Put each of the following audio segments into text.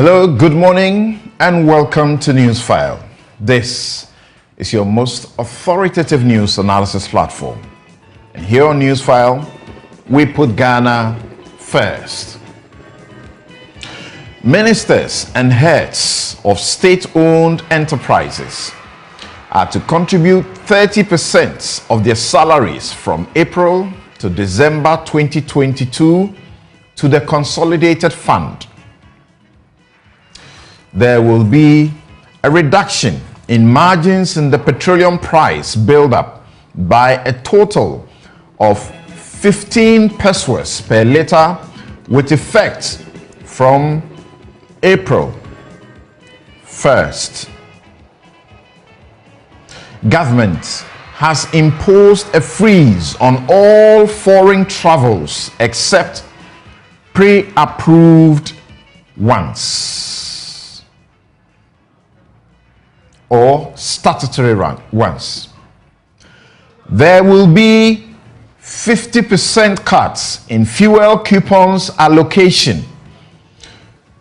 Hello, good morning, and welcome to Newsfile. This is your most authoritative news analysis platform. And here on Newsfile, we put Ghana first. Ministers and heads of state-owned enterprises are to contribute 30% of their salaries from April to December 2022 to the Consolidated Fund. There will be a reduction in margins in the petroleum price build-up by a total of 15 pesos per litre with effect from April 1st. Government has imposed a freeze on all foreign travels except pre-approved ones or statutory ones. There will be 50% cuts in fuel coupons allocation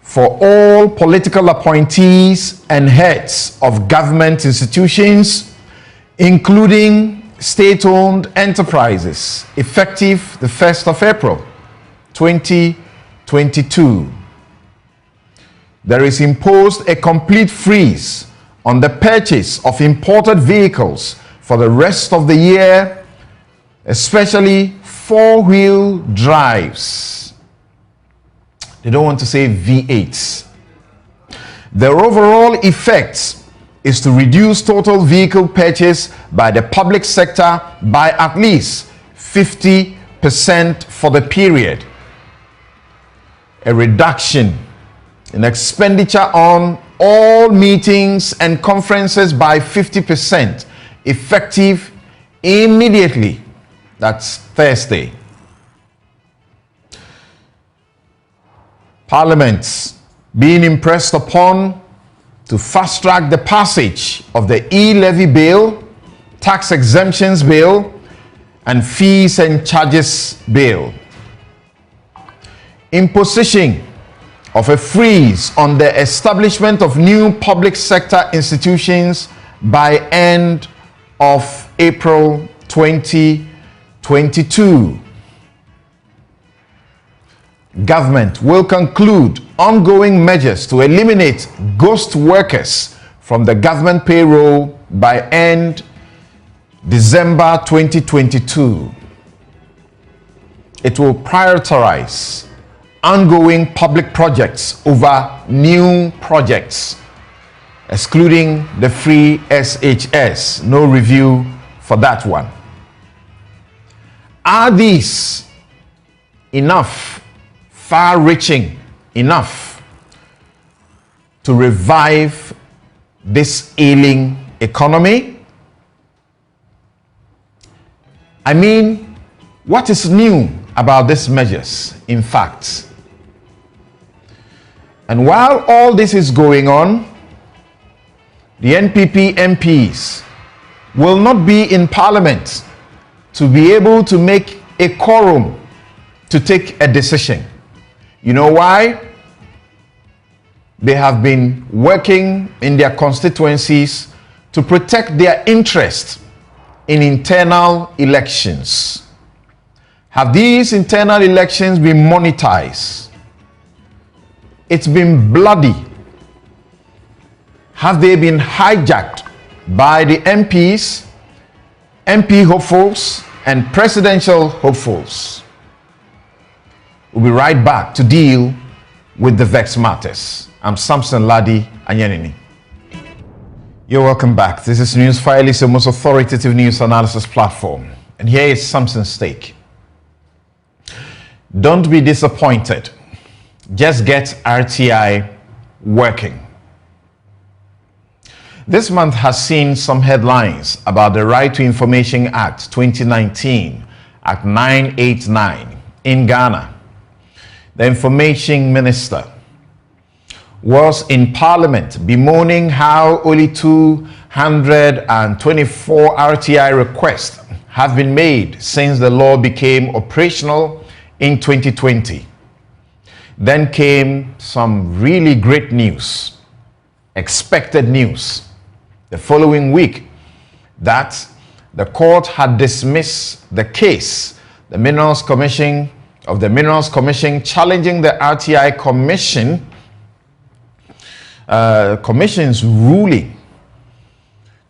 for all political appointees and heads of government institutions, including state-owned enterprises, effective the 1st of April 2022. There is imposed a complete freeze on the purchase of imported vehicles for the rest of the year, especially four-wheel drives. They don't want to say V8s. The overall effect is to reduce total vehicle purchase by the public sector by at least 50% for the period. A reduction in expenditure on all meetings and conferences by 50%, effective immediately. That's Thursday. Parliament's being impressed upon to fast-track the passage of the e-levy bill, tax exemptions bill, and fees and charges bill. Imposition of a freeze on the establishment of new public sector institutions by end of April 2022. Government will conclude ongoing measures to eliminate ghost workers from the government payroll by end December 2022. It will prioritize ongoing public projects over new projects, excluding the free SHS. No review for that one. Are these enough, far-reaching enough to revive this ailing economy? I mean, what is new about these measures, in fact? And while all this is going on, the NPP MPs will not be in Parliament to be able to make a quorum to take a decision. You know why? They have been working in their constituencies to protect their interest in internal elections. Have these internal elections been monetized? It's been bloody. Have they been hijacked by the MPs, MP hopefuls, and presidential hopefuls? We'll be right back to deal with the vexed matters. I'm Samson Ladi Anyanini. You're welcome back. This is Newsfile, it's the most authoritative news analysis platform. And here is Samson's take. Don't be disappointed. Just get RTI working. This month has seen some headlines about the Right to Information Act 2019, Act 989 in Ghana. The information minister was in Parliament bemoaning how only 224 RTI requests have been made since the law became operational in 2020. Then came some really great news, expected news, the following week, that the court had dismissed the case, the Minerals Commission challenging the RTI Commission's ruling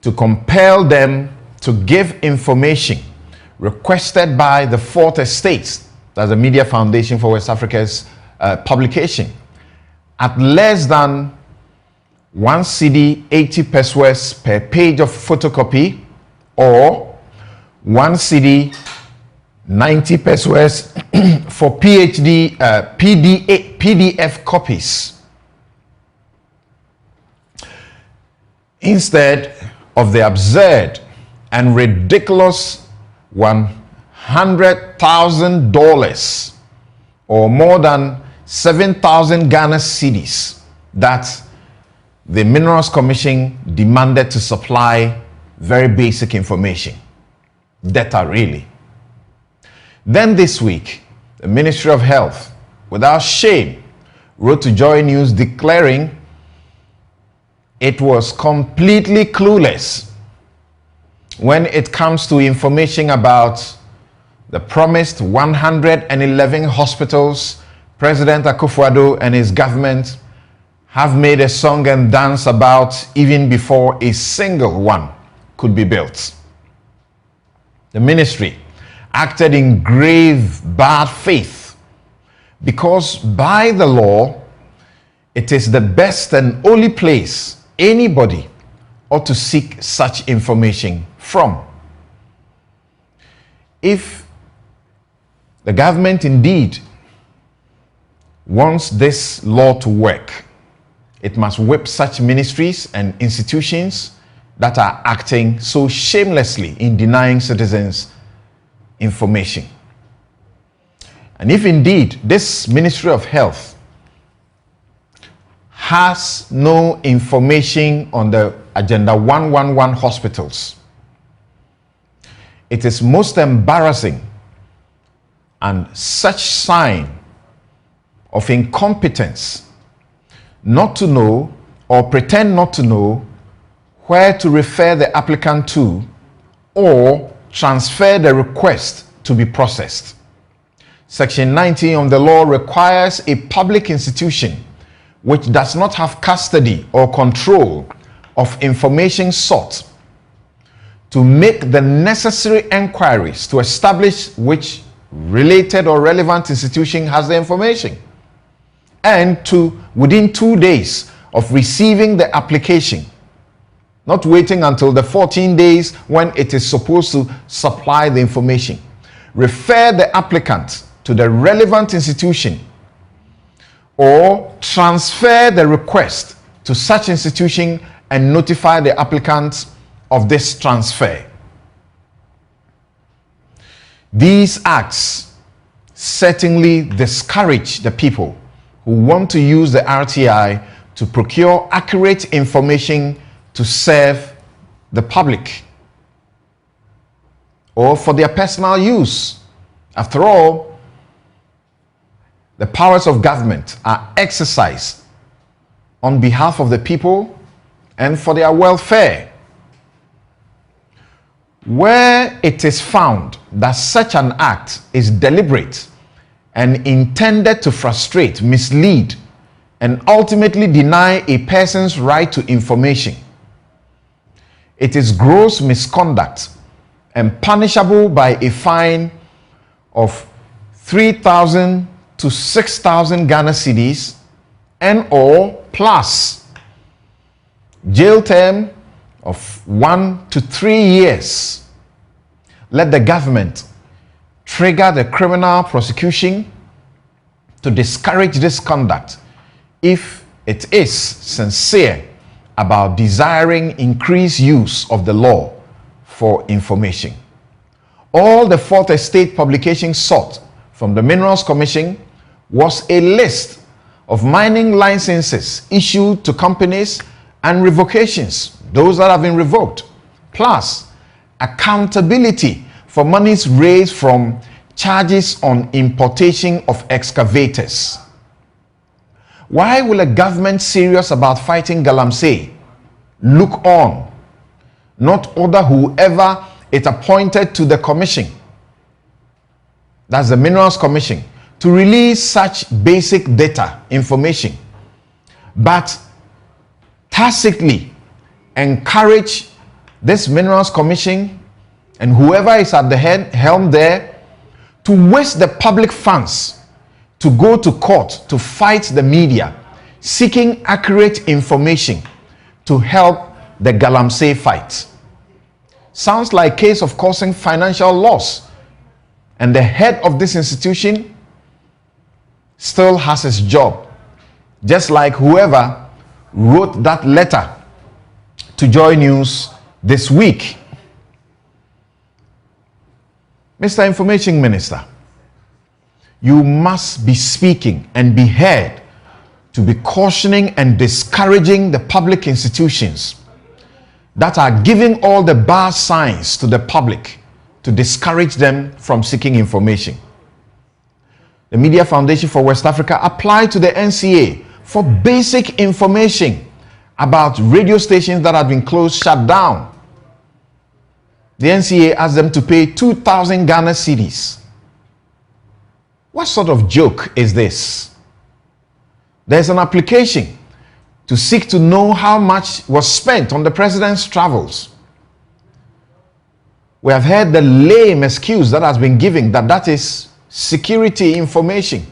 to compel them to give information requested by the Fourth Estate, that's the Media Foundation for West Africa's publication, at less than 1 cedi 80 pesos per page of photocopy, or 1 cedi 90 pesos for PDF copies, instead of the absurd and ridiculous $100,000 or more than 7,000 Ghana cedis that the Minerals Commission demanded to supply very basic information, data really. Then this week, the Ministry of Health, without shame, wrote to JoyNews declaring it was completely clueless when it comes to information about the promised 111 hospitals President Akufo-Addo and his government have made a song and dance about even before a single one could be built. The ministry acted in grave bad faith because by the law, it is the best and only place anybody ought to seek such information from. If the government indeed wants this law to work, it must whip such ministries and institutions that are acting so shamelessly in denying citizens information. And if indeed this Ministry of Health has no information on the Agenda 111 hospitals, it is most embarrassing and such sign of incompetence not to know or pretend not to know where to refer the applicant to or transfer the request to be processed. Section 19 of the law requires a public institution which does not have custody or control of information sought to make the necessary enquiries to establish which related or relevant institution has the information, and to, within 2 days of receiving the application, not waiting until the 14 days when it is supposed to supply the information, refer the applicant to the relevant institution or transfer the request to such institution and notify the applicant of this transfer. These acts certainly discourage the people who want to use the RTI to procure accurate information to serve the public or for their personal use. After all, the powers of government are exercised on behalf of the people and for their welfare. Where it is found that such an act is deliberate and intended to frustrate, mislead, and ultimately deny a person's right to information, it is gross misconduct and punishable by a fine of 3,000 to 6,000 Ghana cedis and or plus jail term of 1 to 3 years. Let the government trigger the criminal prosecution to discourage this conduct if it is sincere about desiring increased use of the law for information. All the Fourth Estate publication sought from the Minerals Commission was a list of mining licenses issued to companies and revocations, those that have been revoked, plus accountability for monies raised from charges on importation of excavators. Why will a government serious about fighting galamsey look on, not order whoever it appointed to the commission, that's the Minerals Commission, to release such basic data information, but tacitly encourage this Minerals Commission and whoever is at the helm there to waste the public funds to go to court to fight the media, seeking accurate information to help the galamsey fight? Sounds like a case of causing financial loss, and the head of this institution still has his job, just like whoever wrote that letter to JoyNews this week. Mr. Information Minister, you must be speaking and be heard to be cautioning and discouraging the public institutions that are giving all the bad signs to the public to discourage them from seeking information. The Media Foundation for West Africa applied to the NCA for basic information about radio stations that have been closed, shut down. The NCA asked them to pay 2,000 Ghana cedis. What sort of joke is this? There's an application to seek to know how much was spent on the president's travels. We have heard the lame excuse that has been given that is security information.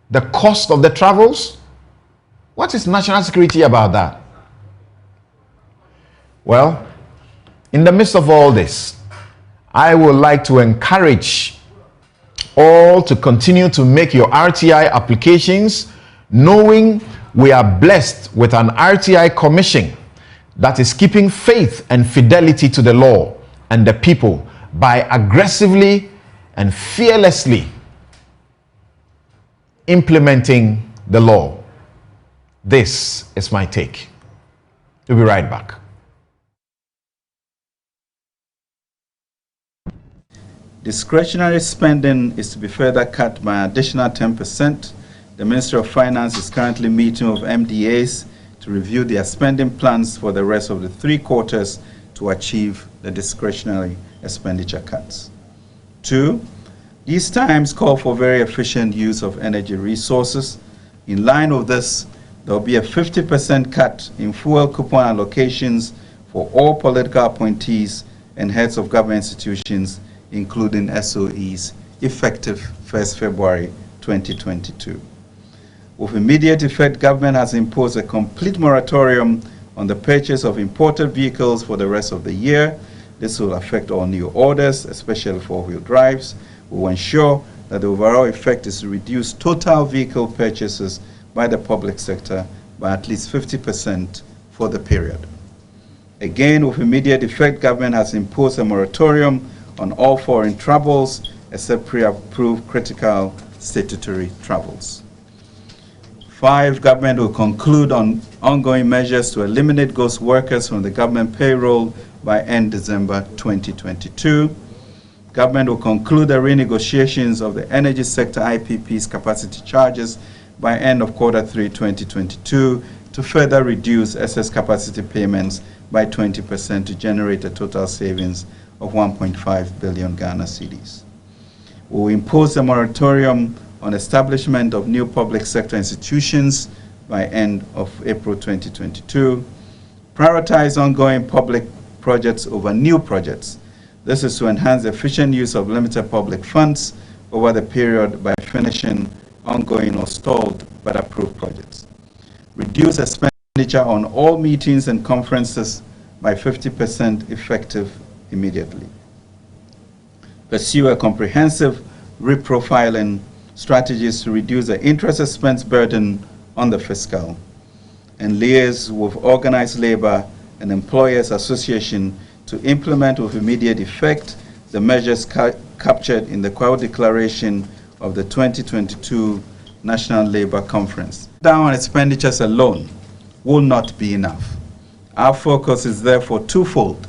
The cost of the travels? What is national security about that? Well, in the midst of all this, I would like to encourage all to continue to make your RTI applications, knowing we are blessed with an RTI commission that is keeping faith and fidelity to the law and the people by aggressively and fearlessly implementing the law. This is my take. We'll be right back. Discretionary spending is to be further cut by an additional 10%. The Ministry of Finance is currently meeting with MDAs to review their spending plans for the rest of the 3 quarters to achieve the discretionary expenditure cuts. 2, these times call for very efficient use of energy resources. In line with this, there will be a 50% cut in fuel coupon allocations for all political appointees and heads of government institutions, including SOEs, effective 1st February 2022. With immediate effect, government has imposed a complete moratorium on the purchase of imported vehicles for the rest of the year. This will affect all new orders, especially four-wheel drives. We will ensure that the overall effect is to reduce total vehicle purchases by the public sector by at least 50% for the period. Again, with immediate effect, government has imposed a moratorium on all foreign travels except pre-approved critical statutory travels. 5, government will conclude on ongoing measures to eliminate ghost workers from the government payroll by end December 2022. Government will conclude the renegotiations of the energy sector IPP's capacity charges by end of Q3 2022 to further reduce excess capacity payments by 20% to generate a total savings of 1.5 billion Ghana cedis. We will impose a moratorium on establishment of new public sector institutions by end of April 2022. Prioritize ongoing public projects over new projects. This is to enhance the efficient use of limited public funds over the period by finishing ongoing or stalled but approved projects. Reduce expenditure on all meetings and conferences by 50% effective immediately. Pursue a comprehensive reprofiling strategies to reduce the interest expense burden on the fiscal, and liaise with organized labor and employers association to implement with immediate effect the measures captured in the Kwao Declaration of the 2022 National Labor Conference. Down on expenditures alone will not be enough. Our focus is therefore twofold: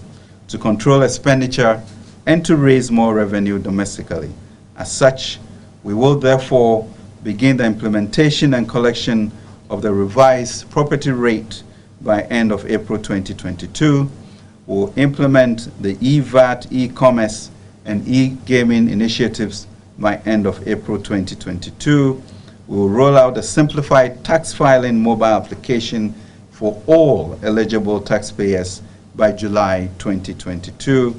to control expenditure and to raise more revenue domestically. As such, we will therefore begin the implementation and collection of the revised property rate by end of April 2022. We'll implement the e-VAT, e-commerce, and e-gaming initiatives by end of April 2022. We will roll out a simplified tax filing mobile application for all eligible taxpayers by July 2022.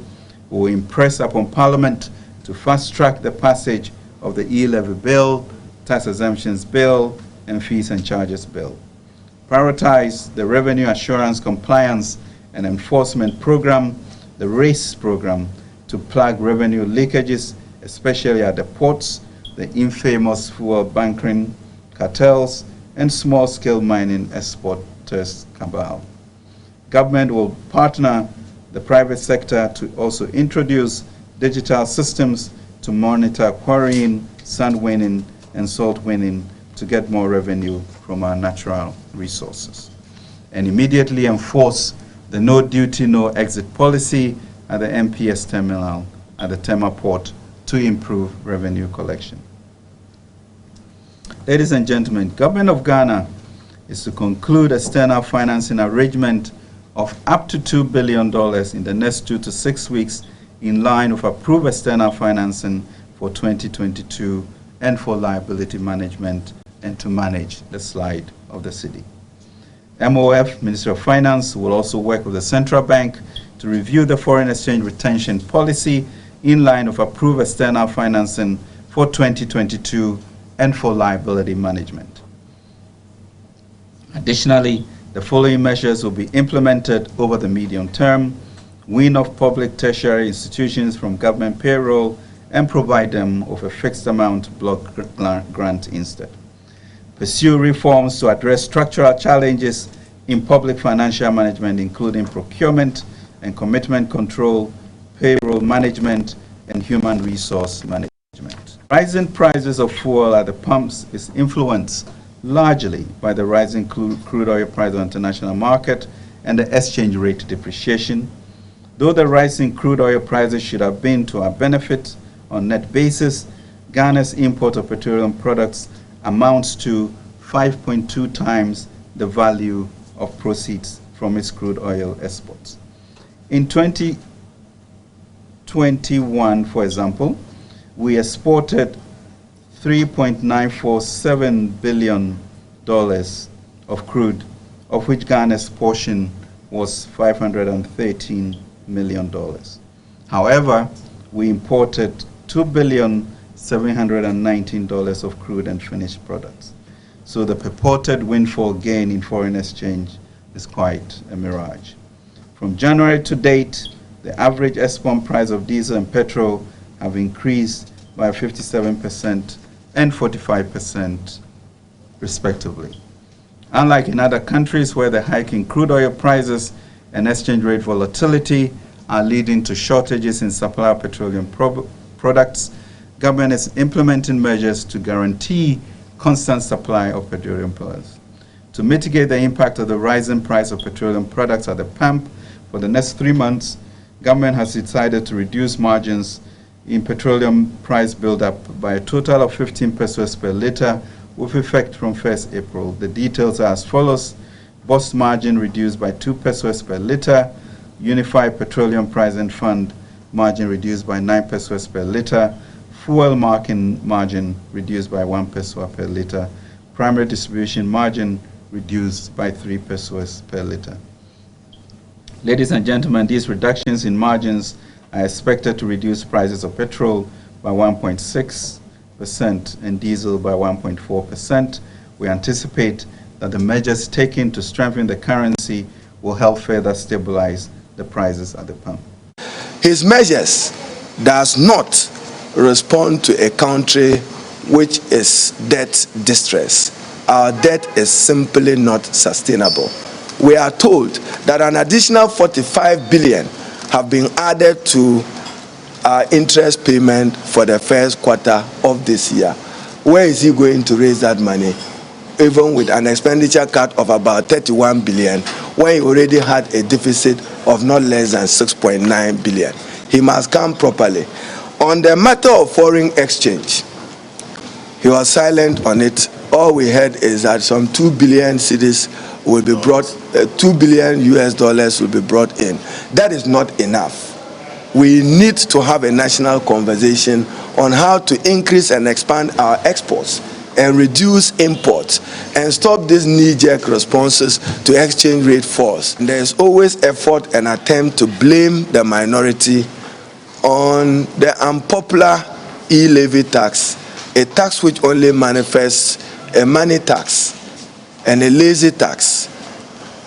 We will impress upon Parliament to fast-track the passage of the e-levy bill, tax exemptions bill, and fees and charges bill. Prioritize the revenue assurance compliance and enforcement program, the RACE program, to plug revenue leakages, especially at the ports, the infamous fuel bunkering cartels, and small-scale mining exporters cabal. Government will partner the private sector to also introduce digital systems to monitor quarrying, sand winning, and salt winning to get more revenue from our natural resources. And immediately enforce the no duty, no exit policy at the MPS terminal at the Tema port to improve revenue collection. Ladies and gentlemen, Government of Ghana is to conclude external financing arrangement of up to $2 billion in the next 2 to 6 weeks in line with approved external financing for 2022 and for liability management and to manage the slide of the city. MOF, Ministry of Finance, will also work with the Central Bank to review the foreign exchange retention policy in line with approved external financing for 2022 and for liability management. Additionally, the following measures will be implemented over the medium term: wean off public tertiary institutions from government payroll and provide them with a fixed amount block grant instead. Pursue reforms to address structural challenges in public financial management, including procurement and commitment control, payroll management, and human resource management. Rising prices of fuel at the pumps is influenced largely by the rising crude oil price on the international market and the exchange rate depreciation. Though the rising crude oil prices should have been to our benefit on net basis, Ghana's import of petroleum products amounts to 5.2 times the value of proceeds from its crude oil exports. In 2021, for example, we exported $3.947 billion of crude, of which Ghana's portion was $513 million. However, we imported $2,719 of crude and finished products. So the purported windfall gain in foreign exchange is quite a mirage. From January to date, the average export price of diesel and petrol have increased by 57% and 45% respectively. Unlike in other countries where the hike in crude oil prices and exchange rate volatility are leading to shortages in supply of petroleum products, government is implementing measures to guarantee constant supply of petroleum products. To mitigate the impact of the rising price of petroleum products at the pump for the next 3 months, government has decided to reduce margins in petroleum price buildup by a total of 15 pesos per liter with effect from 1st April. The details are as follows: bus margin reduced by 2 pesos per liter, Unified Petroleum Pricing Fund margin reduced by 9 pesos per liter, fuel marking margin reduced by 1 peso per liter, primary distribution margin reduced by 3 pesos per liter. Ladies and gentlemen, these reductions in margins are expected to reduce prices of petrol by 1.6% and diesel by 1.4%. We anticipate that the measures taken to strengthen the currency will help further stabilize the prices at the pump. His measures does not respond to a country which is debt distress. Our debt is simply not sustainable. We are told that an additional 45 billion have been added to our interest payment for the first quarter of this year. Where is he going to raise that money, even with an expenditure cut of about 31 billion, when he already had a deficit of not less than 6.9 billion? He must come properly. On the matter of foreign exchange, He was silent on it. All we heard is that some 2 billion cedis will be brought, 2 billion US dollars will be brought in. That is not enough. We need to have a national conversation on how to increase and expand our exports and reduce imports and stop these knee-jerk responses to exchange rate falls. There is always effort and attempt to blame the minority on the unpopular e-levy tax, a tax which only manifests a money tax and a lazy tax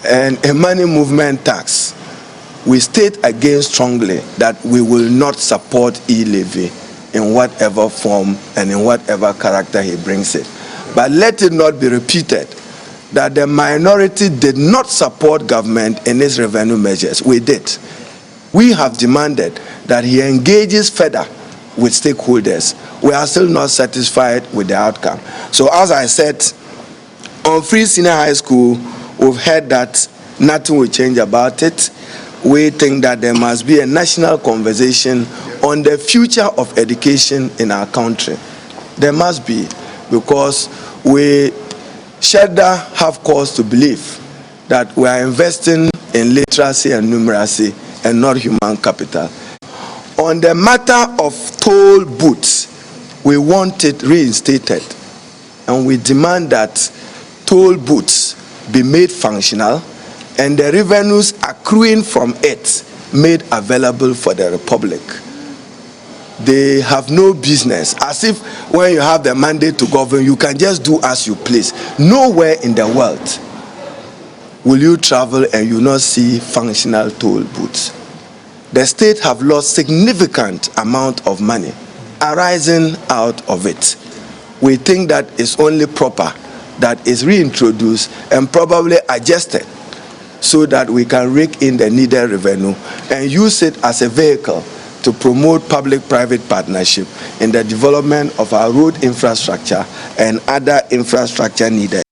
and a money movement tax. We state again strongly that we will not support e-levy in whatever form and in whatever character he brings it. But let it not be repeated that the minority did not support government in its revenue measures. We did. We have demanded that he engages further with stakeholders. We are still not satisfied with the outcome. So as I said, on free senior high school, we've heard that nothing will change about it. We think that there must be a national conversation on the future of education in our country. There must be, because we should have cause to believe that we are investing in literacy and numeracy and not human capital. On the matter of toll booths, we want it reinstated, and we demand that toll booths be made functional and the revenues accruing from it made available for the Republic. They have no business, as if when you have the mandate to govern, you can just do as you please. Nowhere in the world will you travel and you not see functional toll booths. The state have lost significant amount of money arising out of it. We think that it's only proper that is reintroduced and probably adjusted so that we can rake in the needed revenue and use it as a vehicle to promote public-private partnership in the development of our road infrastructure and other infrastructure needed.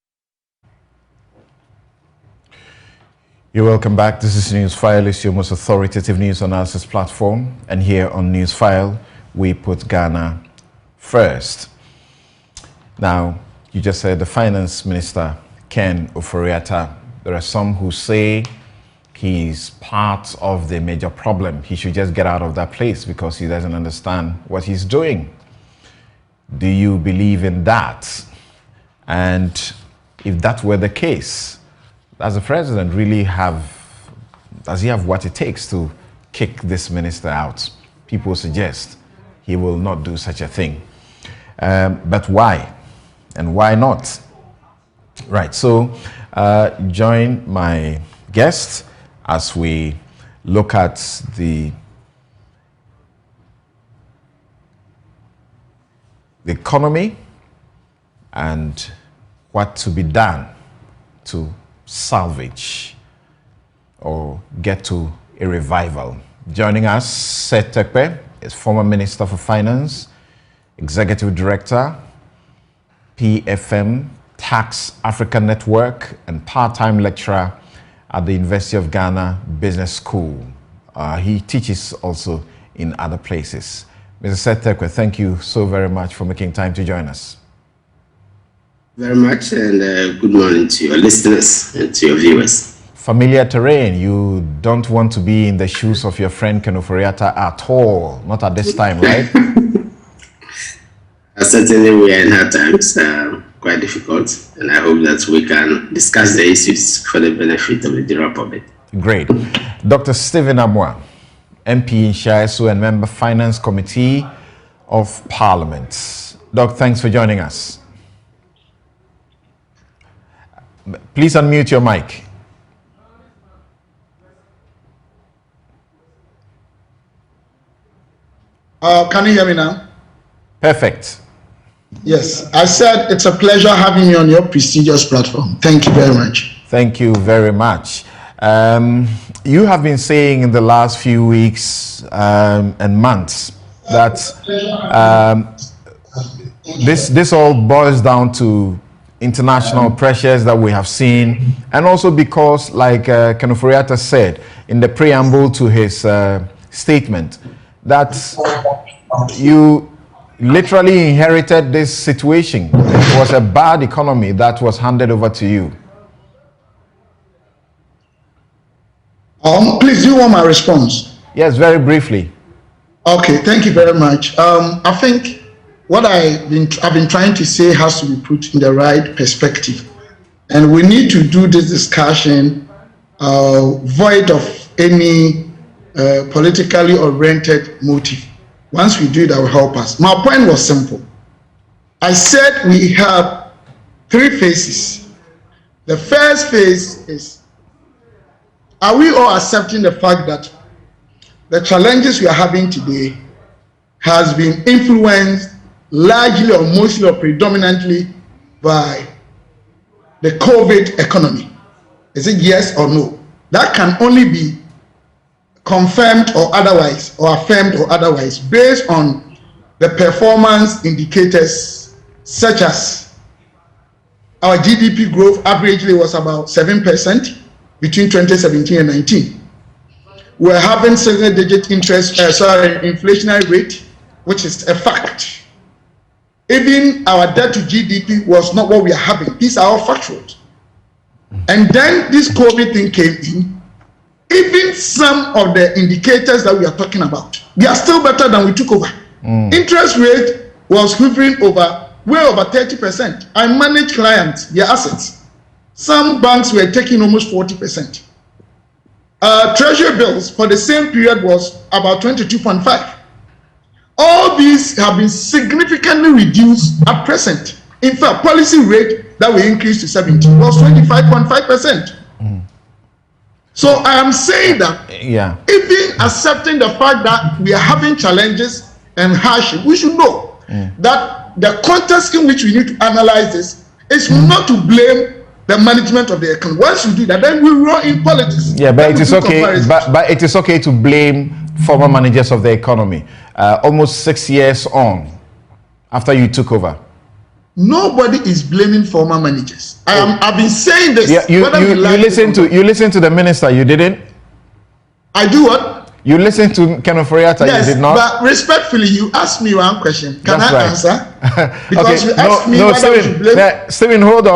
You're welcome back. This is Newsfile. It's your most authoritative news analysis platform. And here on Newsfile, we put Ghana first. Now, you just said the Finance Minister, Ken Ofori-Atta. There are some who say he's part of the major problem. He should just get out of that place because he doesn't understand what he's doing. Do you believe in that? And if that were the case, does the president really does he have what it takes to kick this minister out? People suggest he will not do such a thing. But why? And why not? Right, so join my guest as we look at the economy and what to be done to salvage or get to a revival. Joining us, Seth Terkper is former Minister for Finance, Executive Director, PFM, Tax Africa Network, and part-time lecturer at the University of Ghana Business School. He teaches also in other places. Mr. Seth Terkper, thank you so very much for making time to join us. Very much, and good morning to your listeners and to your viewers. Familiar terrain. You don't want to be in the shoes of your friend Ken Ofori-Atta at all, not at this time, right? Certainly, we are in hard times, quite difficult, and I hope that we can discuss the issues for the benefit of the general public. Great. Dr. Stephen Amwa, MP in Shaisu and Member Finance Committee of Parliament. Doc, thanks for joining us. Please unmute your mic. Can you hear me now? Perfect. Yes, I said it's a pleasure having you on your prestigious platform. Thank you very much. Thank you very much. You have been saying in the last few weeks and months that this all boils down to international pressures that we have seen, and also because, like Ken Ofori-Atta said in the preamble to his statement, that you literally inherited this situation. It was a bad economy that was handed over to you. Please, do you want my response? Yes, very briefly. Okay, thank you very much. I think what I've been trying to say has to be put in the right perspective. And we need to do this discussion void of any politically oriented motive. Once we do it, that will help us. My point was simple. I said we have 3 phases. The first phase is, are we all accepting the fact that the challenges we are having today has been influenced largely or mostly or predominantly by the COVID economy? Is it yes or no? That can only be confirmed or otherwise, or affirmed or otherwise, based on the performance indicators such as our GDP growth averagely was about 7% between 2017 and 19. We're having single-digit inflationary rate, which is a fact. Even our debt to GDP was not what we are having. These are all factuals. And then this COVID thing came in. Even some of the indicators that we are talking about, they are still better than we took over. Interest rate was hovering way over 30%. I manage clients, their assets. Some banks were taking almost 40%. Treasury bills for the same period was about 22.5. All these have been significantly reduced at present. In fact, policy rate that we increased to 70 was 25.5%. So I am saying that even accepting the fact that we are having challenges and hardship, we should know that the context in which we need to analyze this is not to blame the management of the economy. Once you do that, then we run in politics. Yeah, but it is okay. But it is okay to blame former managers of the economy. Almost 6 years on, after you took over. Nobody is blaming former managers. I've been saying this. Yeah, you listened to the minister. You didn't. I do what? You listened to Kenneth Foriata. Yes, you did not. But respectfully, you asked me one question. Can That's I answer? Because you asked me whether Stephen, to blame. Stephen, hold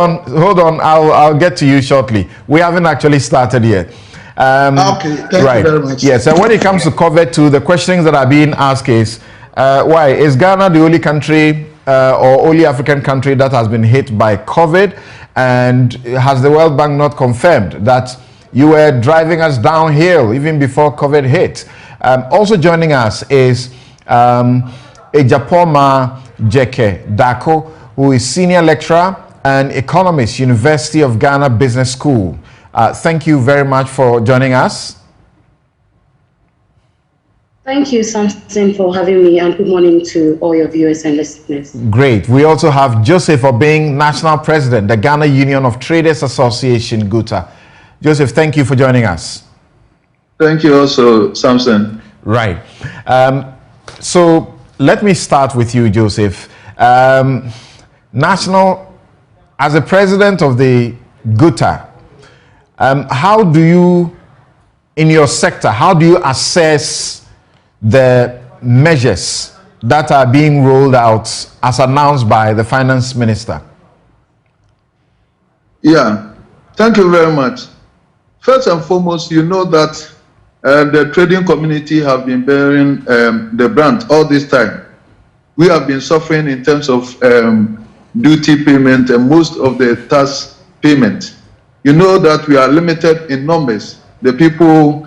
on. I'll get to you shortly. We haven't actually started yet. Okay, thank you very much. Yes, and when it comes to COVID-2, the questions that are being asked is, why is Ghana the only country or only African country that has been hit by COVID? And has the World Bank not confirmed that you were driving us downhill even before COVID hit? Also joining us is Ejapoma Jeke Dako, who is senior lecturer and economist, University of Ghana Business School. Thank you very much for joining us. Thank you, Samson, for having me, and good morning to all your viewers and listeners. Great. We also have Joseph Obeng, National President, the Ghana Union of Traders Association, GUTA. Joseph, thank you for joining us. Thank you also, Samson. Right. So let me start with you, Joseph. As a president of the GUTA, how do you, in your sector, how do you assess the measures that are being rolled out as announced by the finance minister? Yeah, thank you very much. First and foremost, you know that the trading community have been bearing the brunt all this time. We have been suffering in terms of duty payment and most of the tax payment. You know that we are limited in numbers, the people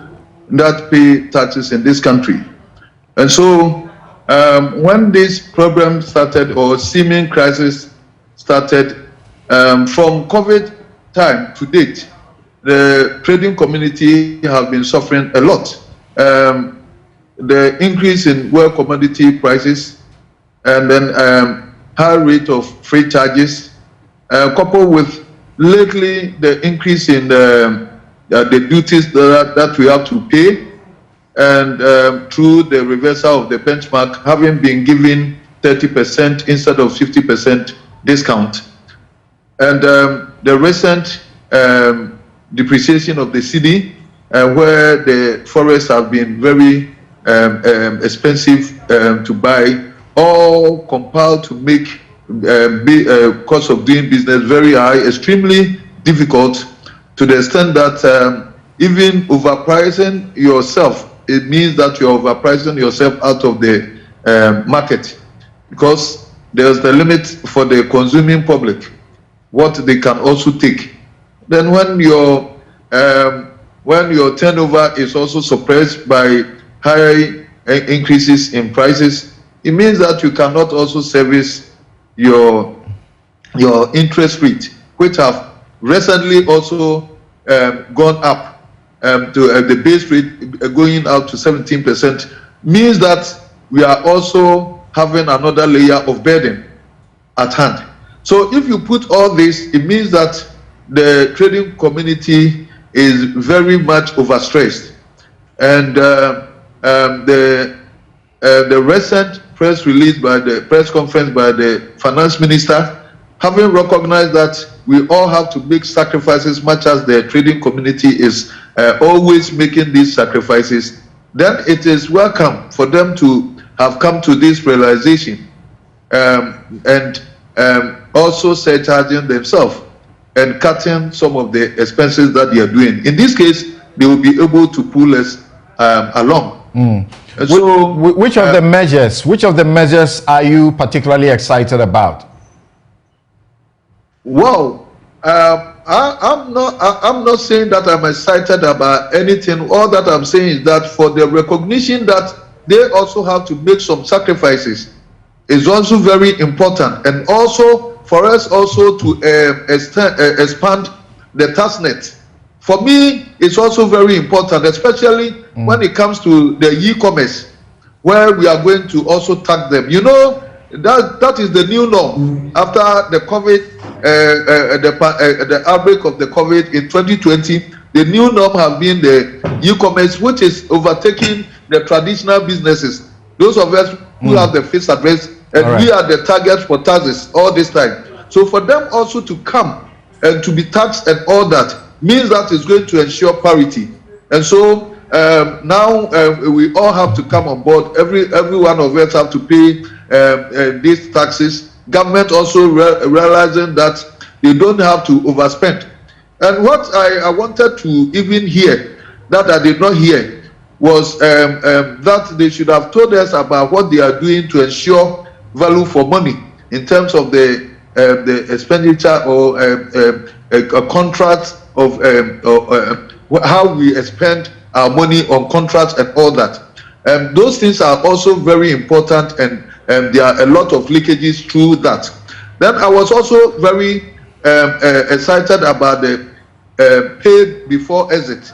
that pay taxes in this country. And so when this problem started, or seeming crisis started, from COVID time to date, the trading community have been suffering a lot. The increase in world commodity prices, and then high rate of freight charges, coupled with lately the increase in the duties that we have to pay, and through the reversal of the benchmark having been given 30% instead of 50% discount, and the recent depreciation of the cedi, where the forests have been very expensive to buy all compelled to make cost of doing business very high, extremely difficult, to the extent that even overpricing yourself, it means that you're overpricing yourself out of the market, because there's the limit for the consuming public, what they can also take. Then when your turnover is also suppressed by high increases in prices, it means that you cannot also service your interest rate, which have recently also gone up to the base rate going up to 17%, means that we are also having another layer of burden at hand. So if you put all this, it means that the trading community is very much overstressed. And the recent press release by the press conference by the finance minister, having recognized that we all have to make sacrifices, much as the trading community is always making these sacrifices, then it is welcome for them to have come to this realization and also surcharging themselves and cutting some of the expenses that they are doing. In this case, they will be able to pull us along. So, which of the measures are you particularly excited about? Well, I'm not saying that I'm excited about anything. All that I'm saying is that for the recognition that they also have to make some sacrifices is also very important, and also for us also to expand the tax net. For me, it's also very important, especially when it comes to the e-commerce, where we are going to also tax them. You know, that is the new norm after the COVID, the outbreak of the COVID in 2020. The new norm has been the e-commerce, which is overtaking the traditional businesses. Those of us who have the fixed address, and we are the target for taxes all this time. So for them also to come and to be taxed and all that means that it's going to ensure parity. And so now we all have to come on board. Every one of us have to pay these taxes. Government also realizing that they don't have to overspend. And what I wanted to even hear, that I did not hear, was that they should have told us about what they are doing to ensure value for money in terms of the expenditure or a contract of how we spend our money on contracts and all that. Those things are also very important, and there are a lot of leakages through that. Then I was also very excited about the pay before exit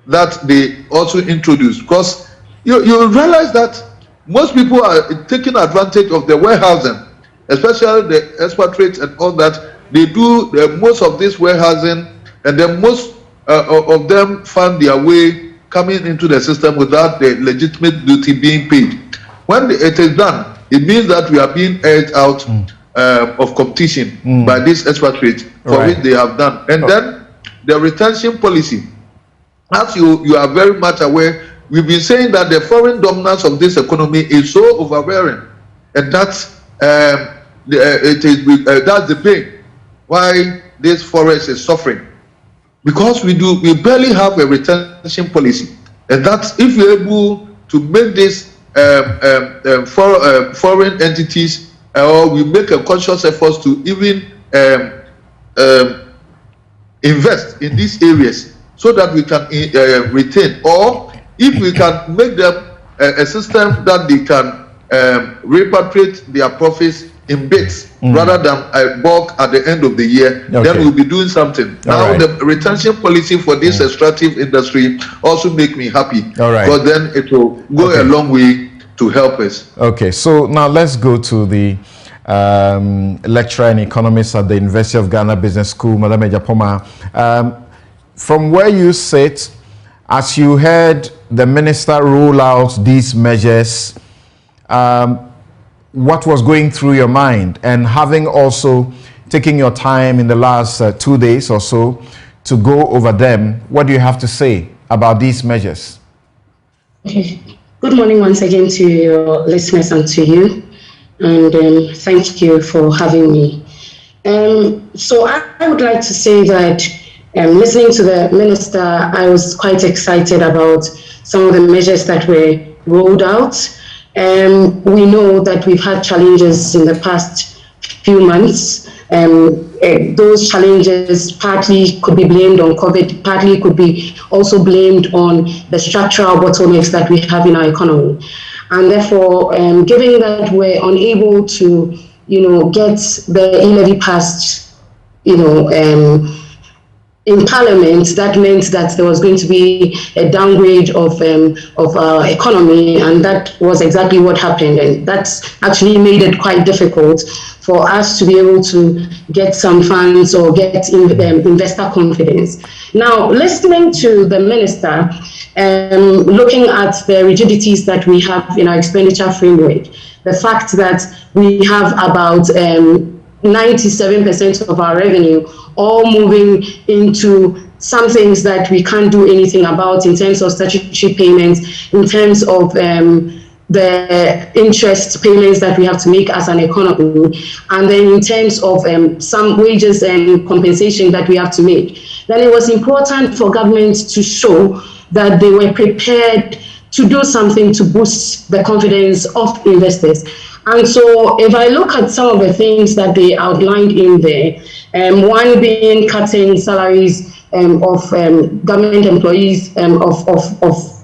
that they also introduced, because you realize that most people are taking advantage of the warehousing, especially the expatriates and all that. They do most of this warehousing, and then most of them find their way coming into the system without the legitimate duty being paid. When it is done, it means that we are being edged out of competition by this expatriate for which they have done. And then the retention policy, as you are very much aware, we've been saying that the foreign dominance of this economy is so overbearing, and that's that's the pain why this forest is suffering, because we barely have a retention policy. And that's if we're able to make this foreign entities, or we make a conscious effort to even invest in these areas so that we can retain, or if we can make them a system that they can repatriate their profits in bits rather than a bulk at the end of the year, then we'll be doing something. Now the retention policy for this extractive industry also make me happy, because then it will go a long way to help us. Okay, so now let's go to the lecturer in economics at the University of Ghana Business School, Madam Ejapoma. From where you sit, as you heard the minister roll out these measures, what was going through your mind, and having also taken your time in the last 2 days or so to go over them, what do you have to say about these measures? Okay. Good morning once again to your listeners and to you. and thank you for having me. So I would like to say that listening to the minister, I was quite excited about some of the measures that were rolled out. We know that we've had challenges in the past few months. Those challenges partly could be blamed on COVID, partly could be also blamed on the structural bottlenecks that we have in our economy. And therefore, given that we're unable to, get the e-levy passed, in Parliament, that meant that there was going to be a downgrade of our economy, and that was exactly what happened. And that's actually made it quite difficult for us to be able to get some funds or get investor confidence. Now, listening to the minister, looking at the rigidities that we have in our expenditure framework, the fact that we have about 97% of our revenue all moving into some things that we can't do anything about in terms of statutory payments, in terms of the interest payments that we have to make as an economy, and then in terms of some wages and compensation that we have to make. Then it was important for government to show that they were prepared to do something to boost the confidence of investors. And so if I look at some of the things that they outlined in there, one being cutting salaries of government employees of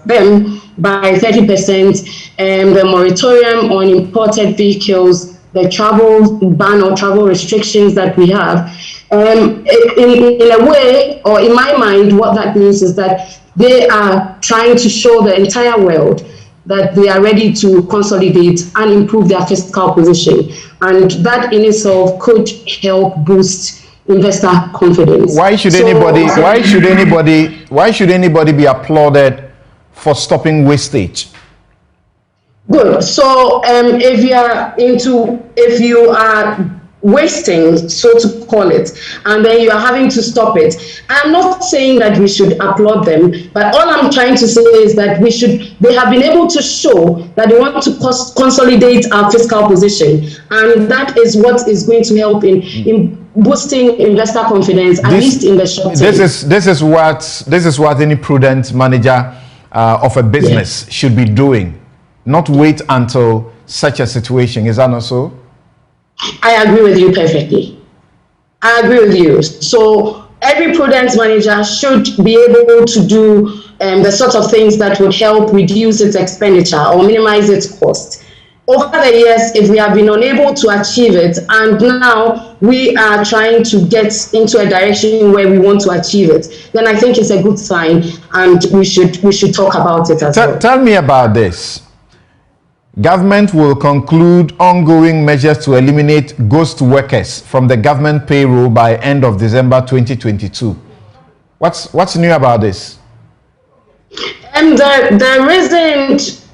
them by 30%, the moratorium on imported vehicles, the travel ban or travel restrictions that we have. In a way, or in my mind, what that means is that they are trying to show the entire world that they are ready to consolidate and improve their fiscal position, and that in itself could help boost investor confidence. Why should anybody be applauded for stopping wastage? Good. So if you are wasting, so to call it, and then you are having to stop it. I'm not saying that we should applaud them, but all I'm trying to say is that they have been able to show that they want to consolidate our fiscal position, and that is what is going to help in boosting investor confidence, at least in the short term. This is what any prudent manager of a business should be doing, not wait until such a situation. Is that not so? I agree with you perfectly. I agree with you. So every prudent manager should be able to do the sort of things that would help reduce its expenditure or minimize its cost. Over the years, if we have been unable to achieve it, and now we are trying to get into a direction where we want to achieve it, then I think it's a good sign, and we should talk about it as well. Tell me about this. Government will conclude ongoing measures to eliminate ghost workers from the government payroll by end of December 2022. What's new about this? And there isn't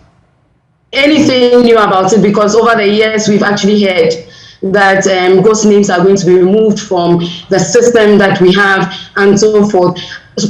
anything new about it, because over the years we've actually heard that ghost names are going to be removed from the system that we have and so forth.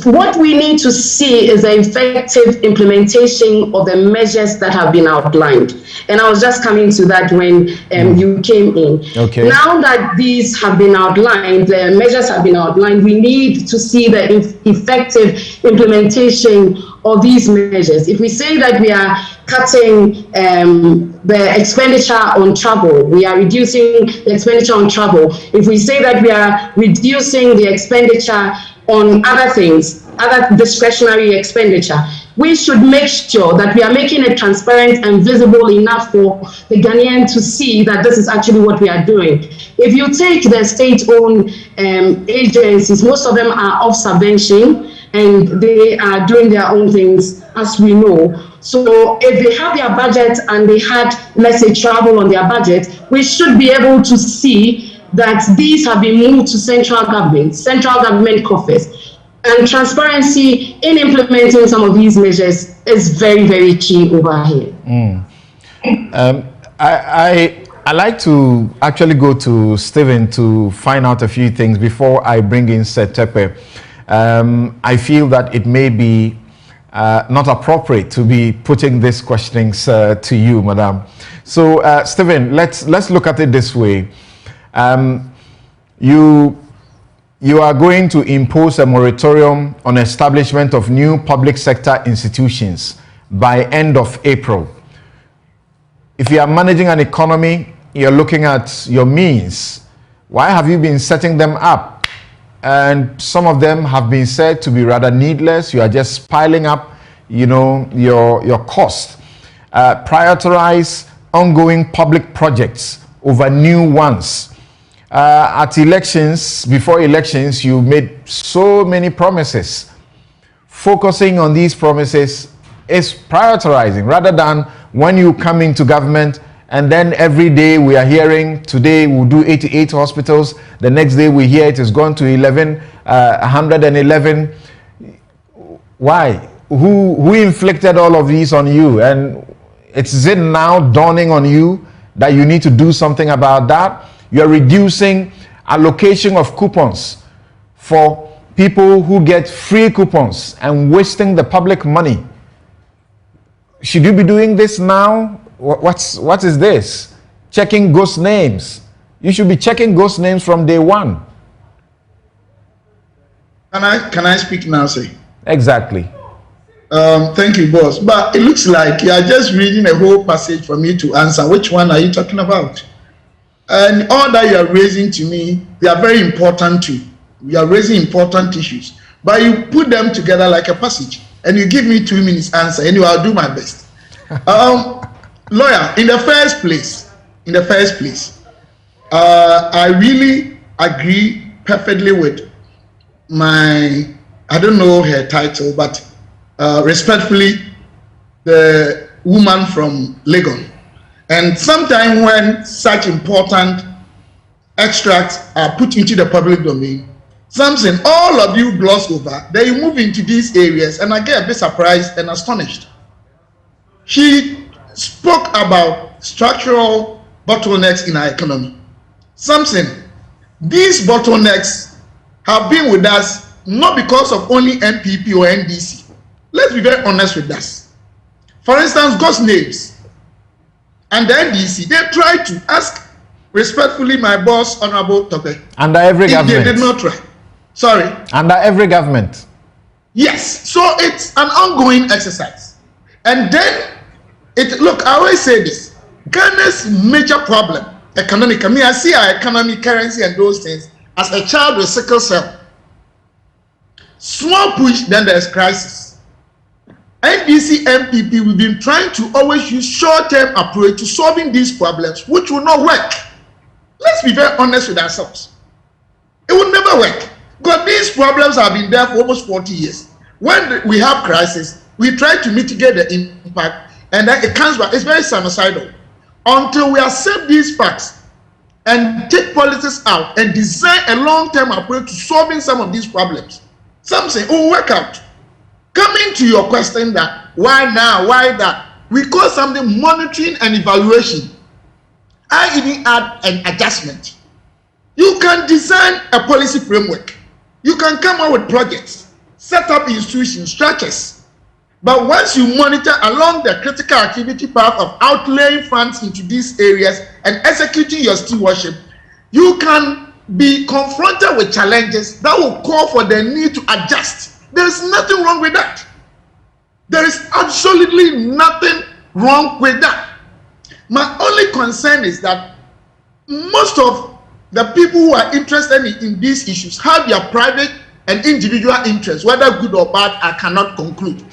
What we need to see is the effective implementation of the measures that have been outlined. And I was just coming to that when you came in. Okay. Now that these have been outlined, the measures have been outlined, we need to see the effective implementation of these measures. If we say that we are cutting the expenditure on travel, we are reducing the expenditure on travel. If we say that we are reducing the expenditure on other things, other discretionary expenditure, we should make sure that we are making it transparent and visible enough for the Ghanaian to see that this is actually what we are doing. If you take the state-owned agencies, most of them are off subvention and they are doing their own things, as we know. So if they have their budget and they had, let's say, travel on their budget, we should be able to see that these have been moved to central government coffers. And transparency in implementing some of these measures is very, very key over here. I like to actually go to Stephen to find out a few things before I bring in Setepe. I feel that it may be not appropriate to be putting these questions to you, Madam. So, Stephen, let's look at it this way. You are going to impose a moratorium on establishment of new public sector institutions by end of April. If you are managing an economy, you're looking at your means. Why have you been setting them up? And some of them have been said to be rather needless. You are just piling up, your cost. Prioritize ongoing public projects over new ones. At elections, before elections, you made so many promises. Focusing on these promises is prioritizing rather than when you come into government and then every day we are hearing today we'll do 88 hospitals, the next day we hear it is gone to 111. Why? Who inflicted all of these on you? And is it now dawning on you that you need to do something about that? You're reducing allocation of coupons for people who get free coupons and wasting the public money. Should you be doing this now? What is this? Checking ghost names. You should be checking ghost names from day one. Can I speak now, sir? Exactly. Thank you, boss. But it looks like you are just reading a whole passage for me to answer. Which one are you talking about? And all that you are raising to me, they are very important too. You are raising important issues. But you put them together like a passage. And you give me 2 minutes answer. Anyway, I'll do my best. Lawyer, in the first place, I really agree perfectly with I don't know her title, but respectfully, the woman from Legon. And sometimes when such important extracts are put into the public domain, something all of you gloss over, then you move into these areas, and I get a bit surprised and astonished. She spoke about structural bottlenecks in our economy. These bottlenecks have been with us not because of only NPP or NDC. Let's be very honest with us. For instance, ghost names and the NDC, they tried to ask respectfully my boss, Honorable Tope. Under every government. They did not try. Sorry? Under every government. Yes. So it's an ongoing exercise. And then, look, I always say this. Ghana's major problem, economically, I see our economy, currency, and those things as a child with sickle cell. Small push, then there's crisis. NDC, MPP, we've been trying to always use short-term approach to solving these problems, which will not work. Let's be very honest with ourselves. It will never work. Because these problems have been there for almost 40 years. When we have crisis, we try to mitigate the impact, and then it comes back. It's very sinusoidal. Until we accept these facts and take politics out and design a long-term approach to solving some of these problems, something will work out. Coming to your question that why now, why that, we call something monitoring and evaluation. I even add an adjustment. You can design a policy framework. You can come up with projects, set up institutions, structures. But once you monitor along the critical activity path of outlaying funds into these areas and executing your stewardship, you can be confronted with challenges that will call for the need to adjust. There is nothing wrong with that. There is absolutely nothing wrong with that. My only concern is that most of the people who are interested in these issues have their private and individual interests, whether good or bad, I cannot conclude.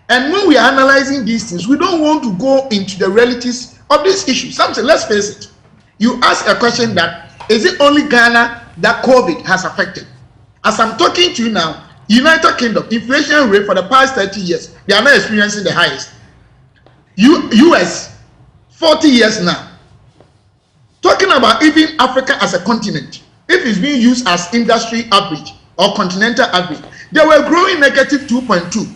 And when we are analyzing these things, we don't want to go into the realities of these issues. Let's face it. You ask a question that, is it only Ghana that COVID has affected? As I'm talking to you now, United Kingdom, inflation rate for the past 30 years, they are not experiencing the highest. US, 40 years now. Talking about even Africa as a continent, if it's being used as industry average or continental average, they were growing negative 2.2.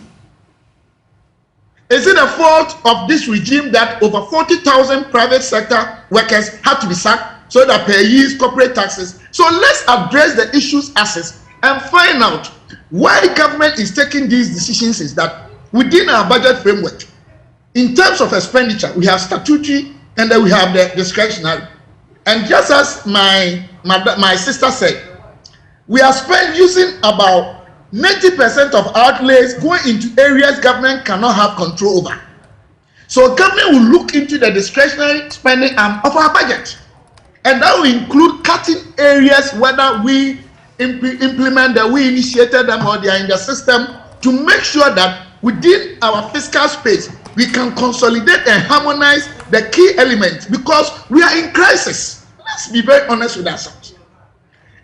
Is it a fault of this regime that over 40,000 private sector workers have to be sacked so that pay use corporate taxes? So let's address the issues as is and find out why government is taking these decisions. Is that within our budget framework, in terms of expenditure, we have statutory and then we have the discretionary. And just as my sister said, we are using about 90% of outlays going into areas government cannot have control over. So government will look into the discretionary spending arm of our budget. And that will include cutting areas, whether we implement that we initiated them or they are in the system, to make sure that within our fiscal space, we can consolidate and harmonize the key elements, because we are in crisis. Let's be very honest with ourselves.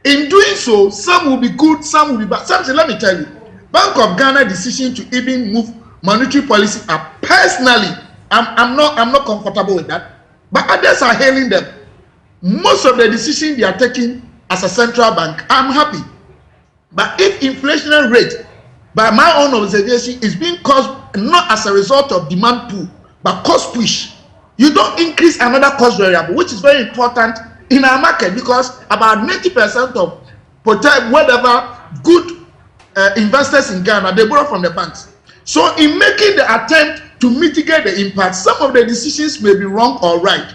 In doing so, some will be good, some will be bad. Something, let me tell you, Bank of Ghana decision to even move monetary policy up, personally, I'm not comfortable with that, but others are hailing them. Most of the decisions they are taking as a central bank, I'm happy. But if inflationary rate, by my own observation, is being caused not as a result of demand pull, but cost push, you don't increase another cost variable, which is very important in our market, because about 90% of whatever good investors in Ghana, they borrow from the banks. So in making the attempt to mitigate the impact, some of the decisions may be wrong or right.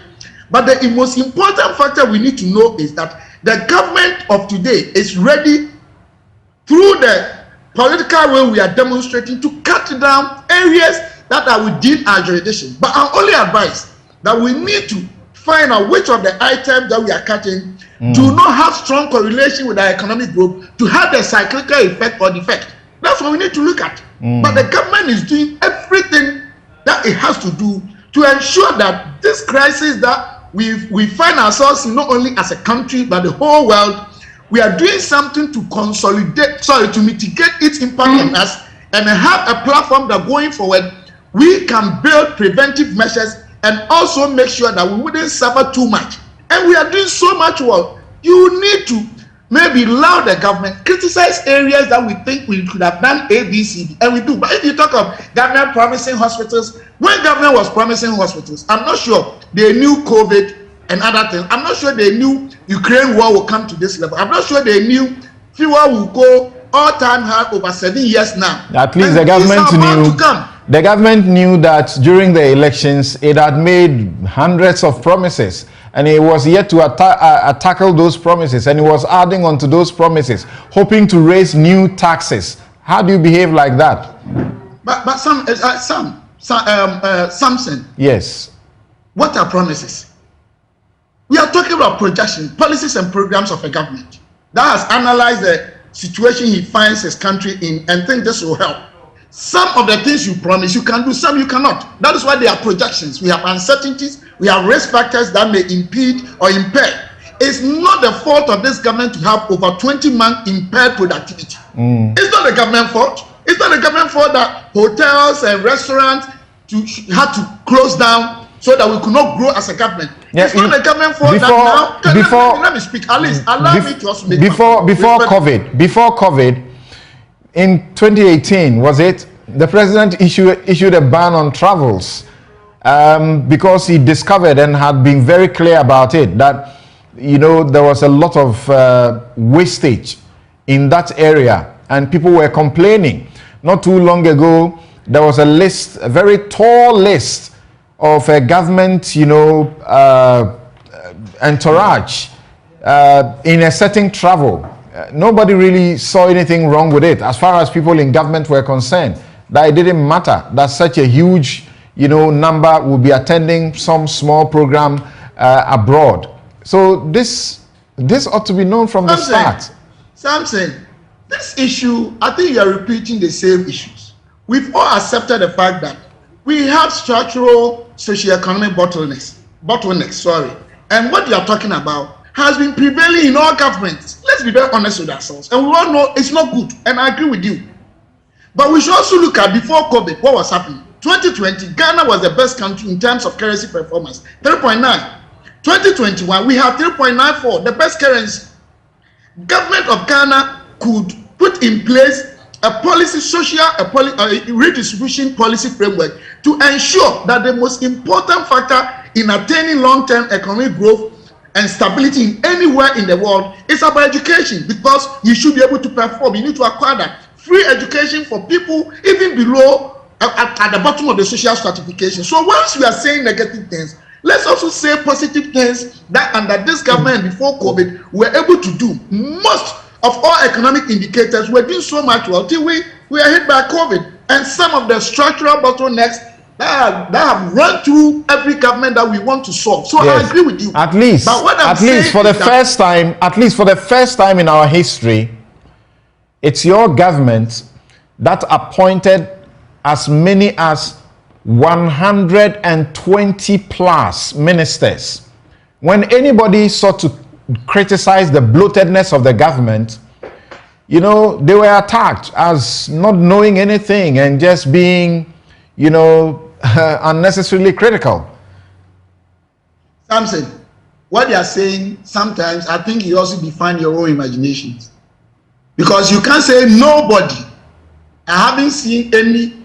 But the most important factor we need to know is that the government of today is ready, through the political way we are demonstrating, to cut down areas that are within our jurisdiction. But I'm only advised that we need to find out which of the items that we are cutting do not have strong correlation with our economic growth to have the cyclical effect or defect. That's what we need to look at. But the government is doing everything that it has to do to ensure that this crisis that we find ourselves in, not only as a country but the whole world, we are doing something to to mitigate its impact on us, and have a platform that going forward we can build preventive measures and also make sure that we wouldn't suffer too much. And we are doing so much work. You need to maybe allow the government criticize areas that we think we could have done A, B, C, D, and we do. But if you talk of government promising hospitals, when government was promising hospitals, I'm not sure they knew COVID and other things. I'm not sure they knew Ukraine war will come to this level. I'm not sure they knew fuel will go all-time high over 7 years now. At least the government knew. The government knew that during the elections it had made hundreds of promises, and it was yet to tackle those promises, and it was adding on to those promises, hoping to raise new taxes. How do you behave like that? But Samson. Yes. What are promises? We are talking about projection, policies and programs of a government that has analyzed the situation he finds his country in and think this will help. Some of the things you promise you can do, some you cannot. That is why they are projections. We have uncertainties, we have risk factors that may impede or impair. It's not the fault of this government to have over 20 months impaired productivity. It's not the government fault. It's not the government fault that hotels and restaurants had to close down so that we could not grow as a government. Yeah, it's not the government fault let me speak. At least allow me to also make before COVID, in 2018, was it, the president issued a ban on travels because he discovered and had been very clear about it that, you know, there was a lot of wastage in that area and people were complaining. Not too long ago, there was a list, a very tall list of a government, you know, entourage in a certain travel. Nobody really saw anything wrong with it as far as people in government were concerned. That it didn't matter that such a huge, you know, number would be attending some small program abroad. So this ought to be known from the start. Samson, this issue, I think you are repeating the same issues. We've all accepted the fact that we have structural socio-economic bottlenecks, and what you are talking about has been prevailing in all governments. Let's be very honest with ourselves. And we all know it's not good, and I agree with you. But we should also look at before COVID, what was happening. 2020, Ghana was the best country in terms of currency performance, 3.9. 2021, we have 3.94, the best currency. Government of Ghana could put in place a policy, redistribution policy framework to ensure that the most important factor in attaining long-term economic growth and stability in anywhere in the world is about education, because you should be able to perform. You need to acquire that free education for people even below at the bottom of the social stratification. So once we are saying negative things, let's also say positive things that under this government before COVID, we were able to do. Most of all economic indicators were doing so much well till we are hit by COVID. And some of the structural bottlenecks that have run through every government that we want to solve. So yes, I agree with you. At least, for the first time in our history, it's your government that appointed as many as 120 plus ministers. When anybody sought to criticize the bloatedness of the government, you know, they were attacked as not knowing anything and just being, you know, unnecessarily critical. Samson, what they are saying sometimes, I think you also define your own imaginations. Because you can't say nobody. I haven't seen any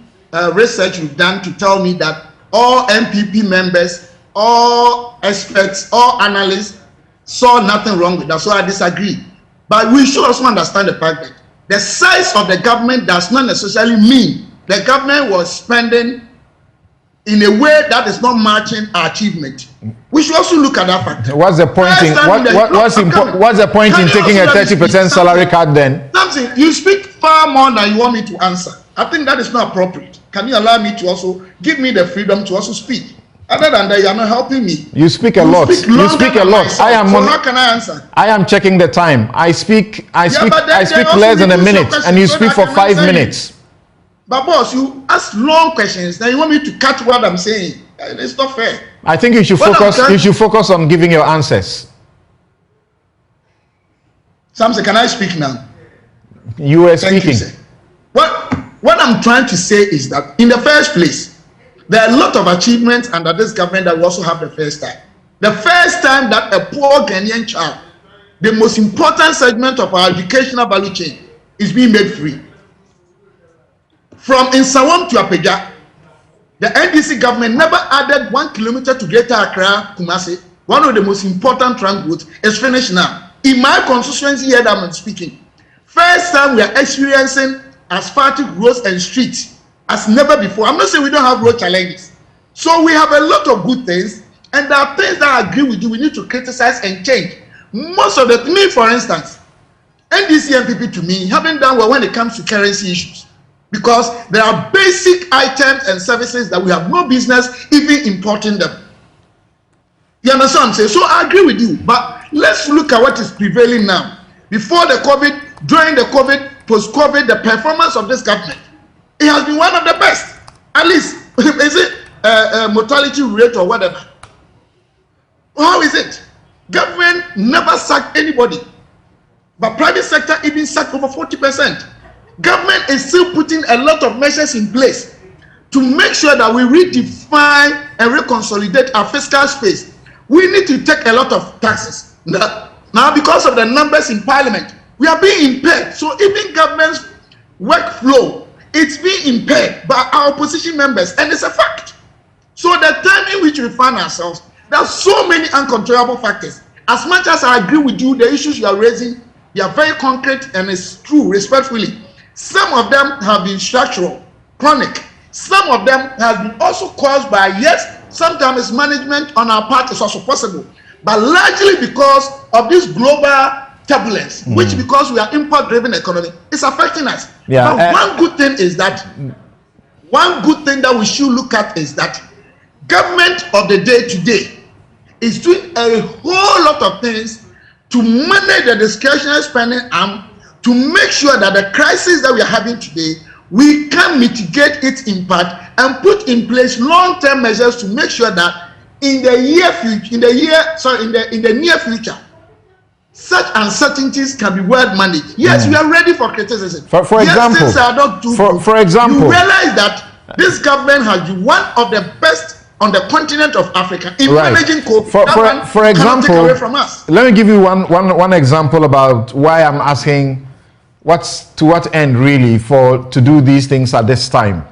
research you've done to tell me that all MPP members, all experts, all analysts saw nothing wrong with that. So I disagree. But we should also understand the fact that the size of the government does not necessarily mean the government was spending in a way that is not matching our achievement. We should also look at that fact. What's the point what's the point in taking a 30% salary cut then? Something you speak far more than you want me to answer. I think that is not appropriate. Can you allow me to also give me the freedom to also speak? Other than that, you are not helping me. You speak a lot. You speak a lot. So how can I answer? I am checking the time. I speak less than a minute, and you speak for 5 minutes. But boss, you ask long questions. Now you want me to cut what I'm saying. It's not fair. I think you should focus. You should focus on giving your answers. Samson, can I speak now? You were speaking. Thank you, what I'm trying to say is that in the first place, there are a lot of achievements under this government that we also have the first time. The first time that a poor Ghanaian child, the most important segment of our educational value chain, is being made free. From Nsawam to Apeja, the NDC government never added 1 kilometer to Greater Accra, Kumasi. One of the most important trunk routes is finished now. In my constituency here that I'm speaking, first time we are experiencing asphaltic roads and streets as never before. I'm not saying we don't have road challenges. So we have a lot of good things, and there are things that I agree with you we need to criticize and change. Most of me, for instance, NDC and MPP to me haven't done well when it comes to currency issues, because there are basic items and services that we have no business even importing them. You understand what I'm saying? So I agree with you, but let's look at what is prevailing now. Before the COVID, during the COVID, post-COVID, the performance of this government, it has been one of the best. At least, is it mortality rate or whatever? How is it? Government never sacked anybody, but private sector even sacked over 40%. Government is still putting a lot of measures in place to make sure that we redefine and reconsolidate our fiscal space. We need to take a lot of taxes. Now because of the numbers in parliament, we are being impaired. So even government's workflow, it's being impaired by our opposition members, and it's a fact. So the time in which we find ourselves, there are so many uncontrollable factors. As much as I agree with you, the issues you are raising, they are very concrete, and it's true, respectfully. Some of them have been structural, chronic. Some of them have been also caused by, yes, sometimes management on our part is also possible, but largely because of this global turbulence, which because we are import-driven economy, is affecting us. Yeah, but one good thing that we should look at is that government of the day today is doing a whole lot of things to manage the discretionary spending arm, to make sure that the crisis that we are having today, we can mitigate its impact and put in place long-term measures to make sure that in the near future, such uncertainties can be well managed. Yes, we are ready for criticism. For example, things are not too good. For example, you realize that this government has been one of the best on the continent of Africa in managing COVID. For example, take away from us. Let me give you one example about why I'm asking to what end really to do these things at this time.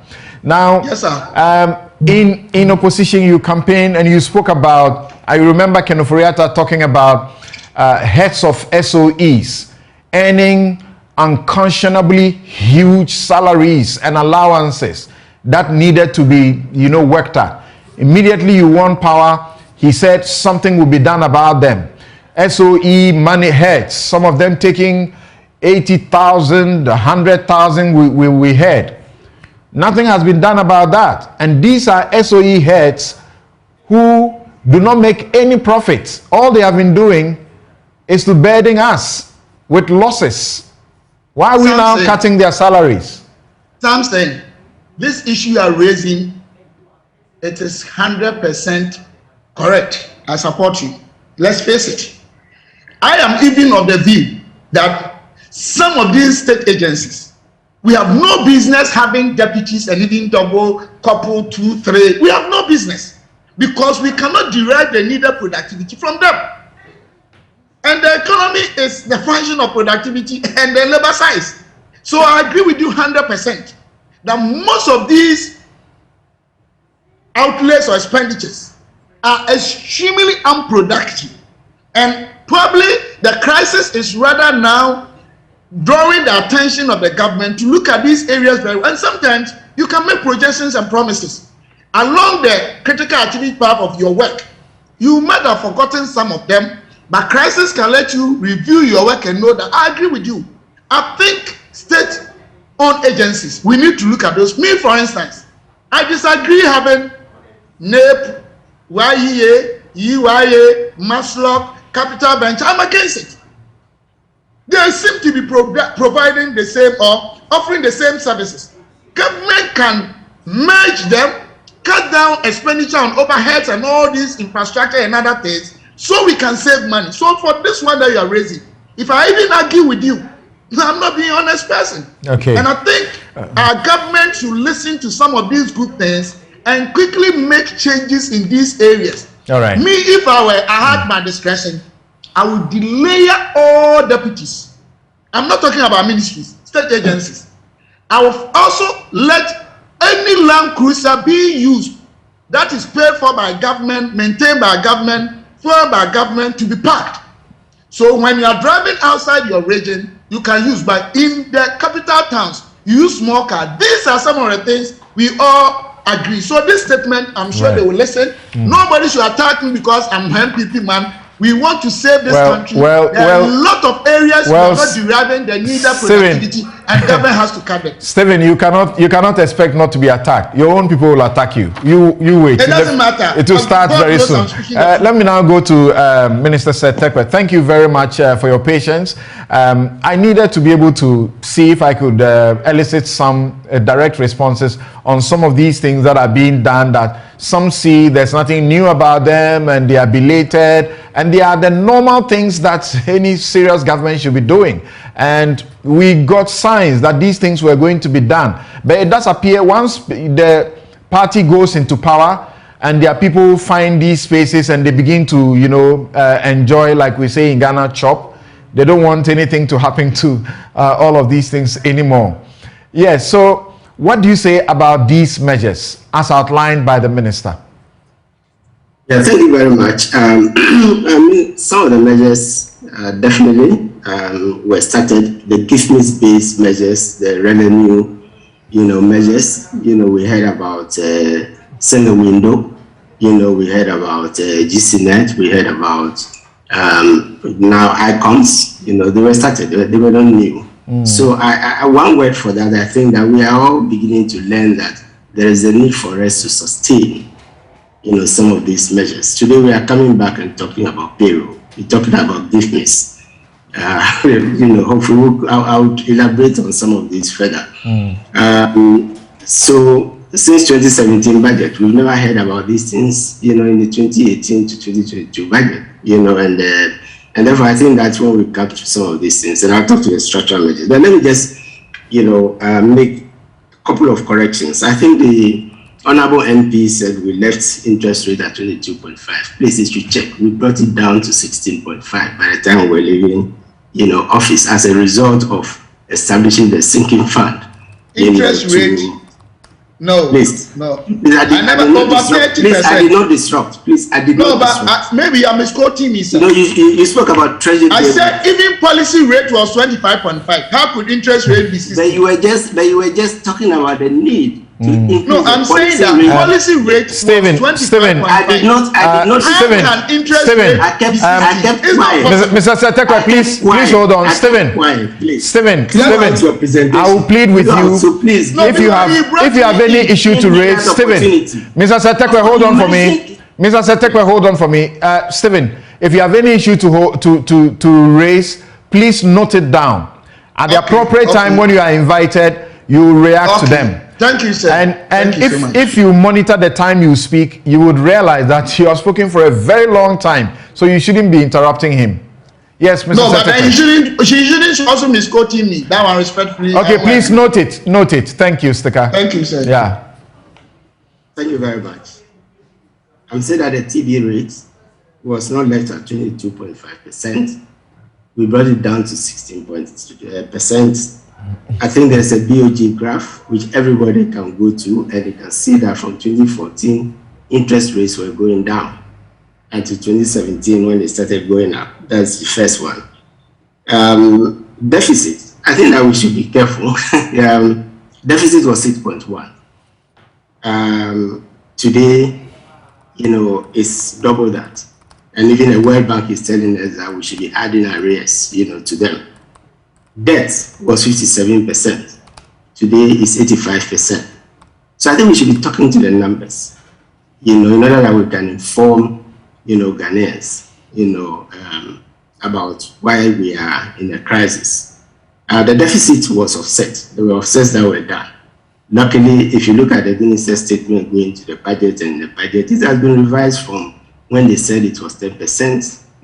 Now, yes, sir. In opposition, you campaigned and you spoke about, I remember Ken Oforiatta talking about heads of SOEs earning unconscionably huge salaries and allowances. that needed to be, worked at. Immediately you won power, he said something will be done about them. SOE money heads, some of them taking 80,000, 100,000, we heard. Nothing has been done about that. And these are SOE heads who do not make any profits. All they have been doing is to burden us with losses. Why are we now cutting their salaries? Something, this issue you are raising, it is 100% correct. I support you. Let's face it. I am even of the view that some of these state agencies, we have no business having deputies and even double, couple, 2, 3. We have no business because we cannot derive the needed productivity from them. And the economy is the function of productivity and the labor size. So I agree with you 100% that most of these outlets or expenditures are extremely unproductive. And probably the crisis is rather now drawing the attention of the government to look at these areas very well. And sometimes you can make projections and promises along the critical activity path of your work. You might have forgotten some of them, but crisis can let you review your work and know that I agree with you. I think state-owned agencies, we need to look at those. Me, for instance, I disagree having NAPE, YEA, EYA, MASLOC, Capital Bench. I'm against it. They seem to be providing the same or offering the same services. Government can merge them, cut down expenditure on overheads and all these infrastructure and other things, so we can save money. So for this one that you are raising, if I even argue with you, I'm not being an honest person. Okay. And I think our government should listen to some of these good things and quickly make changes in these areas. All right. Me, if I had my discretion, I would delay all deputies. I'm not talking about ministries, state agencies. I will also let any Land Cruiser be used that is paid for by government, maintained by government, fueled by government to be parked. So when you are driving outside your region, you can use, but in the capital towns, you use small car. These are some of the things we all agree. So this statement, I'm sure they will listen. Nobody should attack me because I'm MPP man. We want to save this country. There are a lot of areas we are not deriving the needed productivity, and government has to cut it. Stephen, you cannot expect not to be attacked. Your own people will attack you. You wait. It doesn't matter. It will start very soon. Let me now go to Minister Seth Terkper. Thank you very much for your patience. I needed to be able to see if I could elicit some direct responses on some of these things that are being done that some see there's nothing new about them and they are belated, and they are the normal things that any serious government should be doing. And we got signs that these things were going to be done. But it does appear once the party goes into power and their people find these spaces and they begin to, enjoy, like we say in Ghana, chop. They don't want anything to happen to all of these things anymore. Yes, so what do you say about these measures as outlined by the minister? Yeah, thank you very much. I mean, some of the measures definitely were started. The business-based measures, the revenue, measures. We heard about single window. We heard about GCNet. We heard about now icons. They were started. They were not new. So I one word for that, I think that we are all beginning to learn that there is a need for us to sustain, some of these measures. Today we are coming back and talking about payroll. We're talking about business. Hopefully I'll elaborate on some of these further. So since 2017 budget, we've never heard about these things, in the 2018 to 2022 budget, and therefore, I think that's when we capture some of these things. And I'll talk to the structural measures. But let me just, make a couple of corrections. I think the Honorable MP said we left interest rate at 22.5. Please, you should check. We brought it down to 16.5 by the time we're leaving, office as a result of establishing the sinking fund. Interest rate? No, please. No. Please, I did not disrupt. Please, I did not disrupt. Maybe I'm misquoting me, sir. No, you spoke about treasury. I said even policy rate was 25.5. How could interest rate be 16? But you were just talking about the need No, I'm saying that policy rate Stephen, I did not Stephen, an interest Stephen, rate. I kept quiet. Mr. Setekwa, please hold on. Stephen, I will plead with you. So please, if you have any issue to raise, Stephen, Mr. Setekwa, hold on for me. Mr. Setekwa, hold on for me. Stephen, if you have any issue to raise, please note it down. At the appropriate time when you are invited, you will react to them. Thank you, sir. And if you monitor the time you speak, you would realize that you have spoken for a very long time, so you shouldn't be interrupting him. Yes, Mr. No, Secretary. but she shouldn't also misquoting me. That one respectfully. Okay, please note it. Thank you, Stika. Thank you, sir. Yeah. Thank you very much. I'm saying that the TB rate was not left at 22.5%. We brought it down to 16%. I think there's a BOG graph which everybody can go to, and they can see that from 2014, interest rates were going down, and to 2017 when they started going up. That's the first one. Deficit. I think that we should be careful. Deficit was 6.1. Today, it's double that, and even the World Bank is telling us that we should be adding arrears, to them. Debt was 57%. Today is 85%. So I think we should be talking to the numbers, in order that we can inform, Ghanaians, about why we are in a crisis. The deficit was offset. There were offsets that were done. Luckily, if you look at the minister's statement going to the budget, and the budget, it has been revised from when they said it was 10%,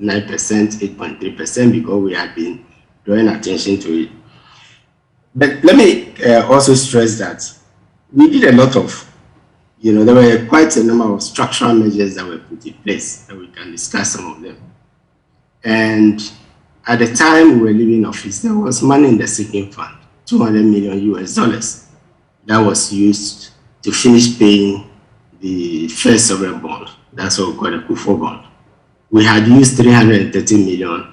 9%, 8.3%, because we had been drawing attention to it. But let me also stress that we did a lot of, there were quite a number of structural measures that were put in place, and we can discuss some of them. And at the time we were leaving office, there was money in the sinking fund, $200 million that was used to finish paying the first sovereign bond. That's what we call the Kufo bond. We had used $330 million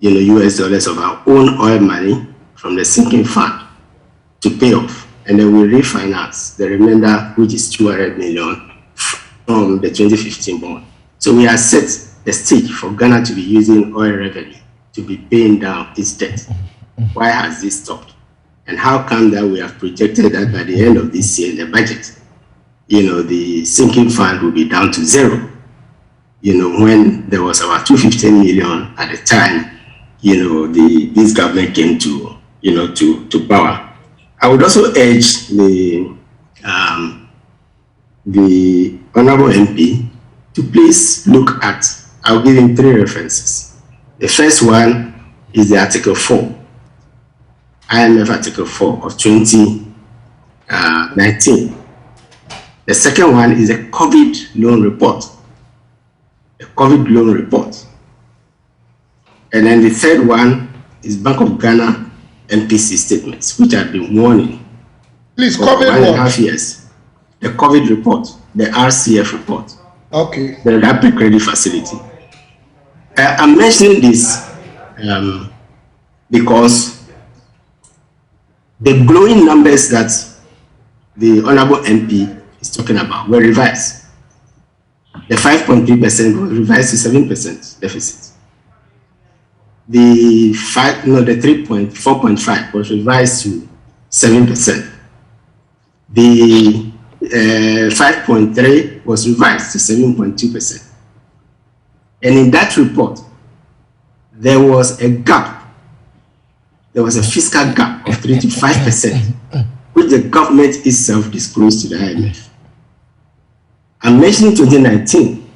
of our own oil money from the sinking fund to pay off, and then we refinance the remainder, which is $200 million from the 2015 bond. So we have set the stage for Ghana to be using oil revenue to be paying down its debt. Why has this stopped? And how come that we have projected that by the end of this year in the budget, the sinking fund will be down to zero? When there was about 215 million at the time, this government came to power. I would also urge the Honorable MP to please look at, I'll give him 3 references. The first one is the Article 4, IMF Article 4 of 2019. The second one is a COVID loan report. And then the third one is Bank of Ghana MPC statements, which have been warning. Please, for 1.5 years. The COVID report, the RCF report. Okay. The rapid credit facility. I'm mentioning this because the glowing numbers that the Honorable MP is talking about were revised. The 5.3% was revised to 7% deficit. The 4.5 was revised to 7%. The 5.3 was revised to 7.2%. And in that report, there was a gap. There was a fiscal gap of 3 to 5%, which the government itself disclosed to the IMF. I'm mentioning 2019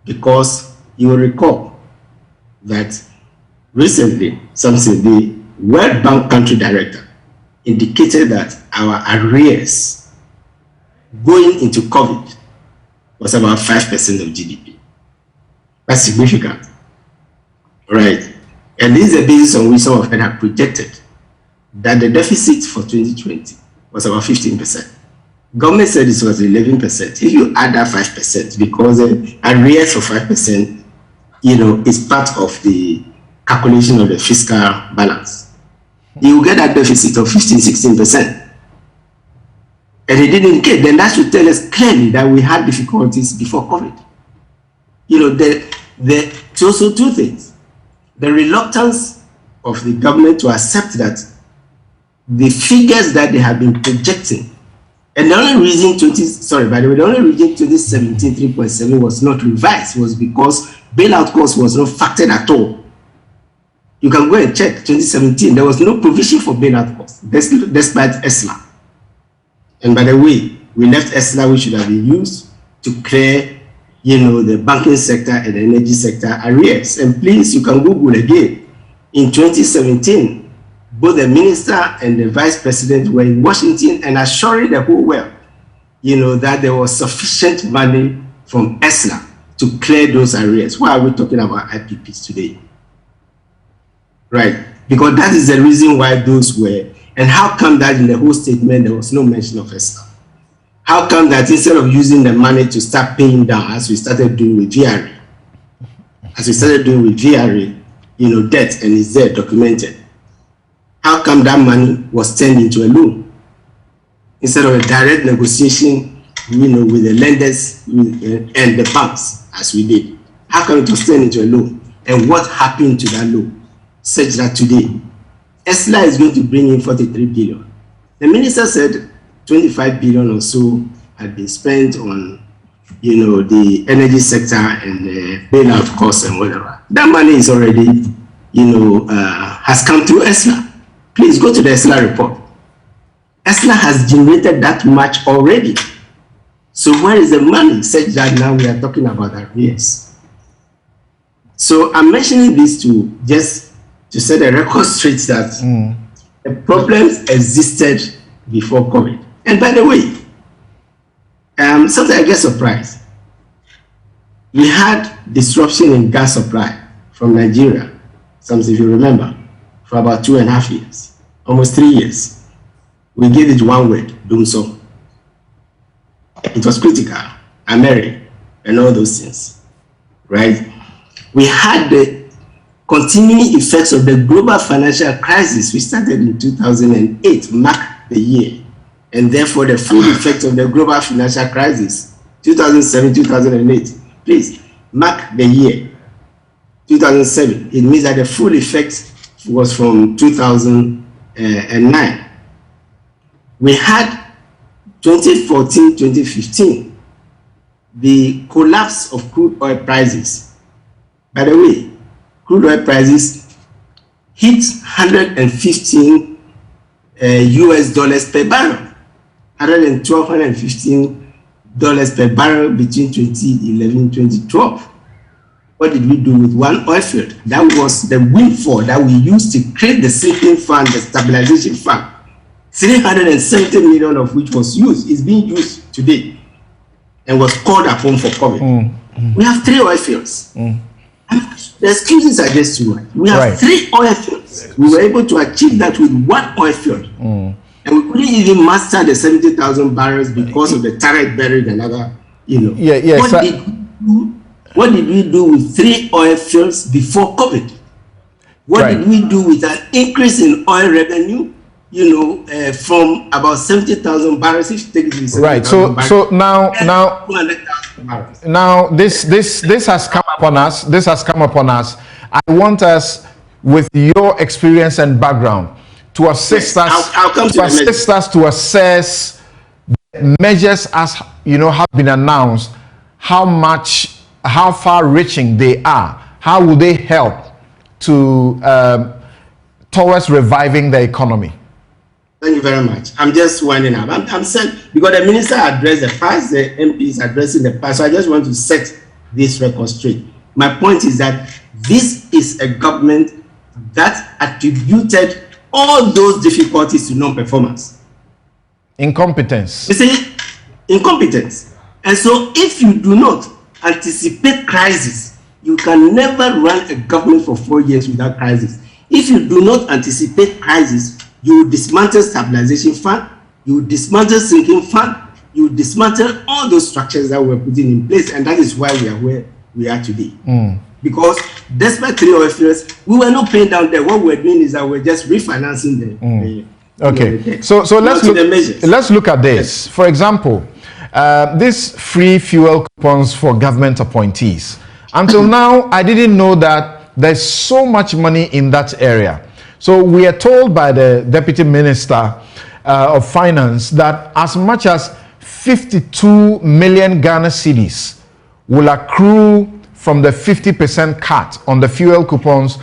because you will recall that recently, the World Bank country director indicated that our arrears going into COVID was about 5% of GDP. That's significant, right? And this is the basis on which some of them have projected that the deficit for 2020 was about 15%. Government said this was 11%. If you add that 5%, because the arrears for 5%, is part of the calculation of the fiscal balance, you will get that deficit of 15-16%. and it didn't indicate, then that should tell us clearly that we had difficulties before COVID. You know, also two things. The reluctance of the government to accept that the figures that they have been projecting, and the only reason the only reason 2017 3.7 was not revised was because bailout cost was not factored at all. You can go and check 2017, there was no provision for bailout costs, despite ESLA. And by the way, we left ESLA, which should have been used to clear, you know, the banking sector and the energy sector arrears. And please, you can Google again. In 2017, both the minister and the vice president were in Washington and assuring the whole world, you know, that there was sufficient money from ESLA to clear those arrears. Why are we talking about IPPs today? Right? Because that is the reason why those were. And how come that in the whole statement there was no mention of ESLA? How come that instead of using the money to start paying down, as we started doing with VRA, you know, debt, and is there documented? How come that money was turned into a loan instead of a direct negotiation, you know, with the lenders and the banks, as we did? How come it was turned into a loan? And what happened to that loan? Such that today, ESLA is going to bring in 43 billion. The minister said 25 billion or so had been spent on, you know, the energy sector and the bailout costs and whatever. That money is already, you know, has come through ESLA. Please go to the ESLA report. ESLA has generated that much already. So where is the money such that now we are talking about arrears? So I'm mentioning this to just to set a record straight that the problems existed before COVID. And by the way, something I get surprised. We had disruption in gas supply from Nigeria, something if you remember, for about 2.5 years, almost 3 years. We gave it one word, Dumso. It was critical, American, and all those things, right? We had the continuing effects of the global financial crisis, which started in 2008, marked the year. And therefore, the full effect of the global financial crisis, 2007, 2008, please, mark the year, 2007. It means that the full effect was from 2009. We had 2014, 2015, the collapse of crude oil prices. By the way, crude oil prices hit 115 US dollars per barrel, 112, $115 per barrel between 2011 and 2012. What did we do with one oil field? That was the windfall that we used to create the sinking fund, the stabilization fund. 370 million of which was used, is being used today and was called upon for COVID. We have 3 oil fields. The excuses are just too much. We have 3 oil fields. We were able to achieve that with 1 oil field. And we couldn't even master the 70,000 barrels because of the tariff buried and other, you know. What did we do with 3 oil fields before COVID? What did we do with an increase in oil revenue, you know, from about 70,000 barrels? If you take it to right. So now this has come upon us. This has come upon us. I want us, with your experience and background, to assist us to assess the measures as you know have been announced, how far-reaching they are, how will they help to towards reviving the economy. Thank you very much. I'm just winding up. I'm saying, because the minister addressed the past, the MP is addressing the past, so I just want to set this record straight. My point is that this is a government that attributed all those difficulties to non-performance. Incompetence. You see, incompetence. And so if you do not anticipate crisis, you can never run a government for 4 years without crisis. If you do not anticipate crisis, you will dismantle stabilization fund, you will dismantle sinking fund, you will dismantle all those structures that were put in place, and that is why we are where we are today. Because despite 3 oil fields, we were not paying down debt. What we're doing is that we're just refinancing Okay. So let's look at this. For example, this free fuel coupons for government appointees. Until now, I didn't know that there's so much money in that area. So we are told by the Deputy Minister of Finance that as much as 52 million Ghana cedis will accrue from the 50% cut on the fuel coupons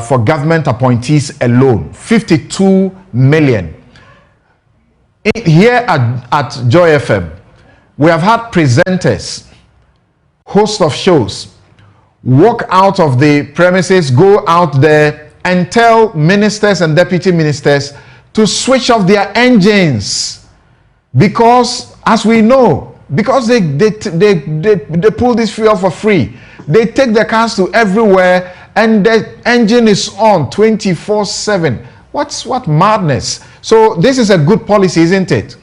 for government appointees alone. 52 million. Here at Joy FM, we have had presenters, host of shows, walk out of the premises, go out there and tell ministers and deputy ministers to switch off their engines, because as we know, because they pull this fuel for free, they take the cars to everywhere and the engine is on 24/7. What madness? So this is a good policy, isn't it?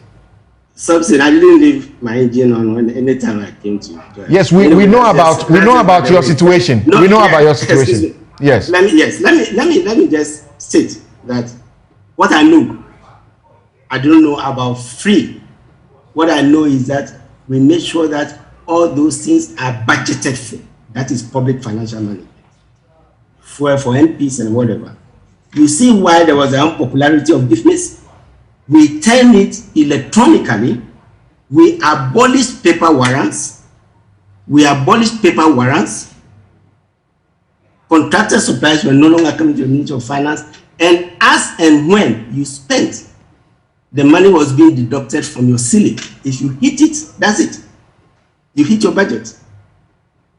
Subsidy. I didn't leave my engine on anytime I came to. Yes, we know about your situation. No, we know yeah, about your situation. Yes. Let me just state that what I know, I don't know about free. What I know is that we make sure that all those things are budgeted for. That is public financial money for MPs and whatever. You see why there was an unpopularity of gifts. We turn it electronically. We abolished paper warrants. Contractor supplies were no longer coming to the Ministry of Finance. And as and when you spent, the money was being deducted from your ceiling. If you hit it, that's it. You hit your budget.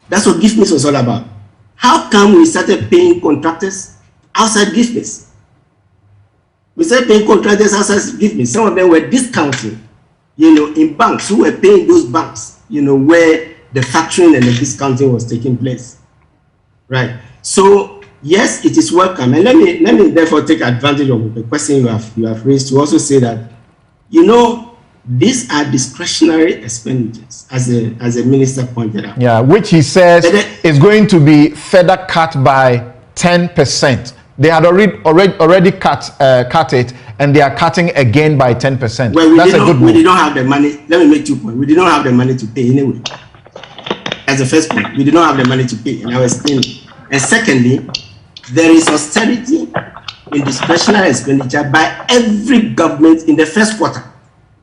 That's what gift was all about. How come we started paying contractors outside gift? We started paying contractors outside gift. Some of them were discounting, in banks who were paying those banks, where the factoring and the discounting was taking place. Right. So yes, it is welcome. And let me therefore take advantage of the question you have raised to also say that, these are discretionary expenditures, as the minister pointed out. Yeah, which he says is going to be further cut by 10%. They had already cut it, and they are cutting again by 10%. Well, we did not have the money. Let me make 2 points. We did not have the money to pay anyway. As the first point, we did not have the money to pay, and I was explaining. And secondly, there is austerity in discretionary expenditure by every government in the first quarter.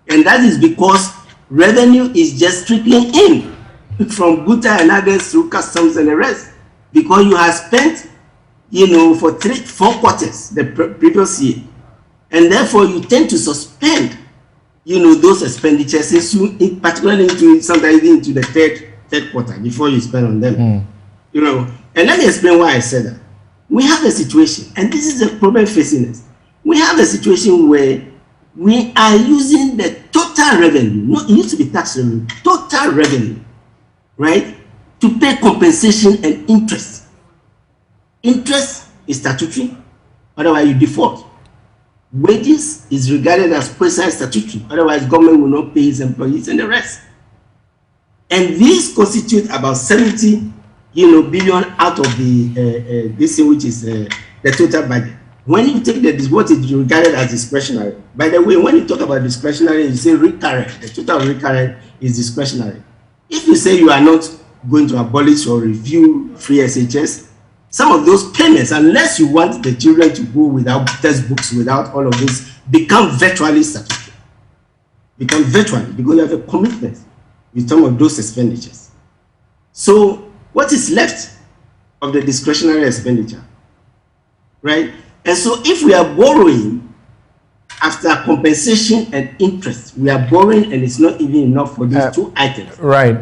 And that is because revenue is just trickling in from Guta and others through customs and the rest. Because you have spent, for 3-4 quarters the previous year. And therefore you tend to suspend, those expenditures, particularly sometimes into the third quarter before you spend on them. And let me explain why I said that. We have a situation, and this is the problem facing us. We have a situation where we are using the total revenue, it used to be tax revenue, total revenue, right, to pay compensation and interest. Interest is statutory, otherwise you default. Wages is regarded as quasi-statutory, otherwise government will not pay its employees and the rest. And these constitute about 70 billion out of the this thing, which is the total budget. When you take what is regarded as discretionary, by the way, when you talk about discretionary, you say recurrent. The total recurrent is discretionary. If you say you are not going to abolish or review free SHS, some of those payments, unless you want the children to go without textbooks, without all of this, become virtually statutory. Become virtually, because you have a commitment with some of those expenditures. So what is left of the discretionary expenditure, right? And so if we are borrowing after compensation and interest, we are borrowing and it's not even enough for these two items. Right.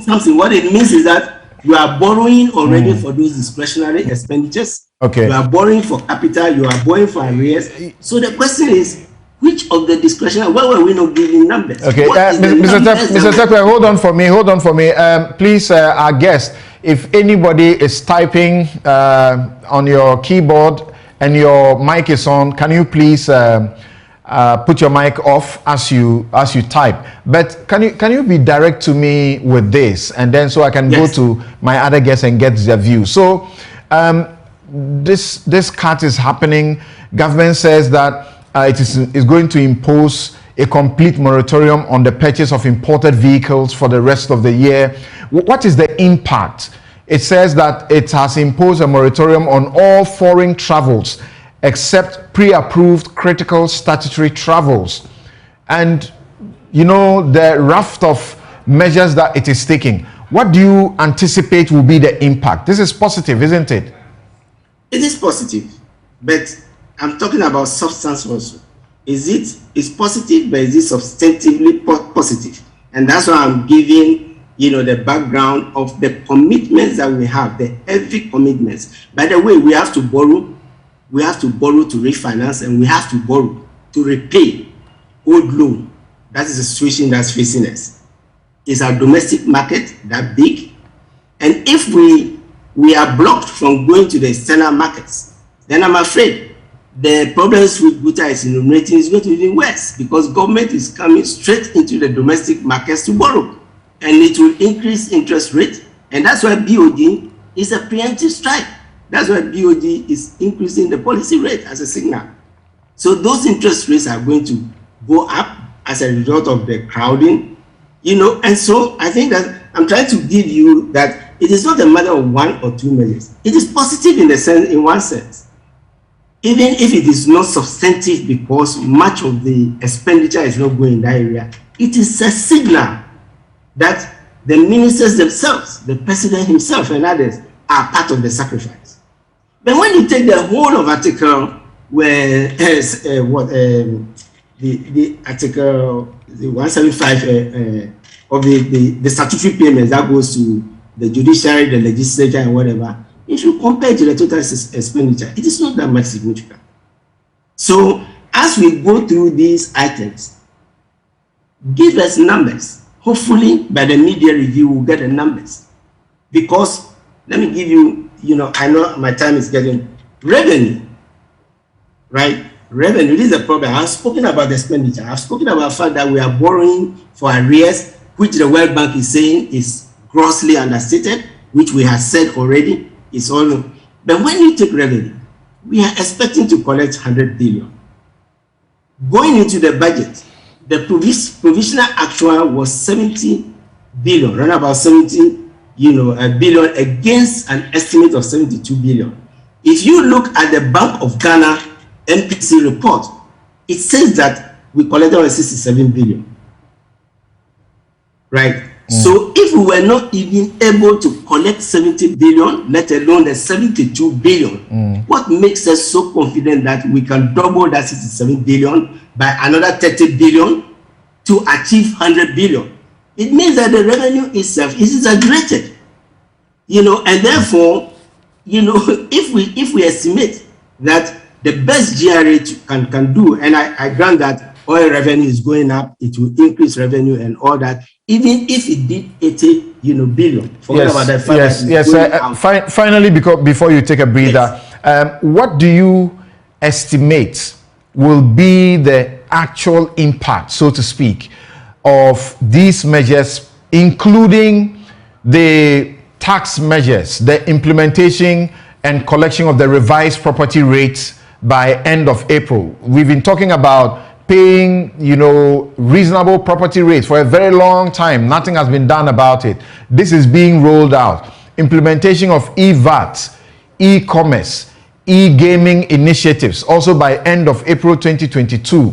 Something, what it means is that you are borrowing already for those discretionary expenditures. Okay. You are borrowing for capital, you are borrowing for arrears. So the question is, which of the discretionary, why were we not giving numbers? Okay, Mr. Tekwe, hold on for me. Please, our guest, if anybody is typing on your keyboard and your mic is on, can you please put your mic off as you type? But can you be direct to me with this, and then so I can go to my other guests and get their view. So this cut is happening. Government says that it is going to impose a complete moratorium on the purchase of imported vehicles for the rest of the year. What is the impact? It says that it has imposed a moratorium on all foreign travels except pre-approved critical statutory travels. And you know, the raft of measures that it is taking, what do you anticipate will be the impact? This is positive, isn't it? It is positive, but I'm talking about substance also. It's positive, but is it substantively positive? And that's why I'm giving, you know, the background of the commitments that we have, the heavy commitments. By the way, we have to borrow to refinance, and we have to borrow to repay old loan. That is the situation that's facing us. Is our domestic market that big? And if we are blocked from going to the external markets, then I'm afraid the problems with Buta is enumerating is going to be even worse, because government is coming straight into the domestic markets to borrow, and it will increase interest rate. And that's why BOD is a preemptive strike. That's why BOD is increasing the policy rate as a signal. So those interest rates are going to go up as a result of the crowding, you know. And so I think that I'm trying to give you that it is not a matter of 1 or 2 measures. It is positive in one sense, even if it is not substantive, because much of the expenditure is not going in that area. It is a signal that the ministers themselves, the president himself and others, are part of the sacrifice. But when you take the whole of article, where the article, the 175 of the statutory payments that goes to the judiciary, the legislature, and whatever, if you compare to the total expenditure, it is not that much significant. So as we go through these items, give us numbers. Hopefully by the media review we'll get the numbers. Because let me give you, you know, I know my time is getting, revenue, right? Revenue, this is a problem. I've spoken about the expenditure. I've spoken about the fact that we are borrowing for arrears, which the World Bank is saying is grossly understated, which we have said already. It's all. But when you take revenue, we are expecting to collect 100 billion. Going into the budget, the provisional actual was 70 billion, around about 70, you know, a billion against an estimate of 72 billion. If you look at the Bank of Ghana MPC report, it says that we collected 67 billion, right? So if we were not even able to collect 70 billion, let alone the 72 billion, what makes us so confident that we can double that 67 billion by another 30 billion to achieve 100 billion? It means that the revenue itself is exaggerated, you know, and therefore, you know, if we estimate that the best GRA can do, and I grant that oil revenue is going up, it will increase revenue and all that, even if it did 80, you know, billion. Forget about that. Finally, before you take a breather, what do you estimate will be the actual impact, so to speak, of these measures, including the tax measures, the implementation and collection of the revised property rates by end of April? We've been talking about paying, you know, reasonable property rates for a very long time. Nothing has been done about it. This is being rolled out. Implementation of e-VAT, e-commerce, e-gaming initiatives, also by end of April 2022.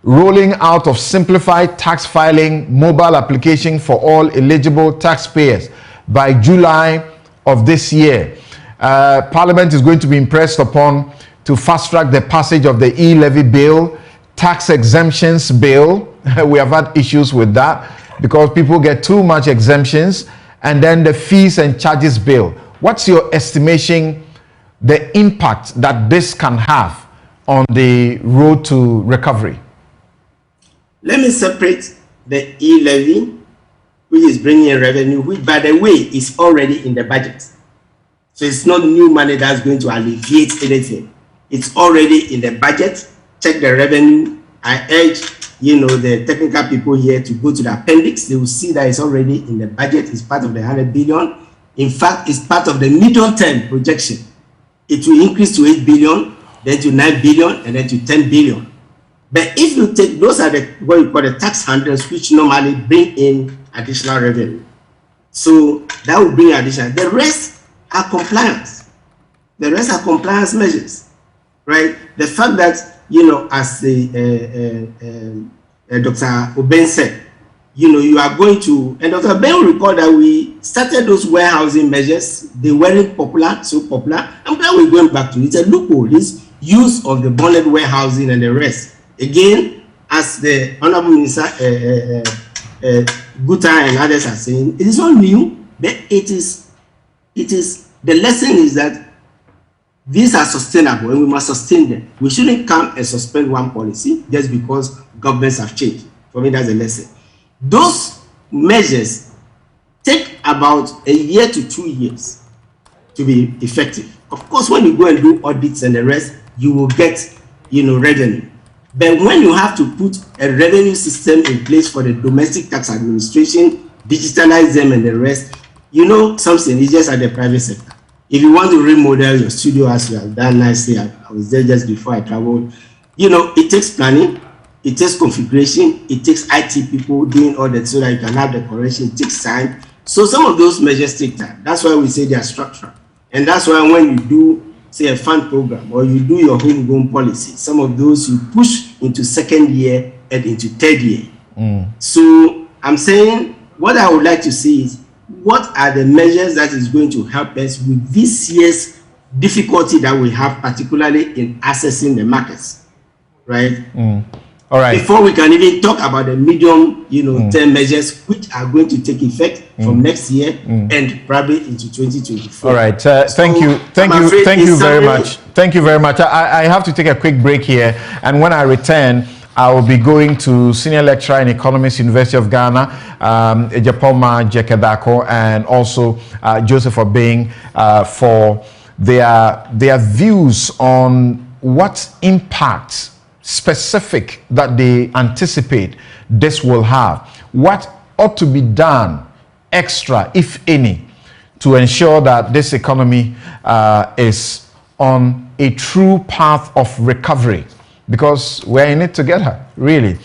Rolling out of simplified tax filing mobile application for all eligible taxpayers by July of this year. Parliament is going to be impressed upon to fast-track the passage of the e-levy bill, tax exemptions bill. We have had issues with that because people get too much exemptions, and then the fees and charges bill. What's your estimation, the impact that this can have on the road to recovery? Let me separate the e-levy, which is bringing in revenue, which, by the way, is already in the budget. So it's not new money that's going to alleviate anything. It's already in the budget. Check the revenue. I urge, you know, the technical people here to go to the appendix. They will see that it's already in the budget. It's part of the 100 billion. In fact, it's part of the medium-term projection. It will increase to 8 billion, then to 9 billion, and then to 10 billion. But if you take, those are the what you call the tax handlers, which normally bring in additional revenue. So that will bring additional. The rest are compliance. The rest are compliance measures, right? The fact that, you know, as Dr. Oben said, you know, you are going to, and Dr. Ben will recall that we started those warehousing measures. They weren't popular, so popular. I'm glad we're going back to it. It's a loophole, this use of the bonded warehousing and the rest. Again, as the Honorable Minister Guta and others are saying, it is not new, but it is, the lesson is that these are sustainable and we must sustain them. We shouldn't come and suspend one policy just because governments have changed. For me, that's a lesson. Those measures take about a year to 2 years to be effective. Of course, when you go and do audits and the rest, you will get, you know, revenue. But when you have to put a revenue system in place for the domestic tax administration, digitalize them and the rest, you know, something is just at the private sector. If you want to remodel your studio as you have done nicely, I was there just before I traveled, you know, it takes planning, it takes configuration, it takes IT people doing all that so that you can have the correction, it takes time. So some of those measures take time. That's why we say they are structural. And that's why when you do, say, a fund program or you do your homegrown policy, some of those you push into second year and into third year. So I'm saying what I would like to see is what are the measures that is going to help us with this year's difficulty that we have, particularly in accessing the markets, right? All right. Before we can even talk about the medium, you know, term measures which are going to take effect from next year and probably into 2024. All right. Thank you very much. Thank you very much. I have to take a quick break here, and when I return, I will be going to Senior Lecturer in Economics, University of Ghana, Ejapoma Jekedako, and also Joseph Obeng for their views on what impact specific that they anticipate this will have. What ought to be done extra, if any, to ensure that this economy is on a true path of recovery, because we're in it together, really.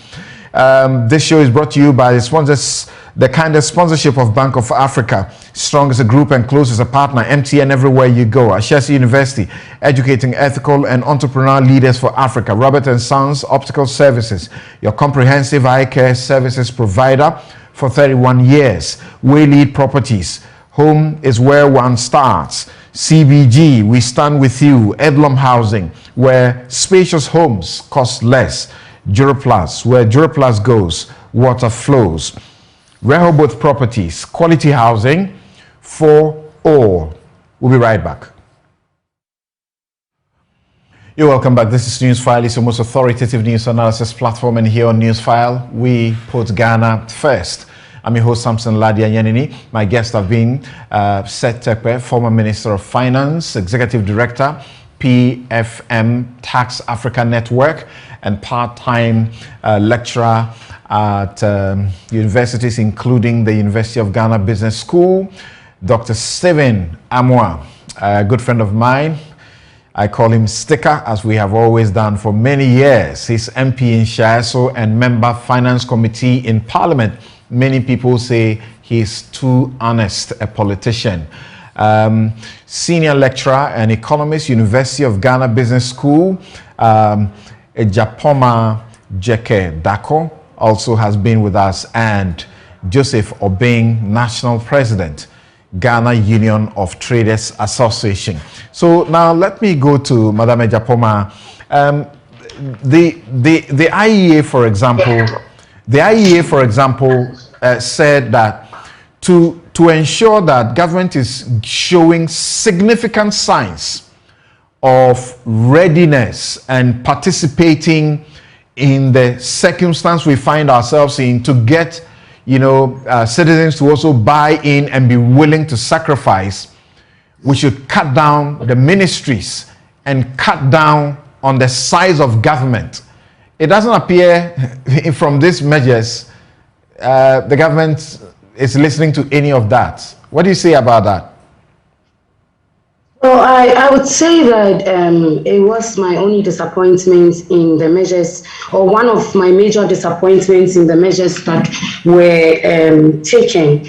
This show is brought to you by the sponsors, the kind of sponsorship of Bank of Africa, strong as a group and close as a partner, MTN everywhere you go, Ashesi University, educating ethical and entrepreneurial leaders for Africa, Robert & Sons Optical Services, your comprehensive eye care services provider for 31 years, Waylead Properties, home is where one starts, CBG, we stand with you, Edlum Housing, where spacious homes cost less, Duroplus, where Duroplus goes, water flows, Rehoboth Properties, quality housing for all. We'll be right back. You're welcome back. This is Newsfile. It's the most authoritative news analysis platform, and here on Newsfile, we put Ghana first. I'm your host, Samson Ladia Yanini. My guests have been Seth Tekpe, former Minister of Finance, Executive Director, PFM Tax Africa Network, and part-time lecturer at universities, including the University of Ghana Business School, Dr. Stephen Amwa, a good friend of mine. I call him Sticker, as we have always done for many years. He's MP in Shiaso and member Finance Committee in Parliament. Many people say he's too honest a politician. Senior lecturer and economist, University of Ghana Business School, Ejapoma Jekedako also has been with us, and Joseph Obeng, National President, Ghana Union of Traders Association. So now let me go to Madam Ejapoma. The IEA, for example, said that to ensure that government is showing significant signs of readiness and participating in the circumstance we find ourselves in, to get, citizens to also buy in and be willing to sacrifice, we should cut down the ministries and cut down on the size of government. It doesn't appear from these measures the government is listening to any of that. What do you say about that? Well, I would say that it was my only disappointment in the measures, or one of my major disappointments in the measures that were taken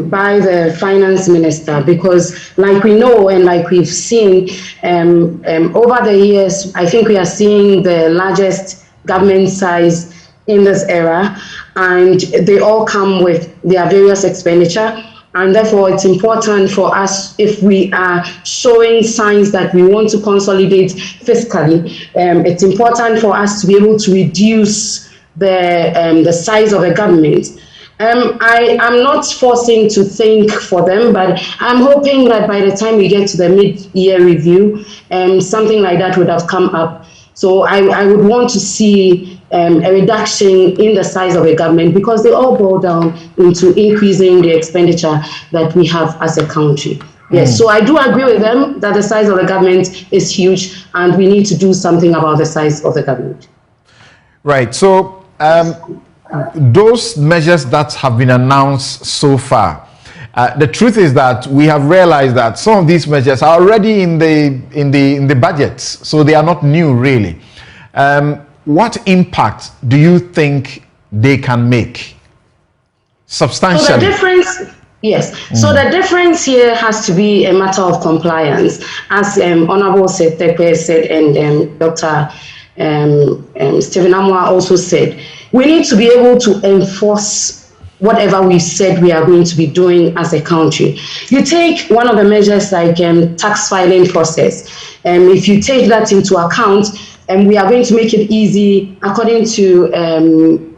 by the finance minister, because like we know and like we've seen over the years, I think we are seeing the largest government size in this era, and they all come with their various expenditure. And therefore, it's important for us, if we are showing signs that we want to consolidate fiscally, it's important for us to be able to reduce the size of the government. I am not forcing to think for them, but I'm hoping that by the time we get to the mid-year review, something like that would have come up. So I would want to see a reduction in the size of a government, because they all boil down into increasing the expenditure that we have as a country. Yes, so I do agree with them that the size of the government is huge, and we need to do something about the size of the government. Right. So those measures that have been announced so far, the truth is that we have realized that some of these measures are already in the budgets, so they are not new, really. What impact do you think they can make substantially? So the difference, yes. So the difference here has to be a matter of compliance, as Honorable Setepe said, and Dr. Stephen Amwa also said. We need to be able to enforce whatever we said we are going to be doing as a country. You take one of the measures like tax filing process, if you take that into account, and we are going to make it easy, according to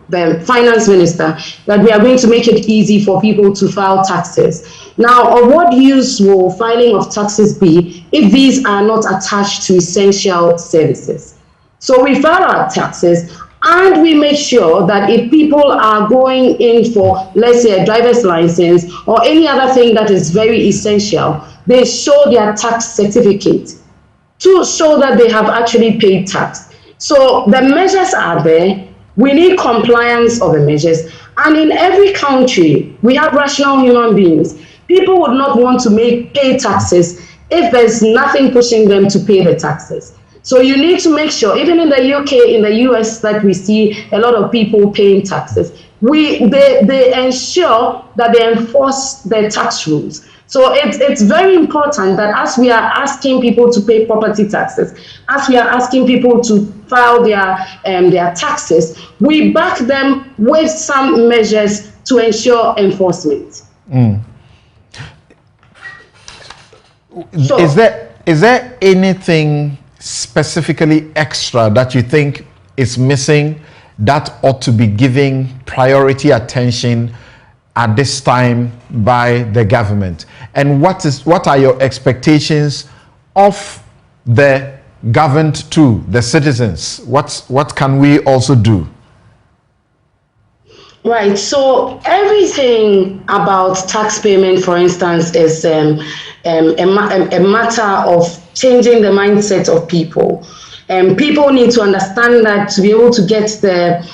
the finance minister, that we are going to make it easy for people to file taxes. Now, of what use will filing of taxes be if these are not attached to essential services? So we file our taxes, and we make sure that if people are going in for, let's say, a driver's license or any other thing that is very essential, they show their tax certificate to show that they have actually paid tax. So the measures are there. We need compliance of the measures. And in every country, we have rational human beings. People would not want to pay taxes if there's nothing pushing them to pay the taxes. So you need to make sure, even in the UK, in the US, that we see a lot of people paying taxes, they ensure that they enforce their tax rules. So it's very important that as we are asking people to pay property taxes, as we are asking people to file their taxes, we back them with some measures to ensure enforcement. So, is there anything specifically extra that you think is missing that ought to be giving priority attention at this time by the government? And what are your expectations of the governed to the citizens? What can we also do? Right, so everything about tax payment, for instance, is a matter of changing the mindset of people. People need to understand that to be able to get the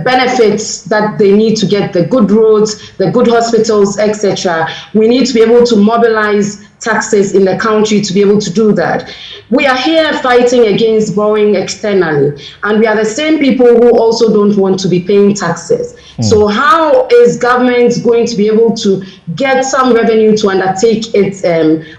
benefits that they need to get, the good roads, the good hospitals, etc. We need to be able to mobilize taxes in the country to be able to do that. We are here fighting against borrowing externally, and we are the same people who also don't want to be paying taxes. So how is government going to be able to get some revenue to undertake its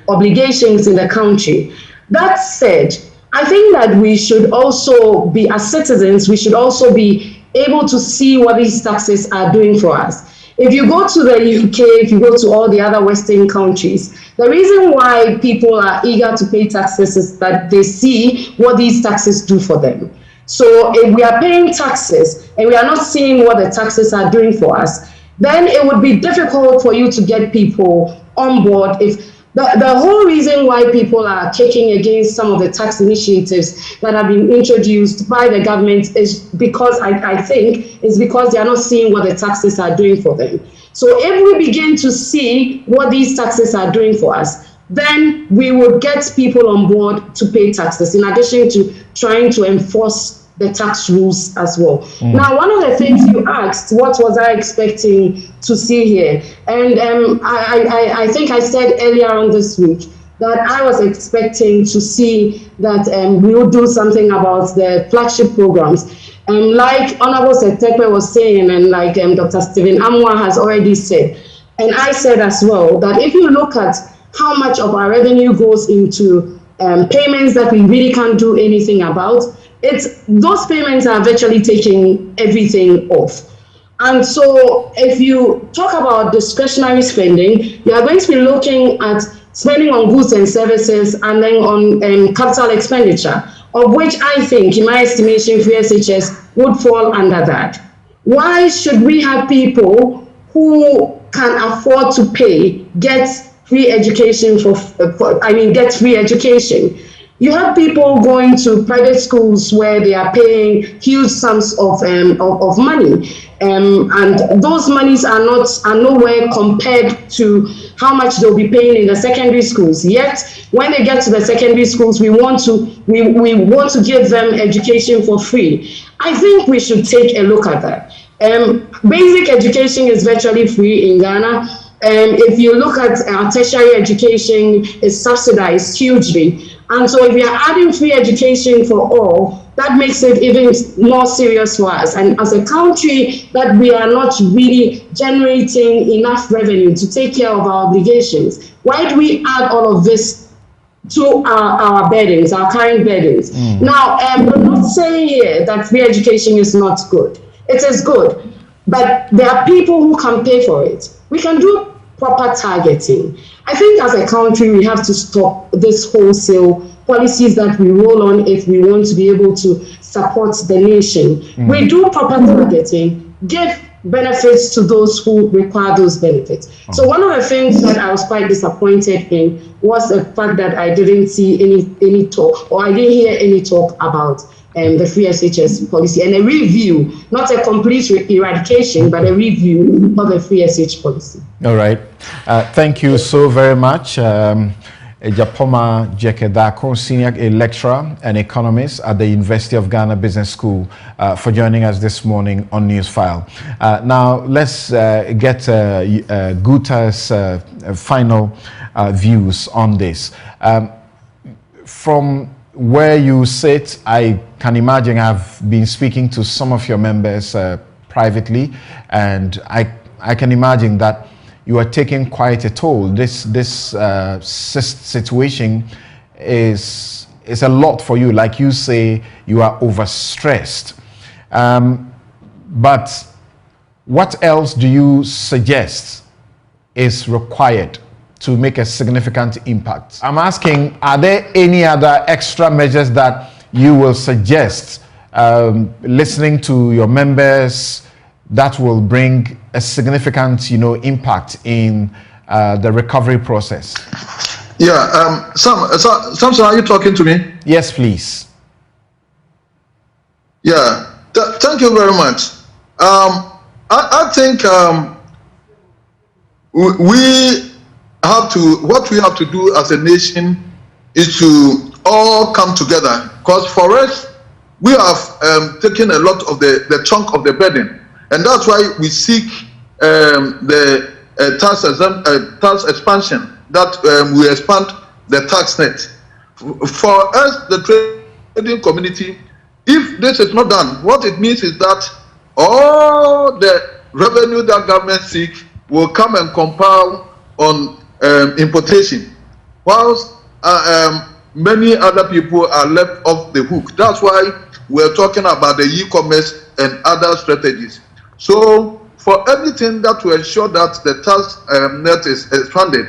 obligations in the country? That said, I think that we should also be, as citizens, we should also be able to see what these taxes are doing for us. If you go to the UK, if you go to all the other Western countries, the reason why people are eager to pay taxes is that they see what these taxes do for them. So if we are paying taxes and we are not seeing what the taxes are doing for us, then it would be difficult for you to get people on board. If the whole reason why people are kicking against some of the tax initiatives that have been introduced by the government is because, I think, is because they are not seeing what the taxes are doing for them. So if we begin to see what these taxes are doing for us, then we would get people on board to pay taxes, in addition to trying to enforce the tax rules as well. Now, one of the things you asked, what was I expecting to see here? And I think I said earlier on this week that I was expecting to see that we will do something about the flagship programs. Like Honorable Setekwe was saying, and like Dr. Stephen Amwa has already said, and I said as well, that if you look at how much of our revenue goes into payments that we really can't do anything about, those payments are virtually taking everything off. And so if you talk about discretionary spending, you are going to be looking at spending on goods and services and then on capital expenditure, of which I think, in my estimation, free SHS would fall under that. Why should we have people who can afford to pay get free education get free education? You have people going to private schools where they are paying huge sums of money, and those monies are nowhere compared to how much they'll be paying in the secondary schools. Yet, when they get to the secondary schools, we want to give them education for free. I think we should take a look at that. Basic education is virtually free in Ghana. If you look at tertiary education, it's subsidized hugely. And so if we are adding free education for all, that makes it even more serious for us. And as a country that we are not really generating enough revenue to take care of our obligations, why do we add all of this to our burdens, our current burdens? Now, we're not saying here that free education is not good. It is good, but there are people who can pay for it. We can do proper targeting. I think as a country, we have to stop this wholesale policies that we roll on if we want to be able to support the nation. We do proper targeting, give benefits to those who require those benefits. So one of the things that I was quite disappointed in was the fact that I didn't see any talk, or I didn't hear any talk about the free SHS policy, and a review, not a complete eradication, but a review of the free SH policy. All right. Thank you so very much. Japoma Jekedako, senior lecturer and economist at the University of Ghana Business School, for joining us this morning on Newsfile. Now, let's get Guta's final views on this. From where you sit, I can imagine I've been speaking to some of your members privately, and I can imagine that you are taking quite a toll. This situation is a lot for you. Like you say, you are overstressed. But what else do you suggest is required to make a significant impact? I'm asking, are there any other extra measures that you will suggest, listening to your members, that will bring a significant, impact in the recovery process? Yeah, Samson, are you talking to me? Yes, please. Yeah, thank you very much. I think what we have to do as a nation is to all come together, because for us, we have taken a lot of the chunk of the burden, and that's why we seek the tax expansion, that we expand the tax net. For us, the trading community, if this is not done, what it means is that all the revenue that government seek will come and compile on importation, whilst many other people are left off the hook. That's why we're talking about the e-commerce and other strategies. So for everything that will ensure that the tax net is expanded,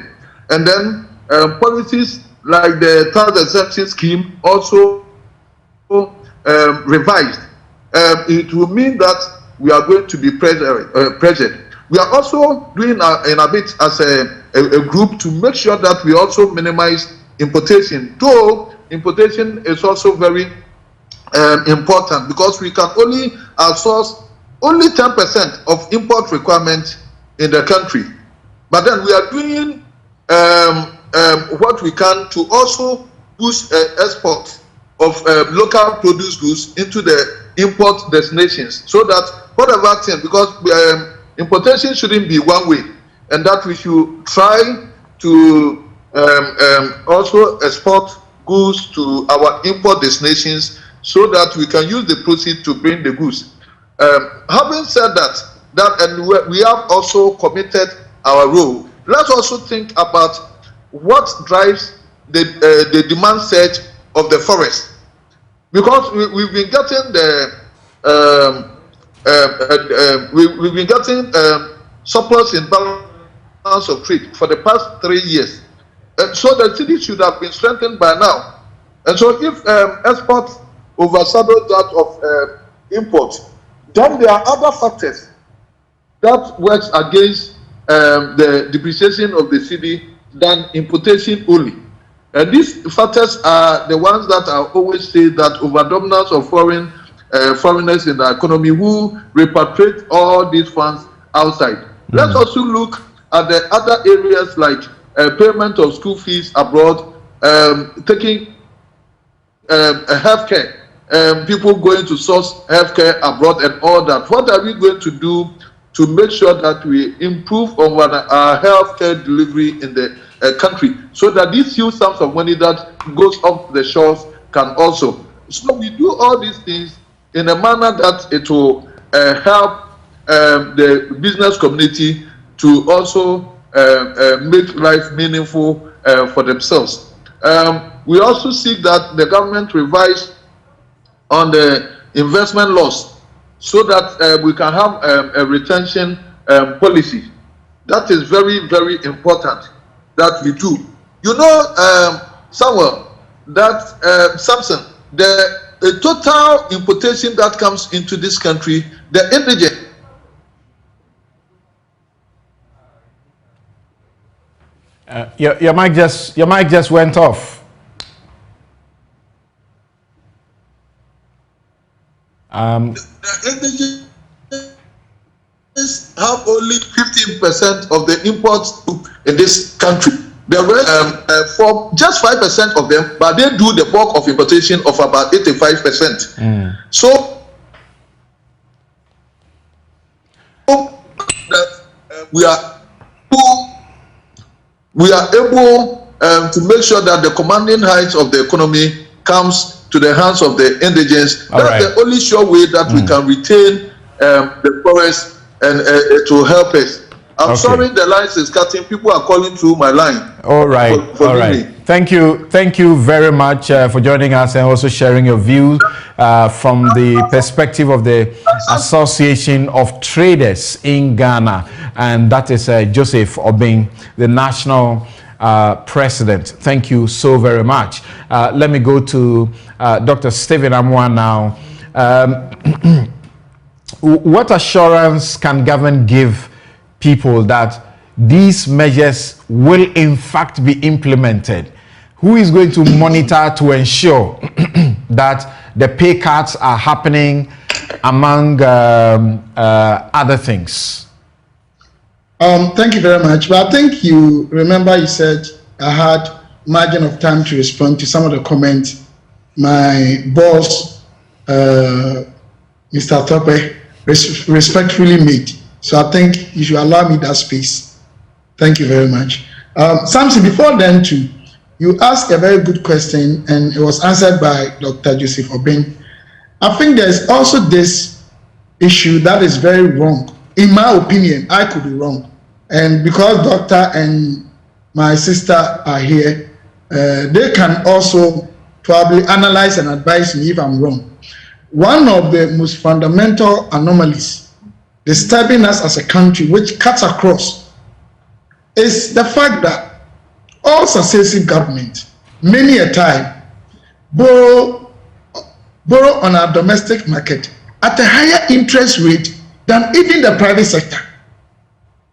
and then policies like the tax exemption scheme also revised, it will mean that we are going to be pressured. We are also doing in a bit as a group to make sure that we also minimize importation, though importation is also very important, because we can only outsource only 10% of import requirements in the country. But then we are doing what we can to also boost export of local produce goods into the import destinations, so that whatever thing, because importation shouldn't be one way, and that we should try to also export goods to our import destinations so that we can use the proceeds to bring the goods. Having said that, and we have also committed our role, let's also think about what drives the demand surge of the forest. Because we've been getting we've been getting surplus in balance of trade for the past 3 years. And so the city should have been strengthened by now. And so if export overshadows that of import, then there are other factors that works against the depreciation of the city than importation only. And these factors are the ones that I always say that overdominance of foreigners in the economy who repatriate all these funds outside. Let's also look at the other areas like payment of school fees abroad, taking healthcare, people going to source healthcare abroad and all that. What are we going to do to make sure that we improve on our healthcare delivery in the country, so that these huge sums of money that goes off the shores can also. So we do all these things in a manner that it will help the business community to also make life meaningful for themselves. We also seek that the government revise on the investment laws so that we can have a retention policy. That is very, very important that we do. You know, Samuel, that Samson, the total importation that comes into this country, the indigent. Your mic just went off. The indigents have only 15% of the imports in this country. There were for just 5% of them, but they do the bulk of importation of about 85%. So that we are able to make sure that the commanding heights of the economy comes to the hands of the indigents. That's the only sure way that we can retain the forest and it will help us. I'm sorry the lines is cutting. People are calling through my line. All right. Thank you very much for joining us and also sharing your views from the perspective of the Association of Traders in Ghana, and that is Joseph Obeng, the national president. Thank you so very much. Let me go to Dr. Stephen Amwa now. What assurance can government give people that these measures will in fact be implemented? Who is going to monitor to ensure that the pay cuts are happening, among other things? Thank you very much. But I think you remember you said I had margin of time to respond to some of the comments my boss, Mr. Tope, respectfully made. So I think you should allow me that space. Thank you very much. Samson, before then too, you asked a very good question and it was answered by Dr. Joseph Obeng. I think there's also this issue that is very wrong. In my opinion, I could be wrong. And because doctor and my sister are here, they can also probably analyze and advise me if I'm wrong. One of the most fundamental anomalies disturbing us as a country, which cuts across, is the fact that all successive governments, many a time, borrow on our domestic market at a higher interest rate than even the private sector.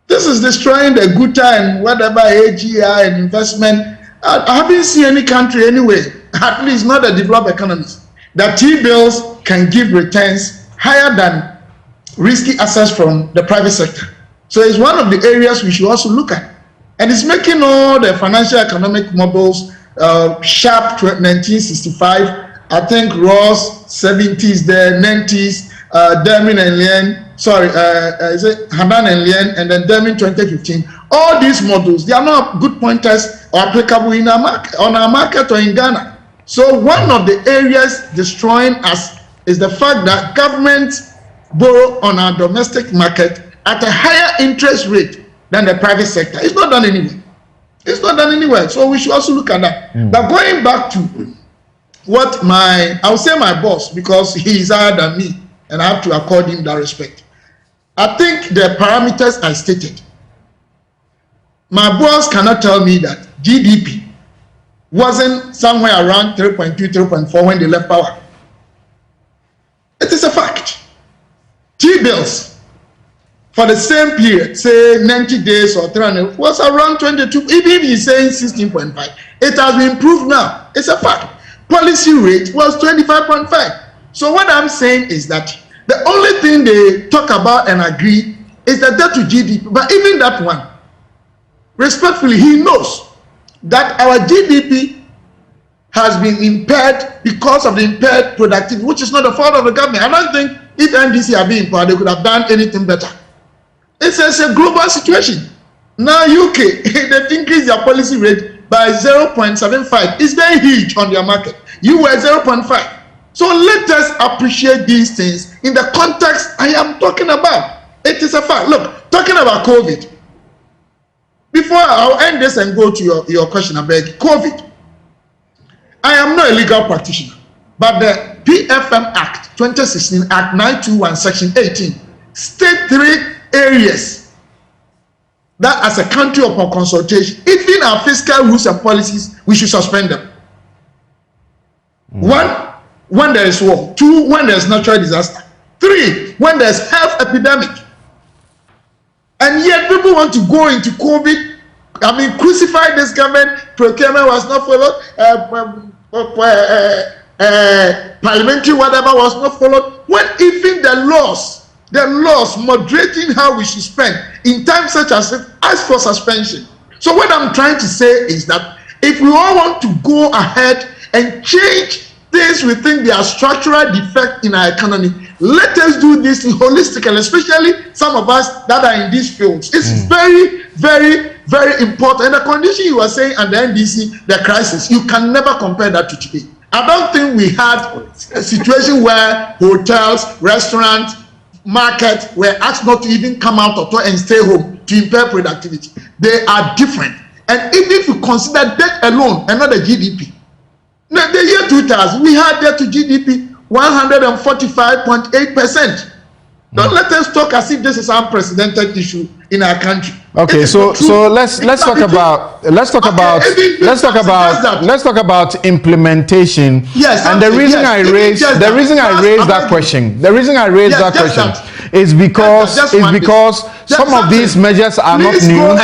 This is destroying the Guta and whatever AGI and investment. I haven't seen any country anyway, at least not a developed economy, that T-bills can give returns higher than risky assets from the private sector. So it's one of the areas we should also look at. And it's making all the financial economic models sharp to 1965. I think Ross, 70s there, 90s, Dermin and Lien, sorry, is it Hanan and Lien, and then Dermin 2015. All these models, they are not good pointers or applicable in our market, on our market or in Ghana. So one of the areas destroying us is the fact that governments borrow on our domestic market at a higher interest rate than the private sector. It's not done anywhere. It's not done anywhere. So we should also look at that. But going back to what I'll say my boss, because he is higher than me, and I have to accord him that respect. I think the parameters I stated. My boss cannot tell me that GDP wasn't somewhere around 3.2, 3.4 when they left power. It is a fact. T-bills for the same period, say 90 days or 300, was around 22. Even if he's saying 16.5, it has been improved now. It's a fact. Policy rate was 25.5. So what I'm saying is that the only thing they talk about and agree is the debt to GDP. But even that one, respectfully, he knows that our GDP has been impaired because of the impaired productivity, which is not the fault of the government. I don't think if NDC had been impaired, they could have done anything better. It's a global situation. Now UK, they've increased their policy rate by 0.75. It's very huge on their market. You were 0.5. So let us appreciate these things in the context I am talking about. It is a fact. Look, talking about COVID. Before I'll end this and go to your question, I beg. COVID. I am not a legal practitioner, but the PFM Act, 2016 Act 921, Section 18, state 3 areas that as a country upon consultation, even our fiscal rules and policies, we should suspend them. 1, when there is war. 2, when there is natural disaster. 3, when there is health epidemic. And yet people want to go into COVID. I mean, crucify this government. Procurement was not followed. Parliamentary whatever was not followed. When even the laws moderating how we should spend in times such as ask for suspension. So what I'm trying to say is that if we all want to go ahead and change things we think they are structural defect in our economy, let us do this holistically, especially some of us that are in these fields. It's very, very, very important. And the condition you were saying and the NDC, the crisis, you can never compare that to today. I don't think we had a situation where hotels, restaurants, markets were asked not to even come out or and stay home to impair productivity. They are different. And even if you consider debt alone and not the GDP, the year 2000, we had debt to GDP 145.8%. Don't let us talk as if this is an unprecedented issue in our country. Okay, so let's talk about implementation. Yes, and the reason I raised that question is because some of these measures are not new.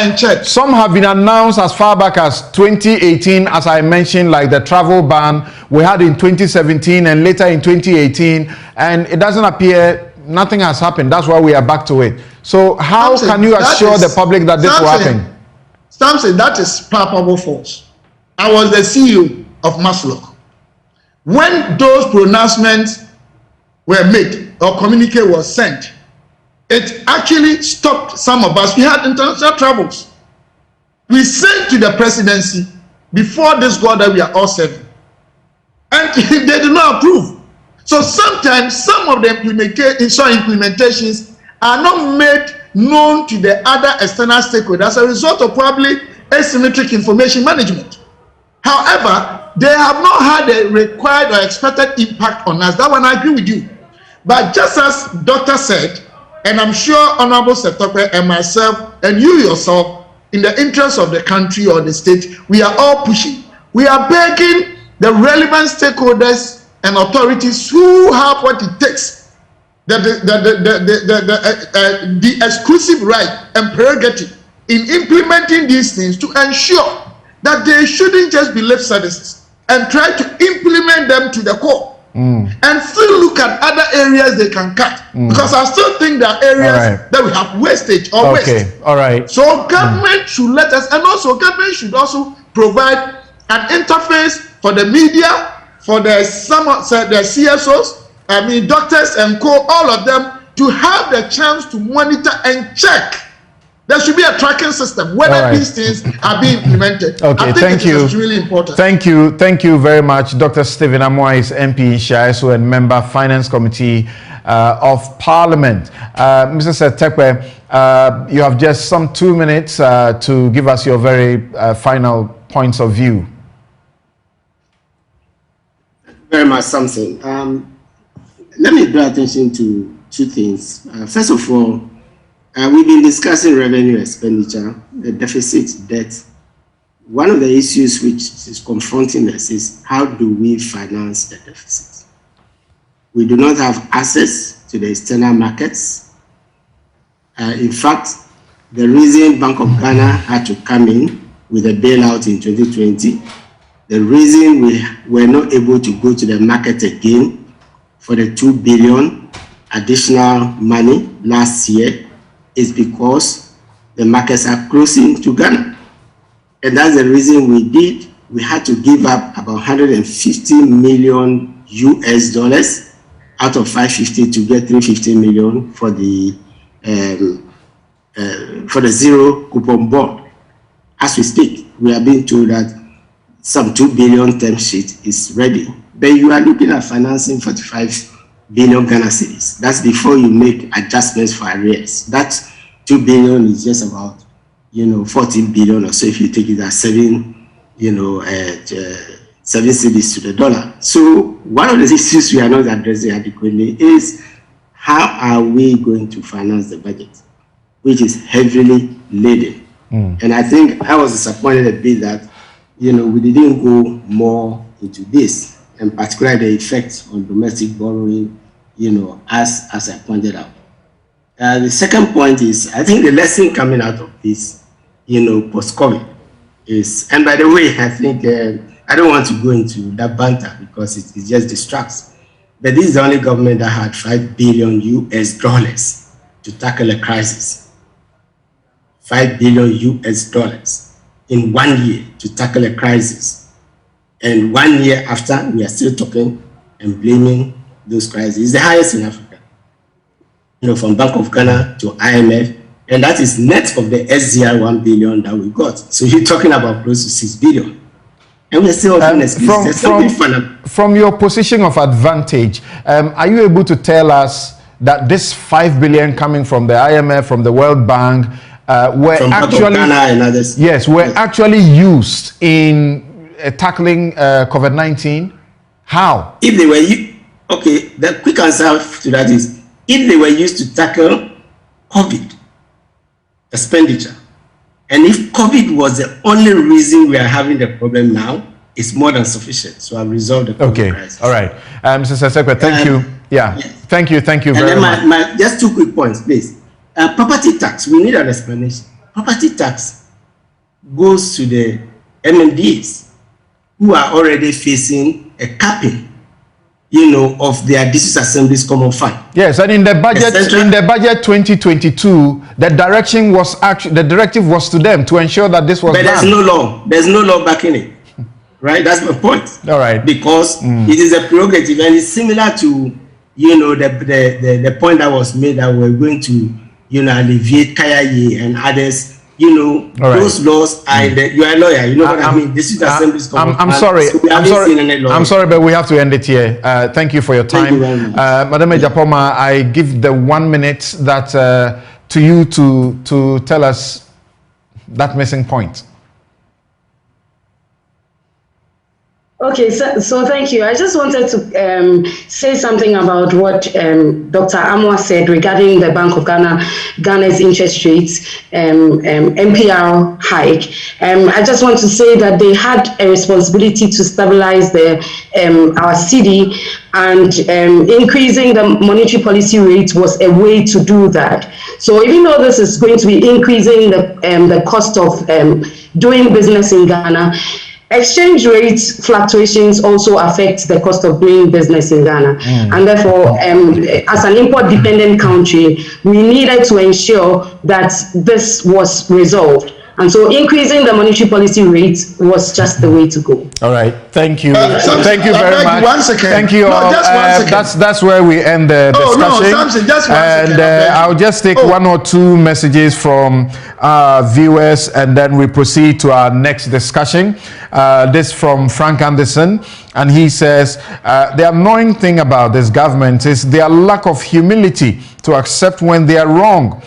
Some have been announced as far back as 2018, as I mentioned, like the travel ban we had in 2017 and later in 2018, and it doesn't appear nothing has happened. That's why we are back to it. So how can you assure the public that this will happen? Samson, that is palpable false. I was the CEO of Maslow. When those pronouncements were made or communique was sent, it actually stopped some of us. We had international travels. We sent to the presidency before this God that we are all serving. And they did not approve. So sometimes some of the implementations are not made known to the other external stakeholders as a result of probably asymmetric information management. However, they have not had a required or expected impact on us. That one I agree with you. But just as Doctor said, and I'm sure Honorable Setope and myself and you yourself, in the interest of the country or the state, we are all pushing. We are begging the relevant stakeholders and authorities who have what it takes, the exclusive right and prerogative in implementing these things to ensure that they shouldn't just be lip services and try to implement them to the core. And still look at other areas they can cut, because I still think there are areas that we have wastage or waste. All right. So government should let us, and also government should also provide an interface for the media, for the CSOs, I mean doctors and all of them, to have the chance to monitor and check There should be a tracking system whether these things are being implemented. Okay, I think it is really important. Thank you very much. Dr. Stephen Amoah is MP Shaiso and member Finance Committee of Parliament. Mr. Setekwe, you have just some 2 minutes to give us your very final points of view. Very much something. Let me draw attention to two things. First of all, we've been discussing revenue expenditure, the deficit, debt. One of the issues which is confronting us is how do we finance the deficit? We do not have access to the external markets. In fact, the reason Bank of Ghana had to come in with a bailout in 2020, the reason we were not able to go to the market again for the 2 billion additional money last year is because the markets are closing to Ghana. And that's the reason we had to give up about 150 million US dollars out of 550 to get 350 million for the zero coupon bond. As we speak, we are being told that some 2 billion term sheet is ready. But you are looking at financing 45 billion Ghana cedis. That's before you make adjustments for arrears. That 2 billion is just about, 14 billion or so if you take it as 7 cedis to the dollar. So one of the issues we are not addressing adequately is how are we going to finance the budget, which is heavily laden. And I think I was disappointed a bit that we didn't go more into this, and particularly the effect on domestic borrowing, as I pointed out. The second point is, I think the lesson coming out of this, post-COVID is, and by the way, I think I don't want to go into that banter because it just distracts. But this is the only government that had 5 billion US dollars to tackle a crisis. 5 billion US dollars in 1 year to tackle a crisis. And 1 year after, we are still talking and blaming those crises. It's the highest in Africa. From Bank of Ghana to IMF, and that is net of the SDR 1 billion that we got. So you're talking about close to 6 billion. And we're still from your position of advantage, are you able to tell us that this 5 billion coming from the IMF, from the World Bank, were actually used in tackling COVID-19? How? If they were okay, the quick answer to that is, if they were used to tackle COVID expenditure, and if COVID was the only reason we are having the problem now, it's more than sufficient to have resolved the COVID crisis. All right. Mr. Sesekwe, thank you. Yeah, yes. Thank you very much. Just 2 quick points, please. Property tax, we need an explanation. Property tax goes to the MMDs who are already facing a capping, of their district assemblies common fund. Yes, and in the budget 2022, the directive was to them to ensure that this was done. But there's no law backing it. Right? That's my point. All right. Because it is a prerogative, and it's similar to, the point that was made that we're going to, alleviate Kayaye and others. Those laws are you are a lawyer, you know what I mean? This is assemblies. I'm sorry. So I'm sorry, but we have to end it here. Thank you for your time. Madam Ejapoma, I give the 1 minute that to you to tell us that missing point. Okay, so thank you. I just wanted to say something about what Dr. Amoah said regarding the Bank of Ghana's interest rates, MPR hike. I just want to say that they had a responsibility to stabilize our cedi, and increasing the monetary policy rate was a way to do that. So even though this is going to be increasing the cost of doing business in Ghana, exchange rate fluctuations also affect the cost of doing business in Ghana. And therefore, as an import-dependent country, we needed to ensure that this was resolved. And so increasing the monetary policy rate was just the way to go. All right, thank you. Samson, Thank you very much. 1 second. Thank you No, all. just 1 second. That's where we end the discussion. No, Samson, just 1 second. And I'll just take 1 or 2 messages from our viewers, and then we proceed to our next discussion. This from Frank Anderson, and he says, the annoying thing about this government is their lack of humility to accept when they are wrong.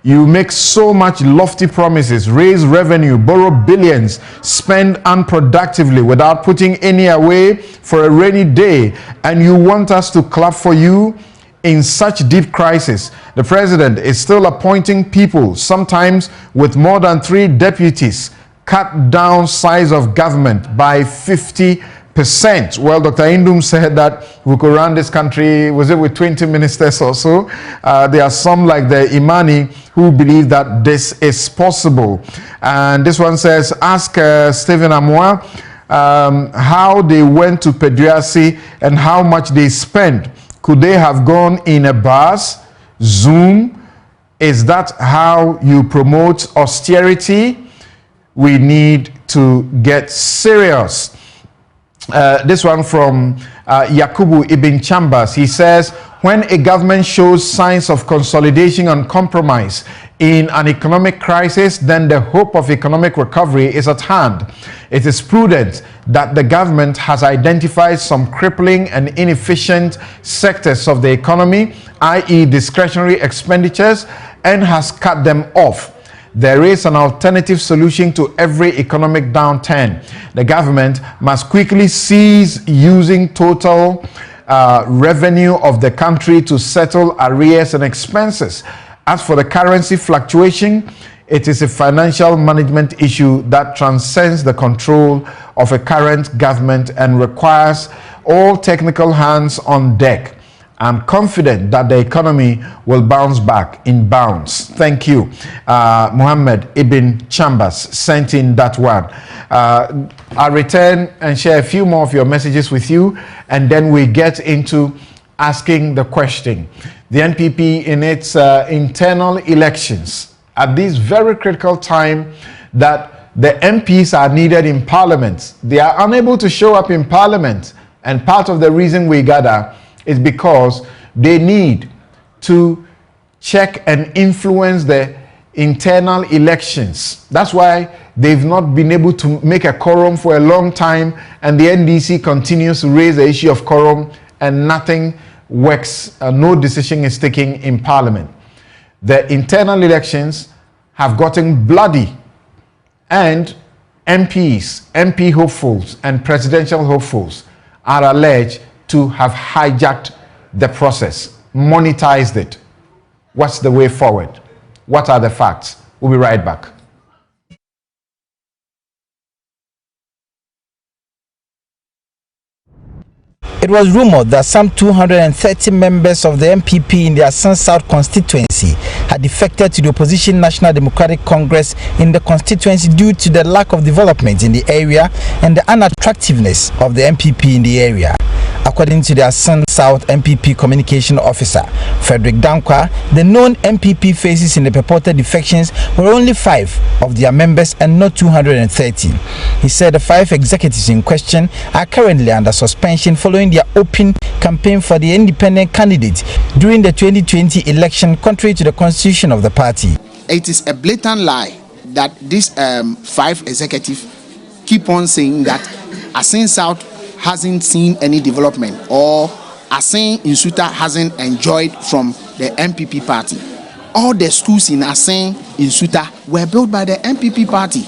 You make so much lofty promises, raise revenue, borrow billions, spend unproductively without putting any away for a rainy day, and you want us to clap for you in such deep crisis. The president is still appointing people, sometimes with more than 3 deputies. Cut down size of government by 50%. Well, Dr. Indum said that we could run this country, was it with 20 ministers or so? There are some like the Imani who believe that this is possible. And this one says, ask Stephen Amoa how they went to Pedrasi and how much they spent. Could they have gone in a bus, Zoom? Is that how you promote austerity? We need to get serious. This one from Yakubu Ibn Chambers. He says, when a government shows signs of consolidation and compromise in an economic crisis, then the hope of economic recovery is at hand. It is prudent that the government has identified some crippling and inefficient sectors of the economy, i.e. discretionary expenditures, and has cut them off. There is an alternative solution to every economic downturn. The government must quickly cease using total revenue of the country to settle arrears and expenses. As for the currency fluctuation, it is a financial management issue that transcends the control of a current government and requires all technical hands on deck. I'm confident that the economy will bounce back in bounds. Thank you. Muhammad Ibn Chambers sent in that one. I'll return and share a few more of your messages with you, and then we get into asking the question. The NPP in its internal elections at this very critical time that the MPs are needed in Parliament. They are unable to show up in Parliament, and part of the reason we gather is because they need to check and influence the internal elections. That's why they've not been able to make a quorum for a long time, and the NDC continues to raise the issue of quorum, and nothing works, no decision is taken in Parliament. The internal elections have gotten bloody, and MPs, MP hopefuls, and presidential hopefuls are alleged to have hijacked the process, monetized it. What's the way forward? What are the facts? We'll be right back. It was rumored that some 230 members of the MPP in the Asan South constituency had defected to the opposition National Democratic Congress in the constituency due to the lack of development in the area and the unattractiveness of the MPP in the area. According to the Asan South MPP communication officer, Frederick Dankwa, the known MPP faces in the purported defections were only 5 of their members and not 230. He said the 5 executives in question are currently under suspension following their open campaign for the independent candidate during the 2020 election, contrary to the constitution of the party. It is a blatant lie that these 5 executives keep on saying that Asan South hasn't seen any development, or Asan Insuta hasn't enjoyed from the MPP party. All the schools in Asan Insuta were built by the MPP party.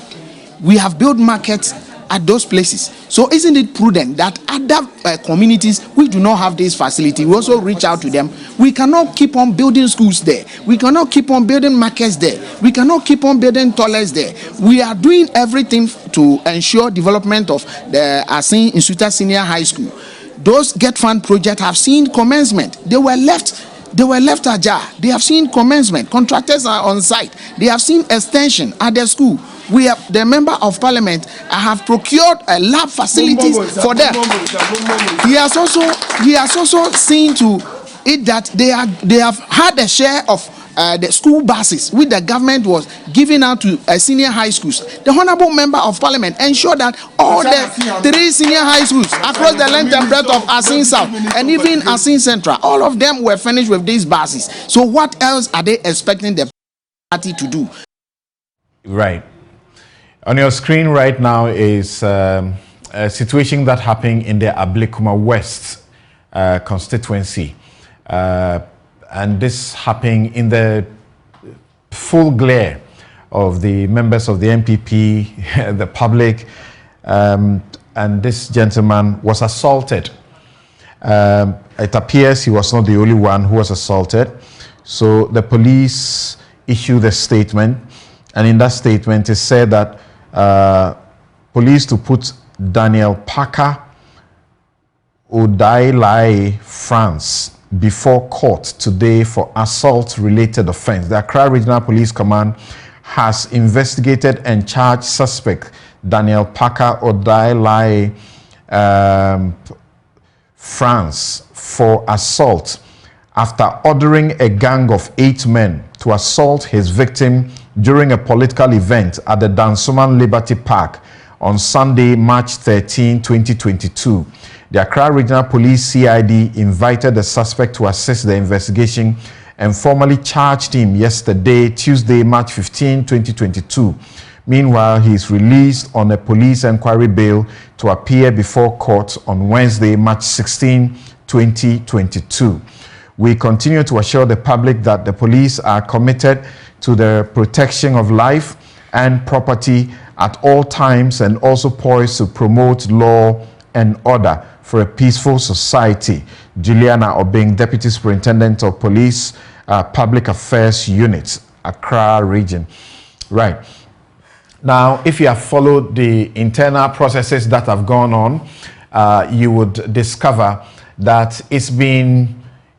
We have built markets at those places. So isn't it prudent that other communities which do not have this facility, we also reach out to them? We cannot keep on building schools there. We cannot keep on building markets there. We cannot keep on building toilets there. We are doing everything to ensure development of the Asan Insuta Senior High School. Those Get Fund projects have seen commencement. They were left ajar. They have seen commencement. Contractors are on site. They have seen extension at the school. We have the member of parliament. I have procured a lab facilities for them. He has also seen to it that they have had a share of the school buses which the government was giving out to senior high schools. The Honorable Member of Parliament ensured that all the 3 senior high schools across the length and breadth of Asin South and even Asin Central, all of them were finished with these buses. So what else are they expecting the party to do? Right. On your screen right now is a situation that happened in the Ablekuma West constituency. And this happened in the full glare of the members of the MPP, the public, and this gentleman was assaulted. It appears he was not the only one who was assaulted. So the police issued a statement, and in that statement it said that police to put Daniel Parker Odailai France before court today for assault-related offense. The Accra Regional Police Command has investigated and charged suspect Daniel Parker Odailai France for assault after ordering a gang of 8 men to assault his victim during a political event at the Dansoman Liberty Park on Sunday, March 13, 2022. The Accra Regional Police CID invited the suspect to assist the investigation and formally charged him yesterday, Tuesday, March 15, 2022. Meanwhile, he is released on a police inquiry bail to appear before court on Wednesday, March 16, 2022. We continue to assure the public that the police are committed to the protection of life and property at all times and also poised to promote law and order for a peaceful society. Juliana Obeng, Deputy Superintendent of Police Public Affairs Unit, Accra Region. Right. Now, if you have followed the internal processes that have gone on, you would discover that it's been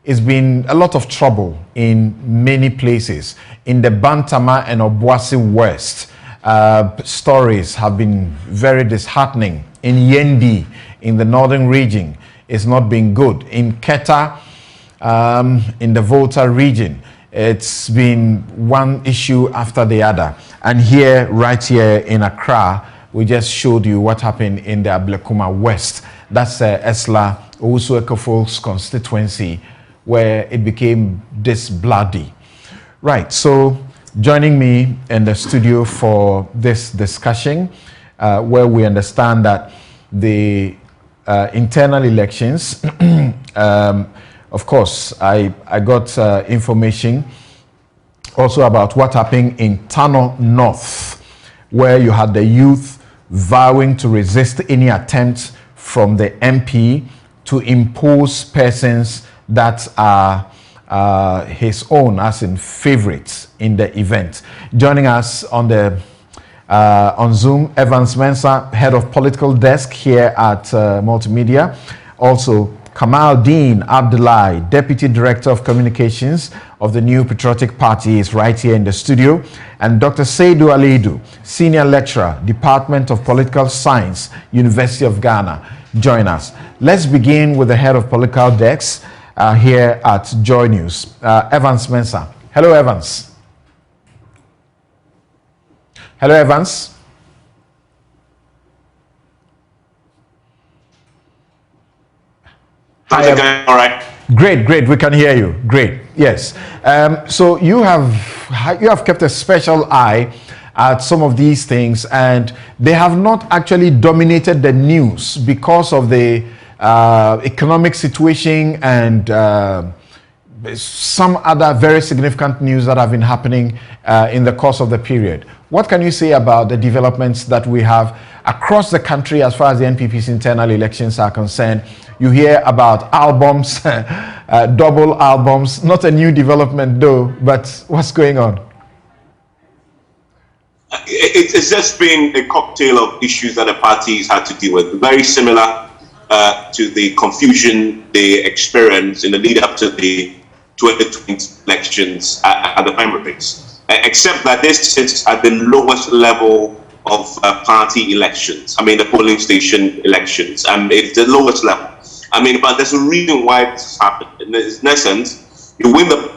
a lot of trouble in many places. In the Bantama and Obuasi West, stories have been very disheartening. In Yendi, in the northern region, it's not been good. In Keta, in the Volta region, it's been one issue after the other. And here, right here in Accra, we just showed you what happened in the Ablekuma West. That's Esla Owusu Ekofol's constituency, where it became this bloody. Right, so joining me in the studio for this discussion, where we understand that the internal elections, of course, I got information also about what happened in Tano North, where you had the youth vowing to resist any attempt from the MP to impose persons that are his own, as in favorites in the event. Joining us on the on Zoom, Evans Mensah, Head of Political Desk here at Multimedia. Also, Kamal Dean Abdullahi, Deputy Director of Communications of the New Patriotic Party, is right here in the studio. And Dr. Seydou Alidu, Senior Lecturer, Department of Political Science, University of Ghana, join us. Let's begin with the Head of Political Desk here at JoyNews, Evans Mensah. Hello, Evans. Hello, Evans. How's it going? All right. Great. We can hear you. Great. Yes. So you have kept a special eye at some of these things, and they have not actually dominated the news because of the economic situation and some other very significant news that have been happening in the course of the period. What can you say about the developments that we have across the country as far as the NPP's internal elections are concerned? You hear about albums, double albums, not a new development though, but what's going on? It's just been a cocktail of issues that the parties had to deal with, very similar to the confusion they experienced in the lead up to the 2020 elections at the primaries. Except that this sits at the lowest level of party elections. I mean, the polling station elections. It's the lowest level. I mean, but there's a reason why this has happened. In essence, you win the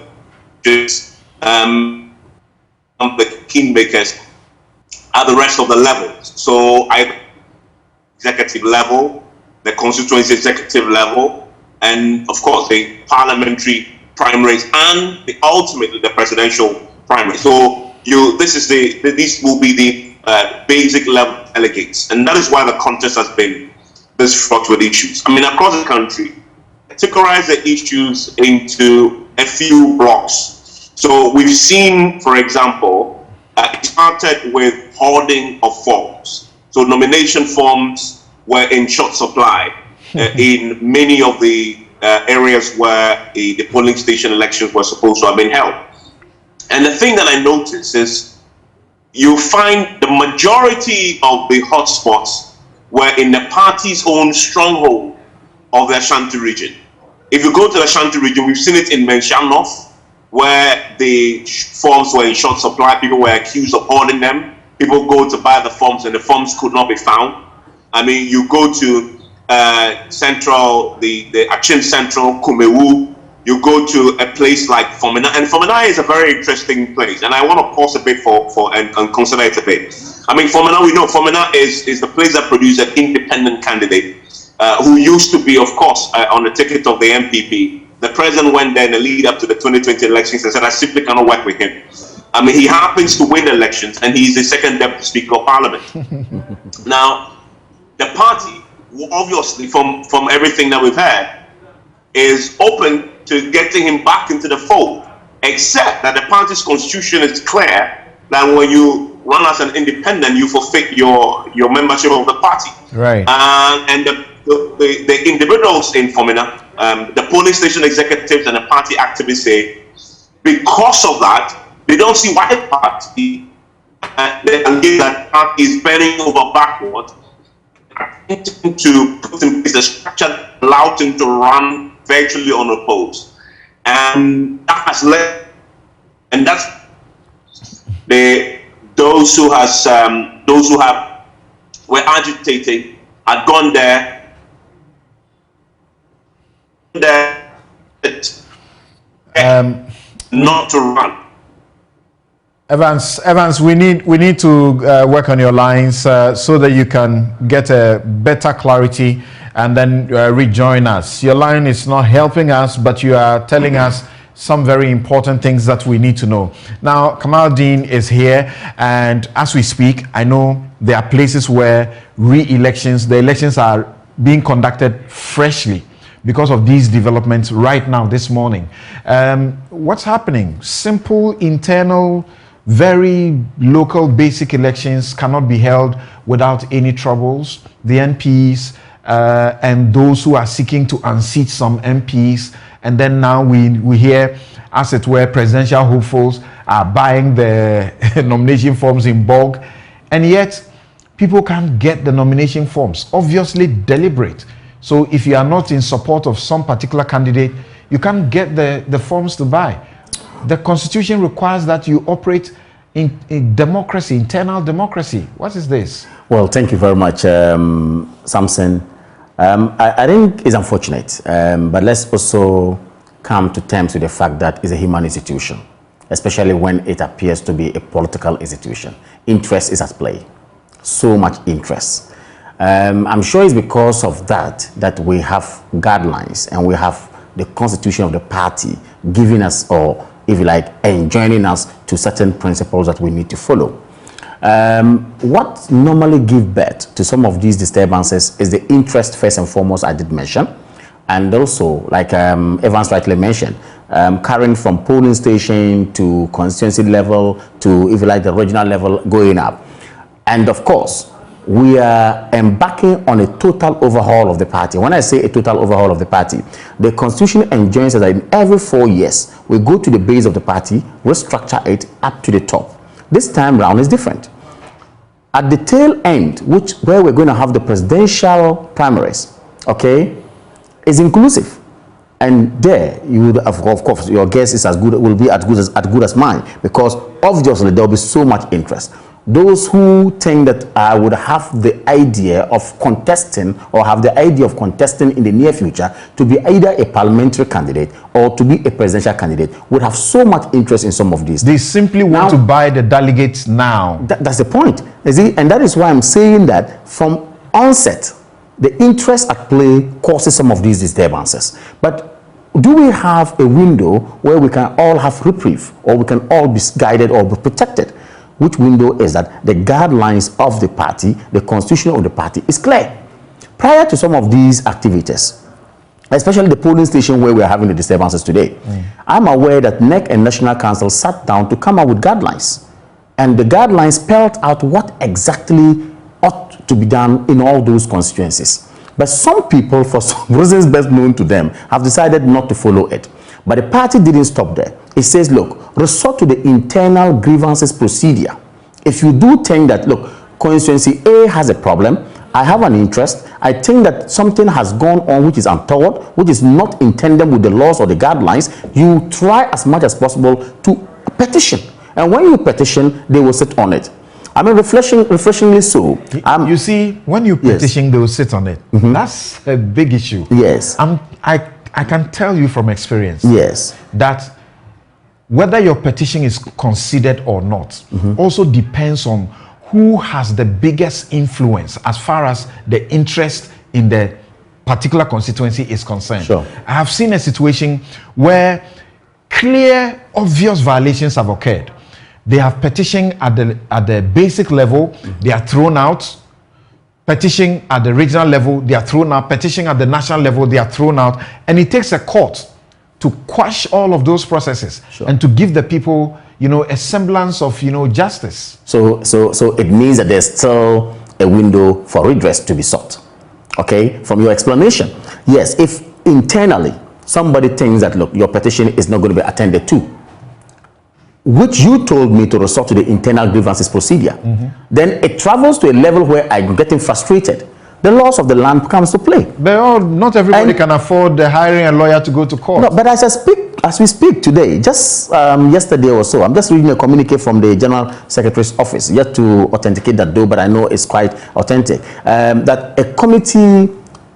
elections, the kingmakers at the rest of the levels. So executive level, the constituency executive level, and of course the parliamentary primaries, and ultimately the presidential primary. So these will be the basic level delegates, and that is why the contest has been this fraught with issues. I mean, across the country, categorize the issues into a few blocks. So we've seen, for example, it started with hoarding of forms. So nomination forms were in short supply in many of the areas where the polling station elections were supposed to have been held. And the thing that I noticed is you find the majority of the hotspots were in the party's own stronghold of the Ashanti region. If you go to the Ashanti region, we've seen it in Menshan North, where the forms were in short supply. People were accused of hoarding them. People go to buy the forms and the forms could not be found. I mean, you go to Central, the Achin Central, Kumewu, you go to a place like Fomena, and Fomena is a very interesting place, and I want to pause a bit and consider it a bit. I mean, Fomena, we know Fomena is the place that produced an independent candidate who used to be, of course, on the ticket of the MPP. The president went there in the lead up to the 2020 elections and said, I simply cannot work with him. I mean, he happens to win the elections, and he's the second deputy speaker of parliament. Now, the party, obviously, from everything that we've heard, is open to getting him back into the fold, except that the party's constitution is clear that when you run as an independent, you forfeit your membership of the party. Right. And the individuals in Fomena, the polling station executives and the party activists say, because of that, they don't see why the party that party is bending over backward to put in place a structure that allowed him to run virtually unopposed, and that has led, and that's those who were agitating had gone there. Not to run. Evans, we need to work on your lines so that you can get a better clarity and then rejoin us. Your line is not helping us, but you are telling us some very important things that we need to know. Now, Kamaldeen is here, and as we speak, I know there are places where the elections are being conducted freshly because of these developments right now, this morning. What's happening? Simple, internal, very local, basic elections cannot be held without any troubles. The MPs and those who are seeking to unseat some MPs, and then now we hear, as it were, presidential hopefuls are buying the nomination forms in bulk, and yet people can't get the nomination forms. Obviously deliberate. So if you are not in support of some particular candidate, you can't get the forms to buy. The Constitution requires that you operate in democracy, internal democracy. What is this? Well, thank you very much, Samson. I think it's unfortunate, but let's also come to terms with the fact that it's a human institution, especially when it appears to be a political institution. Interest is at play, so much interest. I'm sure it's because of that we have guidelines and we have the constitution of the party giving us, or if you like, enjoining us to certain principles that we need to follow. What normally gives birth to some of these disturbances is the interest, first and foremost, I did mention, and also, like Evans rightly mentioned, carrying from polling station to constituency level to, if you like, the regional level going up. And of course, we are embarking on a total overhaul of the party. When I say a total overhaul of the party, the Constitution enjoins us that in every 4 years, we go to the base of the party, restructure it up to the top. This time round is different. At the tail end, where we're going to have the presidential primaries, okay, is inclusive. And there, you would, of course, your guess is will be as good as mine, because obviously there will be so much interest. those who think that I would have the idea of contesting or have the idea of contesting in the near future to be either a parliamentary candidate or to be a presidential candidate would have so much interest in some of these. They simply want to buy the delegates now. That's the point. You see? And that is why I'm saying that from onset, the interest at play causes some of these disturbances. But do we have a window where we can all have reprieve, or we can all be guided or be protected? Which window is that? The guidelines of the party, the constitution of the party is clear. Prior to some of these activities, especially the polling station where we are having the disturbances today, I'm aware that NEC and National Council sat down to come up with guidelines. And the guidelines spelled out what exactly ought to be done in all those constituencies. But some people, for some reasons best known to them, have decided not to follow it. But the party didn't stop there. It says, look, resort to the internal grievances procedure. If you do think that, look, constituency A has a problem, I have an interest, I think that something has gone on which is untoward, which is not intended with the laws or the guidelines, you try as much as possible to petition. And when you petition, they will sit on it. I mean, refreshingly so. You see, when you petition, yes, they will sit on it. That's a big issue. Yes. I can tell you from experience, yes, that whether your petition is considered or not also depends on who has the biggest influence as far as the interest in the particular constituency is concerned. Sure. I have seen a situation where clear, obvious violations have occurred. They have petitioned at the basic level, they are thrown out. Petition at the regional level, they are thrown out. Petition at the national level, they are thrown out. And it takes a court to quash all of those processes, sure, and to give the people, a semblance of, justice. So it means that there's still a window for redress to be sought. Okay, from your explanation. Yes, if internally somebody thinks that, look, your petition is not going to be attended to, which you told me to resort to the internal grievances procedure, then it travels to a level where I'm getting frustrated. The laws of the land comes to play. But not everybody can afford hiring a lawyer to go to court. No, but as we speak today, just yesterday or so, I'm just reading a communique from the General Secretary's office, yet to authenticate that though, but I know it's quite authentic, that a committee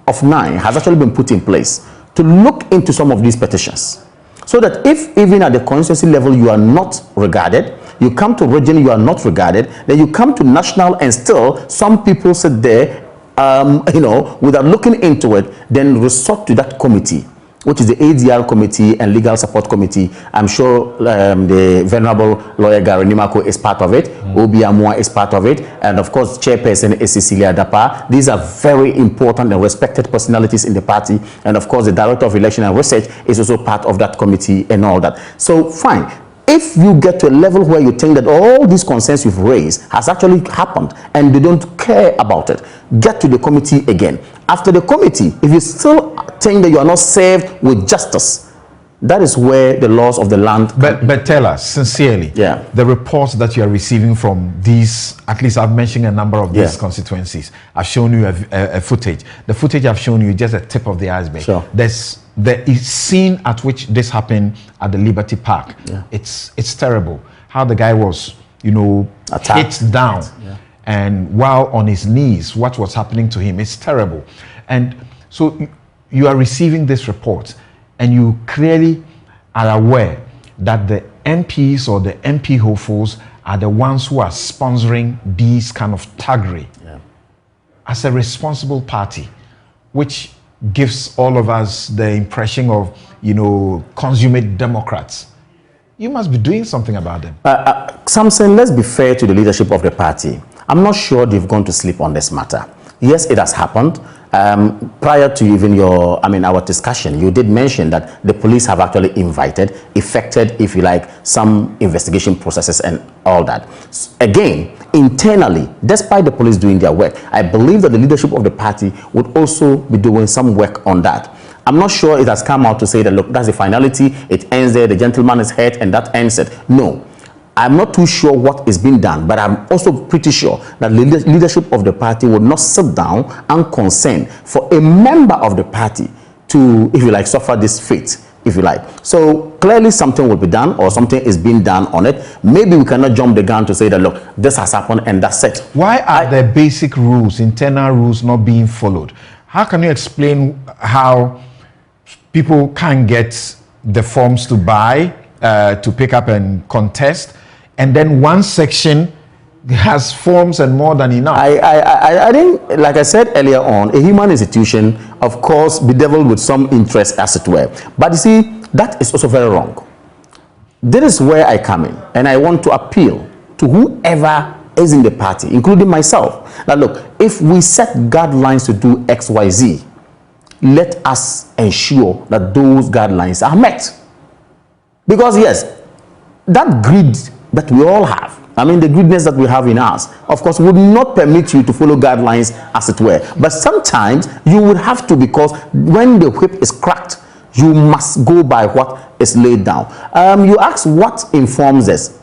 of 9 has actually been put in place to look into some of these petitions. So that if even at the constituency level you are not regarded, you come to region, you are not regarded, then you come to national and still some people sit there, without looking into it, then resort to that committee, which is the ADR committee and legal support committee. I'm sure the venerable lawyer Gary Nimako is part of it, Obi Amua is part of it, and of course chairperson is Cecilia Dapa. These are very important and respected personalities in the party, and of course the director of election and research is also part of that committee and all that. So fine, if you get to a level where you think that all these concerns you've raised has actually happened and they don't care about it, get to the committee again. After the committee, if you still think that you are not served with justice, that is where the laws of the land... But tell us, sincerely, the reports that you are receiving from these, at least I've mentioned a number of these constituencies. I've shown you a footage. The footage I've shown you is just a tip of the iceberg. Sure. The scene at which this happened at the Liberty Park, it's terrible. How the guy was, hit down. And while on his knees, what was happening to him, it's terrible. And so you are receiving this report, and you clearly are aware that the MPs or the MP hopefuls are the ones who are sponsoring these kind of thuggery. As a responsible party, which gives all of us the impression of, consummate Democrats, you must be doing something about them. Samson, let's be fair to the leadership of the party. I'm not sure they've gone to sleep on this matter. Yes, it has happened. Prior to even our discussion, you did mention that the police have actually effected, if you like, some investigation processes and all that. Again, internally, despite the police doing their work, I believe that the leadership of the party would also be doing some work on that. I'm not sure it has come out to say that, look, that's the finality, it ends there, the gentleman is hurt, and that ends it. No. I'm not too sure what is being done, but I'm also pretty sure that leadership of the party would not sit down and consent for a member of the party to, if you like, suffer this fate if you like. So clearly something will be done, or something is being done on it. Maybe we cannot jump the gun to say that, look, this has happened and that's it. Why are the basic rules, internal rules, not being followed? How can you explain how people can't get the forms to buy, to pick up and contest, and then one section has forms and more than enough? I think, like I said earlier on, a human institution, of course, bedeviled with some interest, as it were. But you see, that is also very wrong. This is where I come in, and I want to appeal to whoever is in the party, including myself. Now look, if we set guidelines to do XYZ, let us ensure that those guidelines are met. Because yes, that greed that we all have, I mean the greediness that we have in us, of course, would not permit you to follow guidelines, as it were. But sometimes you would have to, because when the whip is cracked, you must go by what is laid down. You ask what informs us.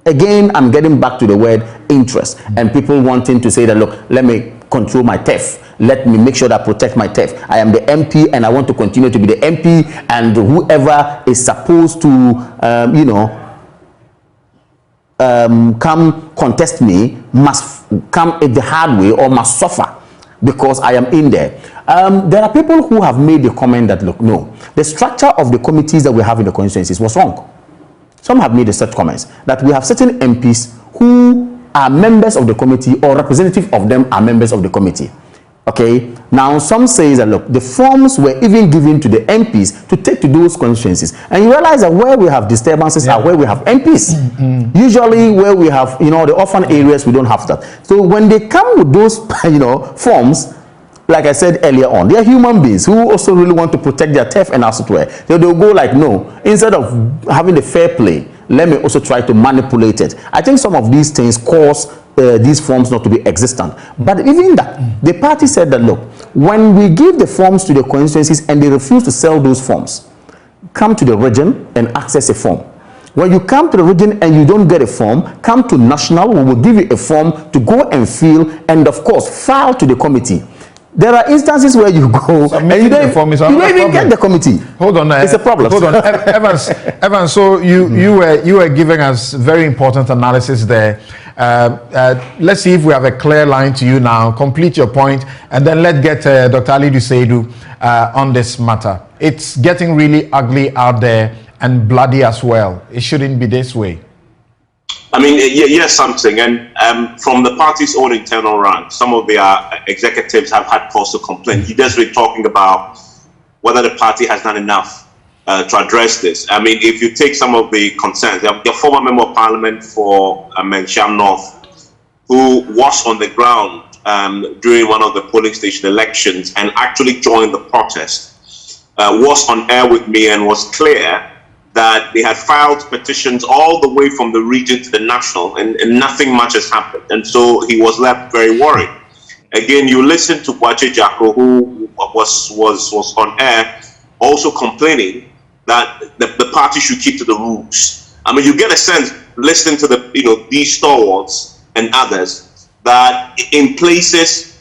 Again, I'm getting back to the word interest, and people wanting to say that, look, let me control my theft. Let me make sure that I protect my theft. I am the MP and I want to continue to be the MP, and whoever is supposed to, come contest me must come the hard way or must suffer because I am in there. There are people who have made the comment that, look, no, the structure of the committees that we have in the constituencies was wrong. Some have made such comments that we have certain MPs who are members of the committee, or representative of them are members of the committee. Okay, now some say that, look, the forms were even given to the MPs to take to those constituencies, and you realize that where we have disturbances are where we have MPs. Usually where we have, the orphan areas, we don't have that. So when they come with those, forms, like I said earlier on, they are human beings who also really want to protect their turf and as it were. So they'll go like, no, instead of having the fair play, let me also try to manipulate it. I think some of these things cause these forms not to be existent. But even that, the party said that, look, when we give the forms to the constituencies and they refuse to sell those forms, come to the region and access a form. When you come to the region and you don't get a form, come to national, we will give you a form to go and fill, and of course, file to the committee. There are instances where you go and you don't even get the committee. Hold on, it's a problem. Hold on, Evans. So you were giving us very important analysis there. Let's see if we have a clear line to you now. Complete your point, and then let's get Dr. Ali Duseidu on this matter. It's getting really ugly out there and bloody as well. It shouldn't be this way. I mean, yes, something. And from the party's own internal ranks, some of their executives have had cause to complain. He just been talking about whether the party has done enough to address this. I mean, if you take some of the concerns, your former member of parliament for Mencham North, who was on the ground during one of the polling station elections and actually joined the protest, was on air with me and was clear that they had filed petitions all the way from the region to the national, and nothing much has happened. And so he was left very worried. Again, you listen to Boache Jacko, who was on air, also complaining that the party should keep to the rules. I mean, you get a sense, listening to these stalwarts and others, that in places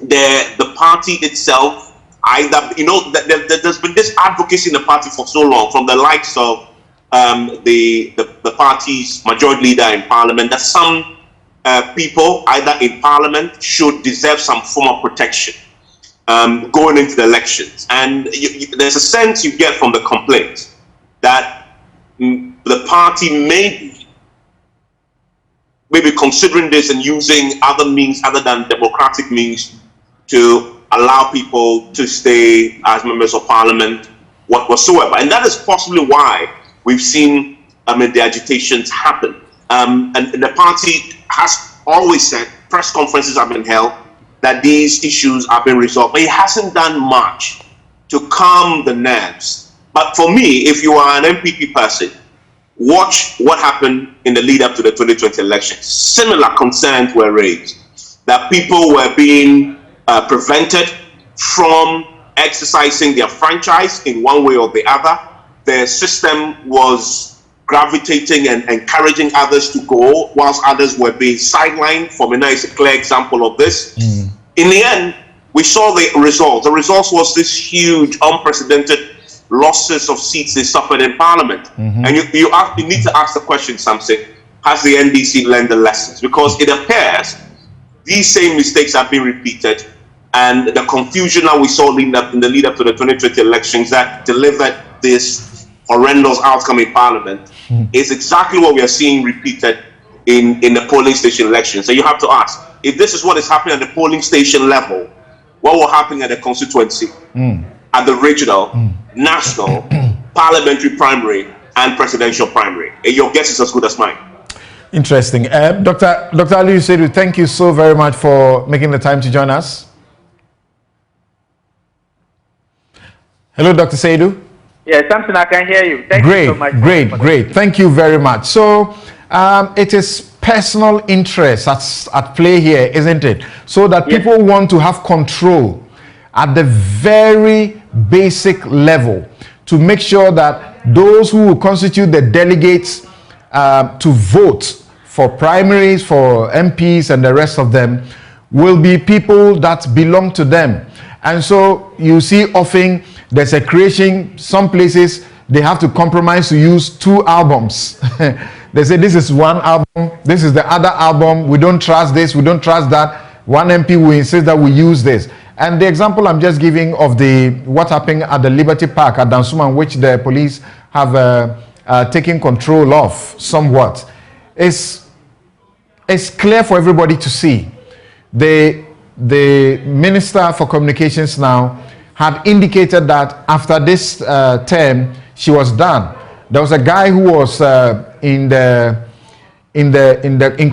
the party itself, either there's been this advocacy in the party for so long from the likes of the party's majority leader in parliament, that some people either in parliament should deserve some form of protection going into the elections. And there's a sense you get from the complaints that the party may be considering this and using other means other than democratic means to allow people to stay as members of parliament whatsoever. And that is possibly why we've seen the agitations happen. And the party has always said, press conferences have been held, that these issues have been resolved, but it hasn't done much to calm the nerves. But for me, if you are an MPP person, watch what happened in the lead up to the 2020 elections. Similar concerns were raised, that people were being prevented from exercising their franchise in one way or the other. The system was gravitating and encouraging others to go, whilst others were being sidelined. Formina is a clear example of this. In the end, we saw the results. The results was this huge, unprecedented losses of seats they suffered in Parliament. And you need to ask the question, Samson, has the NDC learned the lessons? Because it appears these same mistakes have been repeated, and the confusion that we saw in the lead up to the 2020 elections that delivered this horrendous outcome in Parliament is exactly what we are seeing repeated in the polling station elections. So you have to ask, if this is what is happening at the polling station level, what will happen at the constituency, at the regional, national, parliamentary primary, and presidential primary? Your guess is as good as mine. Interesting. Dr. Ali Seidu, thank you so very much for making the time to join us. Hello, Dr. Seidu. Yes, Samson, I can hear you. Thank you so much. Great. Thank you very much. So it is personal interest at play here, isn't it? So that people want to have control at the very basic level to make sure that those who will constitute the delegates to vote for primaries, for MPs and the rest of them will be people that belong to them. And so you see often there's a creation, some places they have to compromise to use 2 albums. They say this is one album, this is the other album, we don't trust this, we don't trust that. One MP will insist that we use this. And the example I'm just giving of what happened at the Liberty Park at Dansuman, which the police have taken control of somewhat, is clear for everybody to see. The Minister for Communications now had indicated that after this term, she was done. There was a guy who was in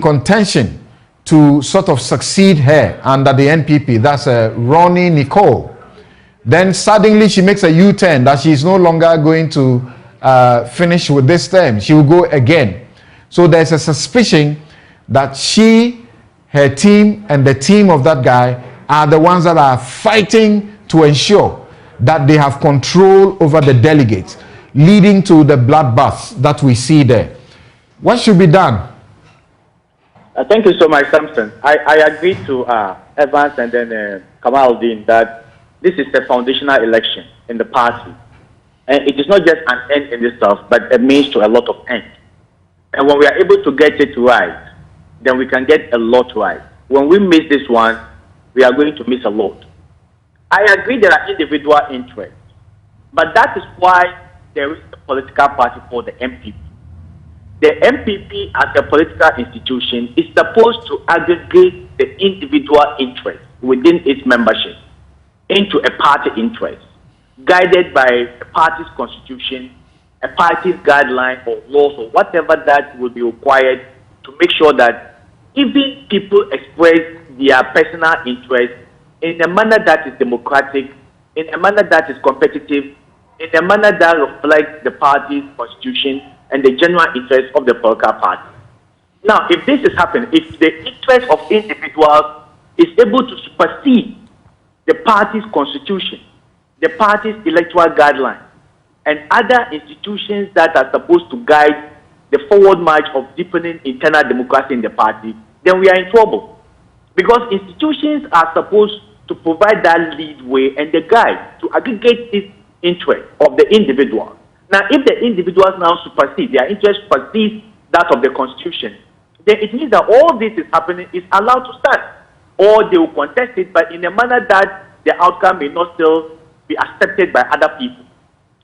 contention to sort of succeed her under the NPP. That's Ronnie Nicole. Then suddenly she makes a U-turn that she is no longer going to finish with this term. She will go again. So there's a suspicion that she, her team, and the team of that guy are the ones that are fighting to ensure that they have control over the delegates, leading to the bloodbath that we see there. What should be done? Thank you so much, Samson. I agree to Evans and then Kamaldeen that this is a foundational election in the party. And it is not just an end in itself, but a means to a lot of ends. And when we are able to get it right, then we can get a lot right. When we miss this one, we are going to miss a lot. I agree there are individual interests, but that is why there is a political party called the MPP. The MPP as a political institution is supposed to aggregate the individual interests within its membership into a party interest, guided by a party's constitution, a party's guideline or laws or whatever that will be required to make sure that even people express their personal interest in a manner that is democratic, in a manner that is competitive, in a manner that reflects the party's constitution and the general interest of the political party. Now, if this is happening, if the interest of individuals is able to supersede the party's constitution, the party's electoral guidelines, and other institutions that are supposed to guide the forward march of deepening internal democracy in the party, then we are in trouble. Because institutions are supposed to provide that leadway and the guide to aggregate this interest of the individual. Now, if the individuals now supersede, their interest supersedes that of the constitution, then it means that all this is happening is allowed to stand. Or they will contest it, but in a manner that the outcome may not still be accepted by other people.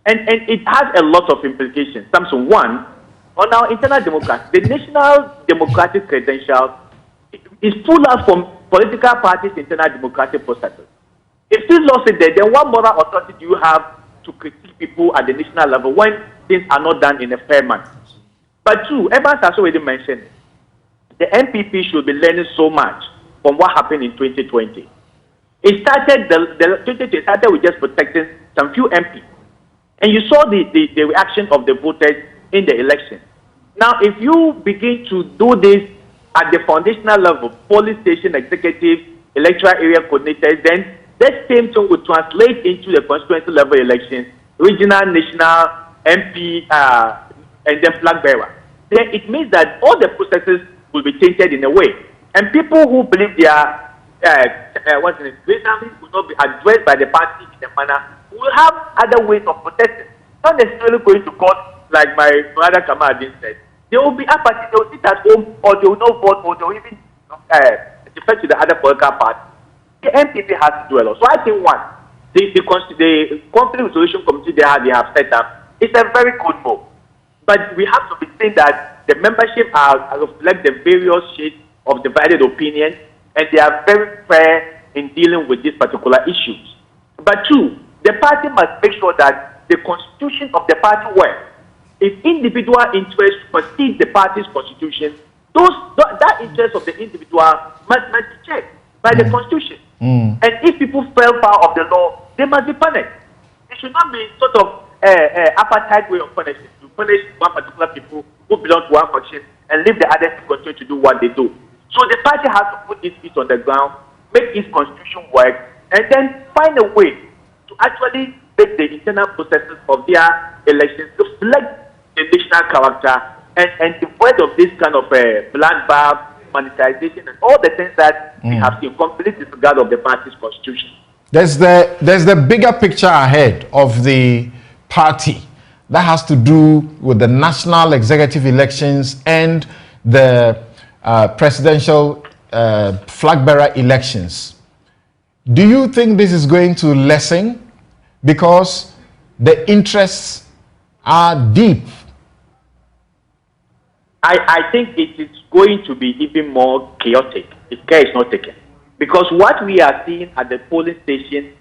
And it has a lot of implications. Samson, one, on our internal democracy, the national democratic credentials is pulled out from political parties' internal democratic processes. If you lost it there, then what moral authority do you have to critique people at the national level when things are not done in a fair manner? But two, Evans has already mentioned it. The NPP should be learning so much from what happened in 2020. It started, the 2020 started with just protecting some few MPs. And you saw the reaction of the voters in the election. Now, if you begin to do this at the foundational level, polling station executives, electoral area coordinators, then that same thing will translate into the constituency level elections, regional, national, MP, and then flag bearer. Then it means that all the processes will be tainted in a way. And people who believe their reasons will not be addressed by the party in a manner we'll have other ways of protesting. Not necessarily going to court, like my brother Kamadin said. They will be apathy, they will sit at home, or they will not vote, or they will even defect to the other political party. The MPP has to do a lot. So I think one, the conflict resolution committee they have set up is a very good move. But we have to be saying that the membership reflect the various shades of divided opinion, and they are very fair in dealing with these particular issues. But two, the party must make sure that the constitution of the party works. If individual interests supersede the party's constitution, that interest of the individual must be checked by the constitution. And if people fell foul of the law, they must be punished. It should not be sort of apartheid way of punishment, to punish one particular people who belong to one faction and leave the others to continue to do what they do. So the party has to put its feet on the ground, make its constitution work, and then find a way to actually make the internal processes of their elections reflect the national character and devoid of this kind of bloodbath, monetization, and all the things that we have seen, complete disregard of the party's constitution. There's the bigger picture ahead of the party that has to do with the national executive elections and the presidential flag bearer elections. Do you think this is going to lessen because the interests are deep? I think it is going to be even more chaotic if care is not taken. Because what we are seeing at the polling station,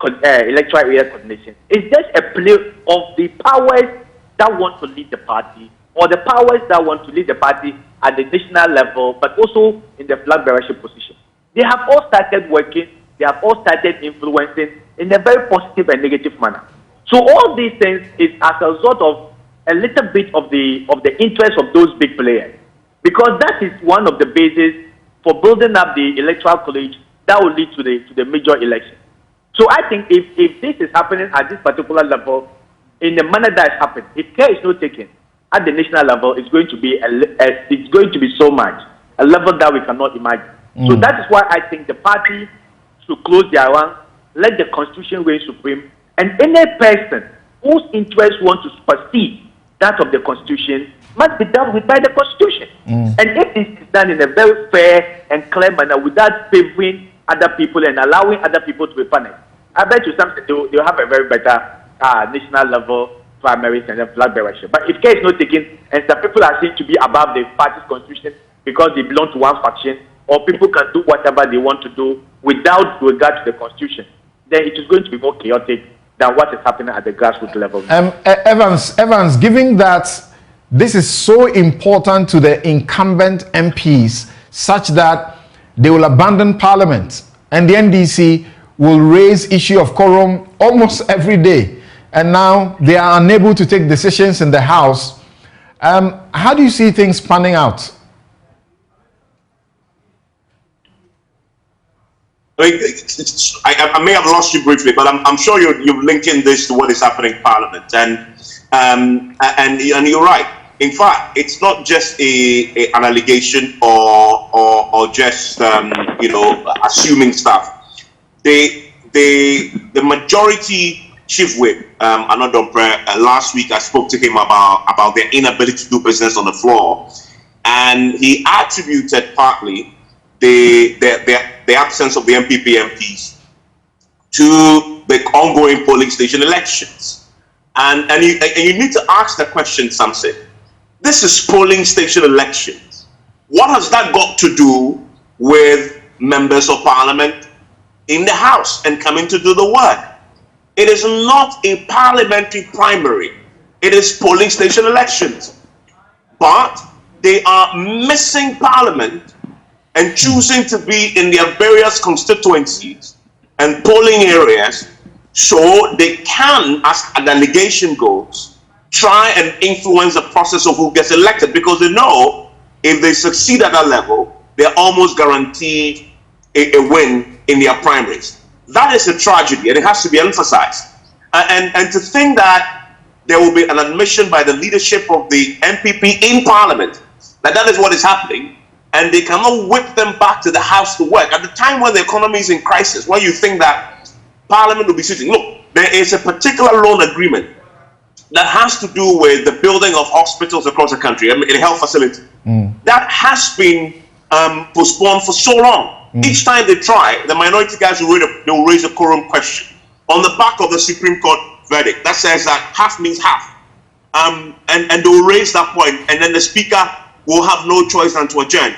electoral area coordination, is just a play of the powers that want to lead the party, or the powers that want to lead the party at the national level, but also in the flag bearership position. They have all started working, they have all started influencing in a very positive and negative manner. So all these things is as a result of a little bit of the interest of those big players, because that is one of the bases for building up the electoral college that will lead to the major election. So I think if this is happening at this particular level, in the manner that is happening, if care is not taken at the national level, it's going to be so much, a level that we cannot imagine. So that is why I think the party should close their ranks, let the constitution reign supreme, and any person whose interests want to supersede that of the constitution must be dealt with by the constitution. And if this is done in a very fair and clear manner without favoring other people and allowing other people to be punished, I bet you something they'll have a very better national level primaries and then flag bearership. But if care is not taken and some people are seen to be above the party's constitution because they belong to one faction, or people can do whatever they want to do without regard to the constitution, then it is going to be more chaotic than what is happening at the grassroots level. Evans, given that this is so important to the incumbent MPs such that they will abandon parliament and the NDC will raise issue of quorum almost every day, and now they are unable to take decisions in the House, how do you see things panning out? I may have lost you briefly, but I'm sure you're linking this to what is happening in Parliament, and you're right. In fact, it's not just an allegation or just assuming stuff. The majority chief whip, Anodompre, last week I spoke to him about their inability to do business on the floor, and he attributed partly the absence of the MPP MPs to the ongoing polling station elections. And you need to ask the question, Samson. This is polling station elections. What has that got to do with members of parliament in the House and coming to do the work? It is not a parliamentary primary. It is polling station elections. But they are missing parliament and choosing to be in their various constituencies and polling areas so they can, as an allegation goes, try and influence the process of who gets elected, because they know if they succeed at that level, they're almost guaranteed a win in their primaries. That is a tragedy, and it has to be emphasized. And to think that there will be an admission by the leadership of the MPP in Parliament that is what is happening, and they cannot whip them back to the House to work at the time when the economy is in crisis, when you think that Parliament will be sitting. Look, there is a particular loan agreement that has to do with the building of hospitals across the country, a health facility. That has been postponed for so long. Each time they try, the minority guys will raise a quorum question on the back of the Supreme Court verdict that says that half means half. And they will raise that point, and then the speaker will have no choice than to adjourn.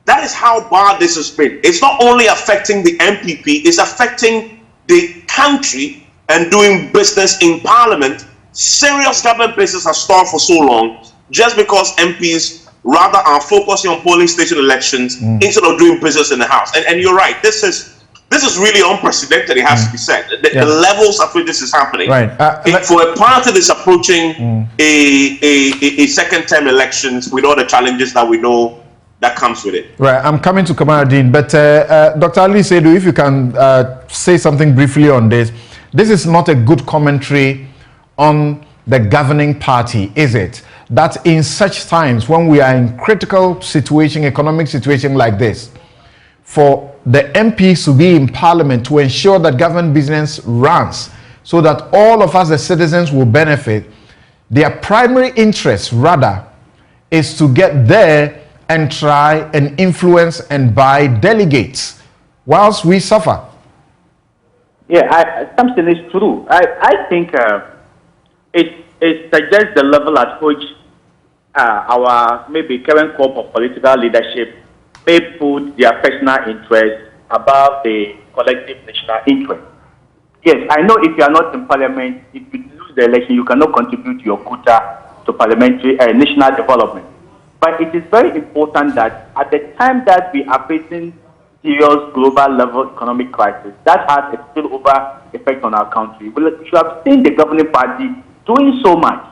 That is how bad this has been. It's not only affecting the MPP, it's affecting the country and doing business in Parliament. Serious government business has stalled for so long just because MPs rather are focusing on polling station elections instead of doing business in the House. And you're right, this is really unprecedented, it has to be said. The levels at which this is happening. Right. For a party that's approaching a second term elections with all the challenges that we know that comes with it. Right, I'm coming to Kamaruddin, but Dr. Ali Seidu, if you can say something briefly on this. This is not a good commentary on the governing party, is it? That in such times when we are in critical situation, economic situation like this, for the MPs to be in Parliament to ensure that government business runs so that all of us, the citizens, will benefit, their primary interest rather is to get there and try and influence and buy delegates whilst we suffer. Yeah, something is true. I think it suggests the level at which our maybe current corp of political leadership may put their personal interest above the collective national interest. Yes, I know if you are not in Parliament, if you lose the election, you cannot contribute your quota to parliamentary national development. But it is very important that at the time that we are facing serious global level economic crisis that has a spillover effect on our country, we should have seen the governing party doing so much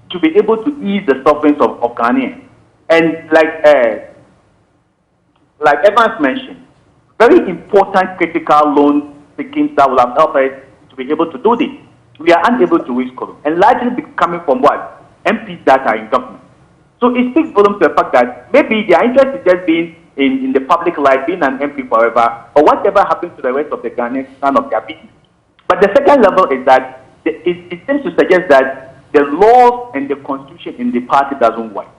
to be able to ease the sufferings of Ghanaians. And like Evans mentioned, very important critical loan schemes that will have helped us to be able to do this. We are unable to raise quorum, and largely coming from what? MPs that are in government. So it speaks volumes to the fact that maybe their interest is just being in the public life, being an MP forever, or whatever happens to the rest of the Ghanaians, none of their business. But the second level is that it seems to suggest that the laws and the constitution in the party doesn't work.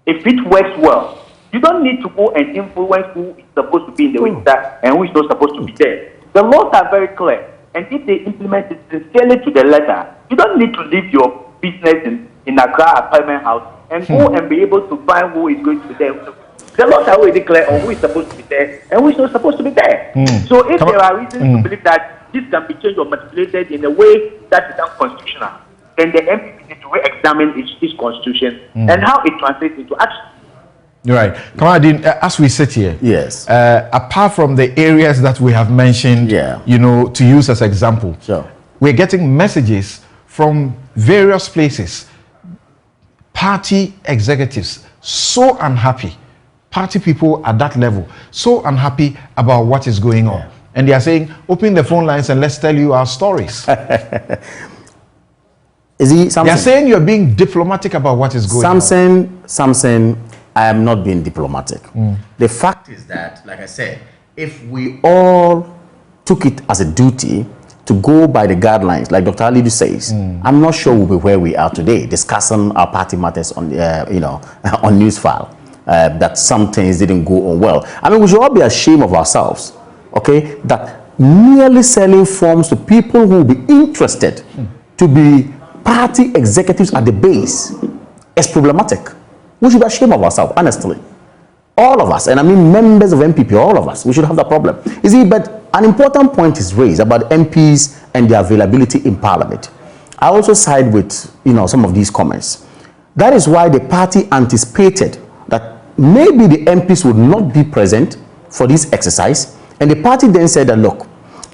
If it works well, you don't need to go and influence who is supposed to be in the register and who is not supposed to be there. The laws are very clear, and if they implement it sincerely to the letter, you don't need to leave your business in Accra at Parliament House and go and be able to find who is going to be there. The laws are already clear on who is supposed to be there and who is not supposed to be there. So if there are reasons to believe that this can be changed or manipulated in a way that is unconstitutional, then the MPP need to re-examine its constitution and how it translates into action. Right. Kamaruddin, as we sit here, yes. Apart from the areas that we have mentioned, you know, to use as example, we're getting messages from various places. Party executives so unhappy, party people at that level so unhappy about what is going on, and they are saying, open the phone lines and let's tell you our stories. Is he something? They are saying you're being diplomatic about what is going on. Something. I am not being diplomatic. The fact is that, like I said, if we all took it as a duty to go by the guidelines, like Dr. Ali says, I'm not sure we'll be where we are today, discussing our party matters on, on Newsfile. That some things didn't go on well. I mean, we should all be ashamed of ourselves, okay? That merely selling forms to people who will be interested to be party executives at the base is problematic. We should be ashamed of ourselves, honestly. All of us, and I mean members of MPP, all of us, we should have that problem. You see, but an important point is raised about MPs and their availability in Parliament. I also side with, some of these comments. That is why the party anticipated that maybe the MPs would not be present for this exercise, and the party then said that, look,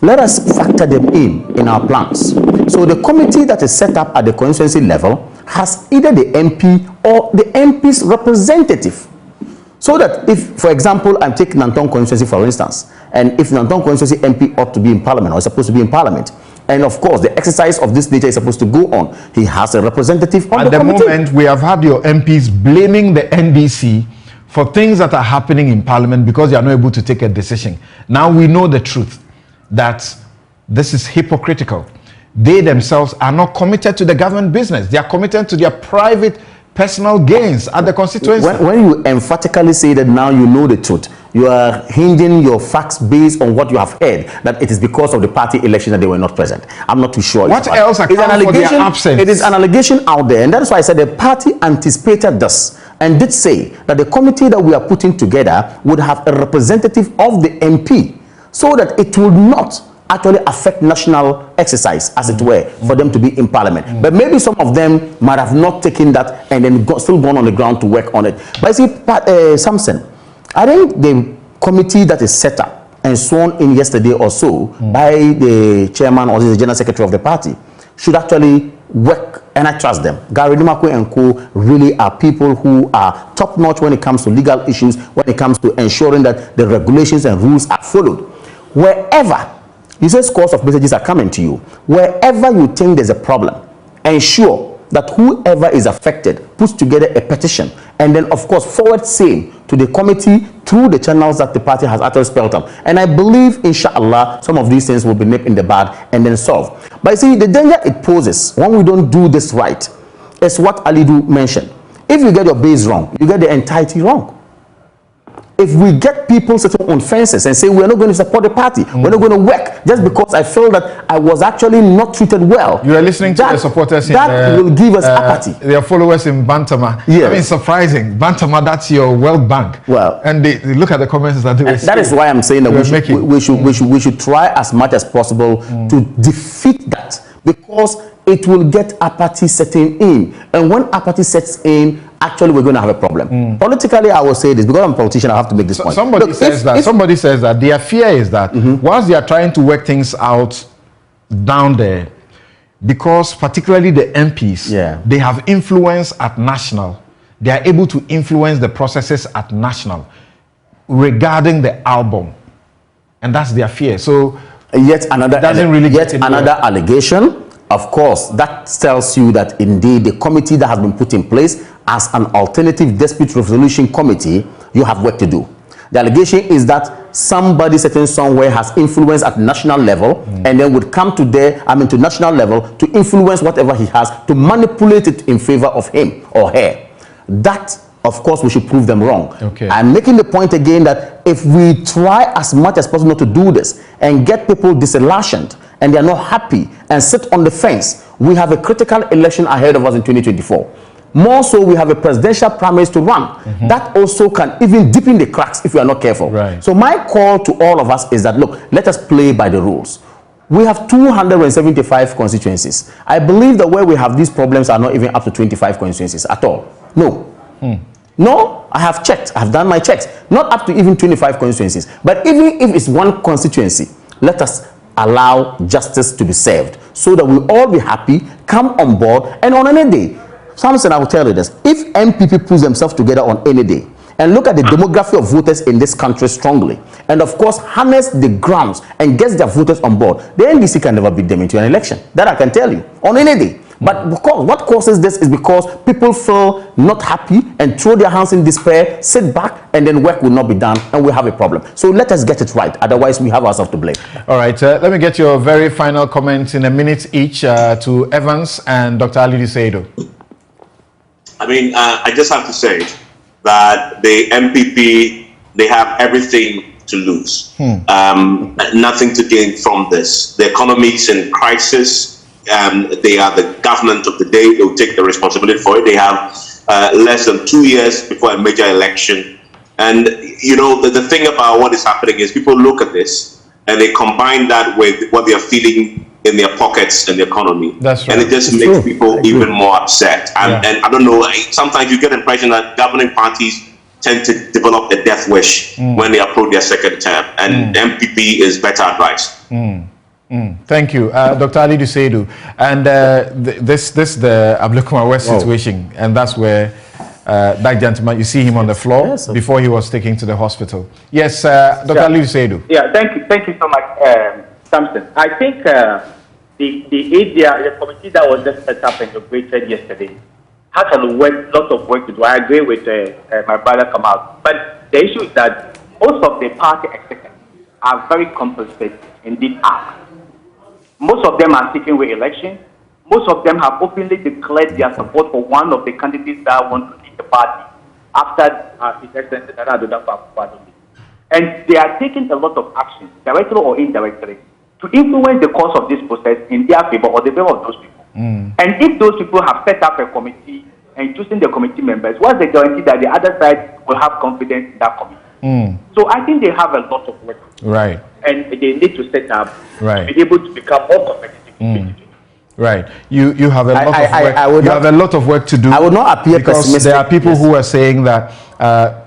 let us factor them in our plans. So the committee that is set up at the constituency level has either the MP or the MP's representative. So that if, for example, I'm taking Nantong constituency for instance, and if Nantong constituency MP ought to be in Parliament or is supposed to be in Parliament, and of course the exercise of this nature is supposed to go on, he has a representative on the committee. At the moment, we have had your MPs blaming the NDC for things that are happening in Parliament because they are not able to take a decision. Now we know the truth, that this is hypocritical. they themselves are not committed to the government business. They are committed to their private personal gains at the constituency. When you emphatically say that now you know the truth, you are hinging your facts based on what you have heard, that it is because of the party election that they were not present. I'm not too sure. What else accounts for their absence? It is an allegation out there, and that is why I said the party anticipated this and did say that the committee that we are putting together would have a representative of the MP, so that it would not actually affect national exercise, as it were, for them to be in parliament. But maybe some of them might have not taken that and then still gone on the ground to work on it. But see, Samson, I think the committee that is set up and sworn in yesterday or so by the chairman or the general secretary of the party should actually work, and I trust them. Gary Nimakwe and co really are people who are top-notch when it comes to legal issues, when it comes to ensuring that the regulations and rules are followed. Wherever you say scores of messages are coming to you, wherever you think there's a problem, ensure that whoever is affected puts together a petition and then, of course, forward same to the committee through the channels that the party has actually spelled out. And I believe, inshallah, some of these things will be nipped in the bud and then solved. But you see, the danger it poses when we don't do this right is what Alidu mentioned. If you get your base wrong, you get the entirety wrong. If we get people sitting on fences and say we're not going to support the party, we're not going to work just because I feel that I was actually not treated well. You are listening to the supporters that will give us apathy. Their followers in Bantama. Yes. I mean, surprising. Bantama, that's your World Bank. Well, and they look at the comments that that is why I'm saying that we should try as much as possible to defeat that, because it will get apathy setting in, and when apathy sets in, actually we're going to have a problem. Politically, I will say this because I'm a politician. I have to make this point. Somebody says that their fear is that whilst they are trying to work things out down there, because particularly the MPs, they have influence at national. They are able to influence the processes at national regarding the album, and that's their fear. So yet another allegation. Of course, that tells you that indeed the committee that has been put in place as an alternative dispute resolution committee, you have work to do. The allegation is that somebody sitting somewhere has influence at national level and then would come to to national level to influence whatever he has to manipulate it in favor of him or her. That, of course, we should prove them wrong. Okay. I'm making the point again that if we try as much as possible not to do this and get people disillusioned and they are not happy and sit on the fence, we have a critical election ahead of us in 2024. More so, we have a presidential primaries to run. That also can even deepen the cracks if we are not careful. Right. So my call to all of us is that, look, let us play by the rules. We have 275 constituencies. I believe that where we have these problems are not even up to 25 constituencies at all. No. No, I have checked. I have done my checks. Not up to even 25 constituencies. But even if it's one constituency, let us allow justice to be served so that we'll all be happy, come on board, and on any day. Samson, I will tell you this. If MPP pulls themselves together on any day and look at the demography of voters in this country strongly, and of course harness the grounds and gets their voters on board, the NDC can never beat them into an election. That I can tell you, on any day. But because what causes this is because people feel not happy and throw their hands in despair, sit back, and then work will not be done, and we have a problem. So let us get it right. Otherwise, we have ourselves to blame. All right. Let me get your very final comments in a minute each to Evans and Dr. Ali Seido. I mean, I just have to say that the MPP, they have everything to lose. Nothing to gain from this. The economy is in crisis. They are the government of the day. They'll take the responsibility for it. They have less than 2 years before a major election. And, you know, the thing about what is happening is people look at this and they combine that with what they are feeling in their pockets and the economy. That's right. And it just makes people even more upset. And I don't know, sometimes you get the impression that governing parties tend to develop a death wish when they approach their second term. And MPP is better advised. Thank you, Dr. Ali Seidu. And this the Ablekuma West situation, and that's where that gentleman, you see him on the floor before he was taken to the hospital. Yes, Dr. Ali Seidu. Yeah, thank you so much, Samson. I think the committee that was just set up and inaugurated yesterday has a lot of work to do. I agree with my brother Kamal. But the issue is that most of the party executives are very complicit in this act. Most of them are seeking re-election. Most of them have openly declared their support for one of the candidates that want to lead the party after His Excellency Nana Addo Dankwa. And they are taking a lot of action, directly or indirectly, to influence the course of this process in their favor or the favor of those people. And if those people have set up a committee and choosing the committee members, what's the guarantee that the other side will have confidence in that committee? So I think they have a lot of work. Right. And they need to set up right. to be able to become more competitive. Right. You have a lot of work. You have a lot of work to do. I would not appear because pessimistic. there are people who are saying that,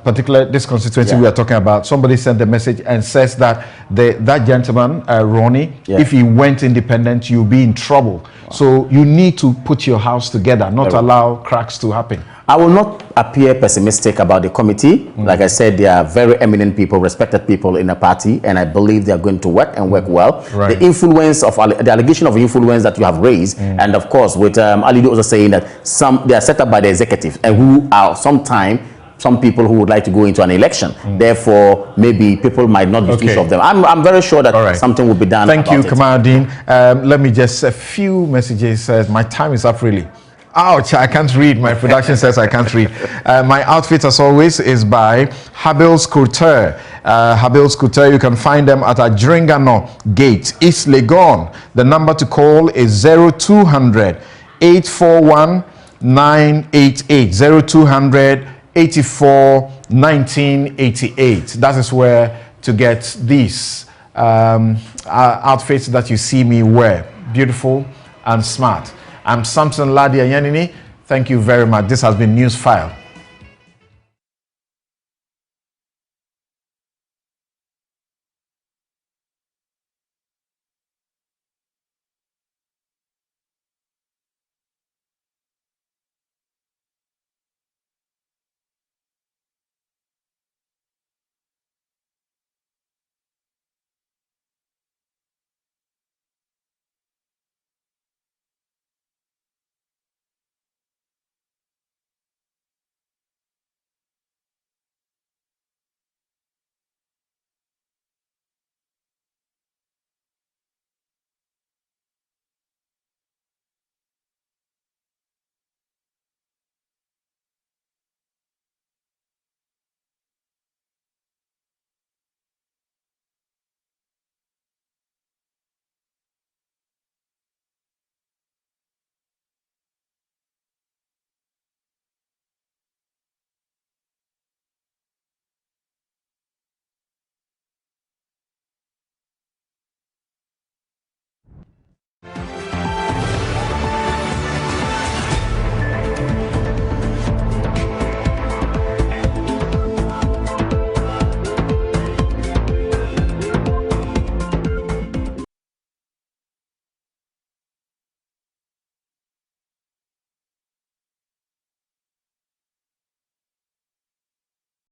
particularly this constituency we are talking about, somebody sent a message and says that that gentleman, Ronnie, if he went independent, you'll be in trouble. Wow. So you need to put your house together, not allow cracks to happen. I will not appear pessimistic about the committee. Like I said, they are very eminent people, respected people in the party, and I believe they are going to work and work well. Right. The influence of the allegation of influence that you have raised, and of course, with Alidu also saying that they are set up by the executive, and who are some people who would like to go into an election. Therefore, maybe people might not be of them. I'm very sure that something will be done. Thank you, Kamaldeen. Let me just a few messages. My time is up, really. Ouch, I can't read. My production says I can't read. My outfit, as always, is by Habil's Couture. Habil's Couture, you can find them at Adringano Gate, East Legon. The number to call is 0200 841 988. 0200 84 1988. That is where to get these outfits that you see me wear. Beautiful and smart. I'm Samson Ladia Yanini. Thank you very much. This has been Newsfile.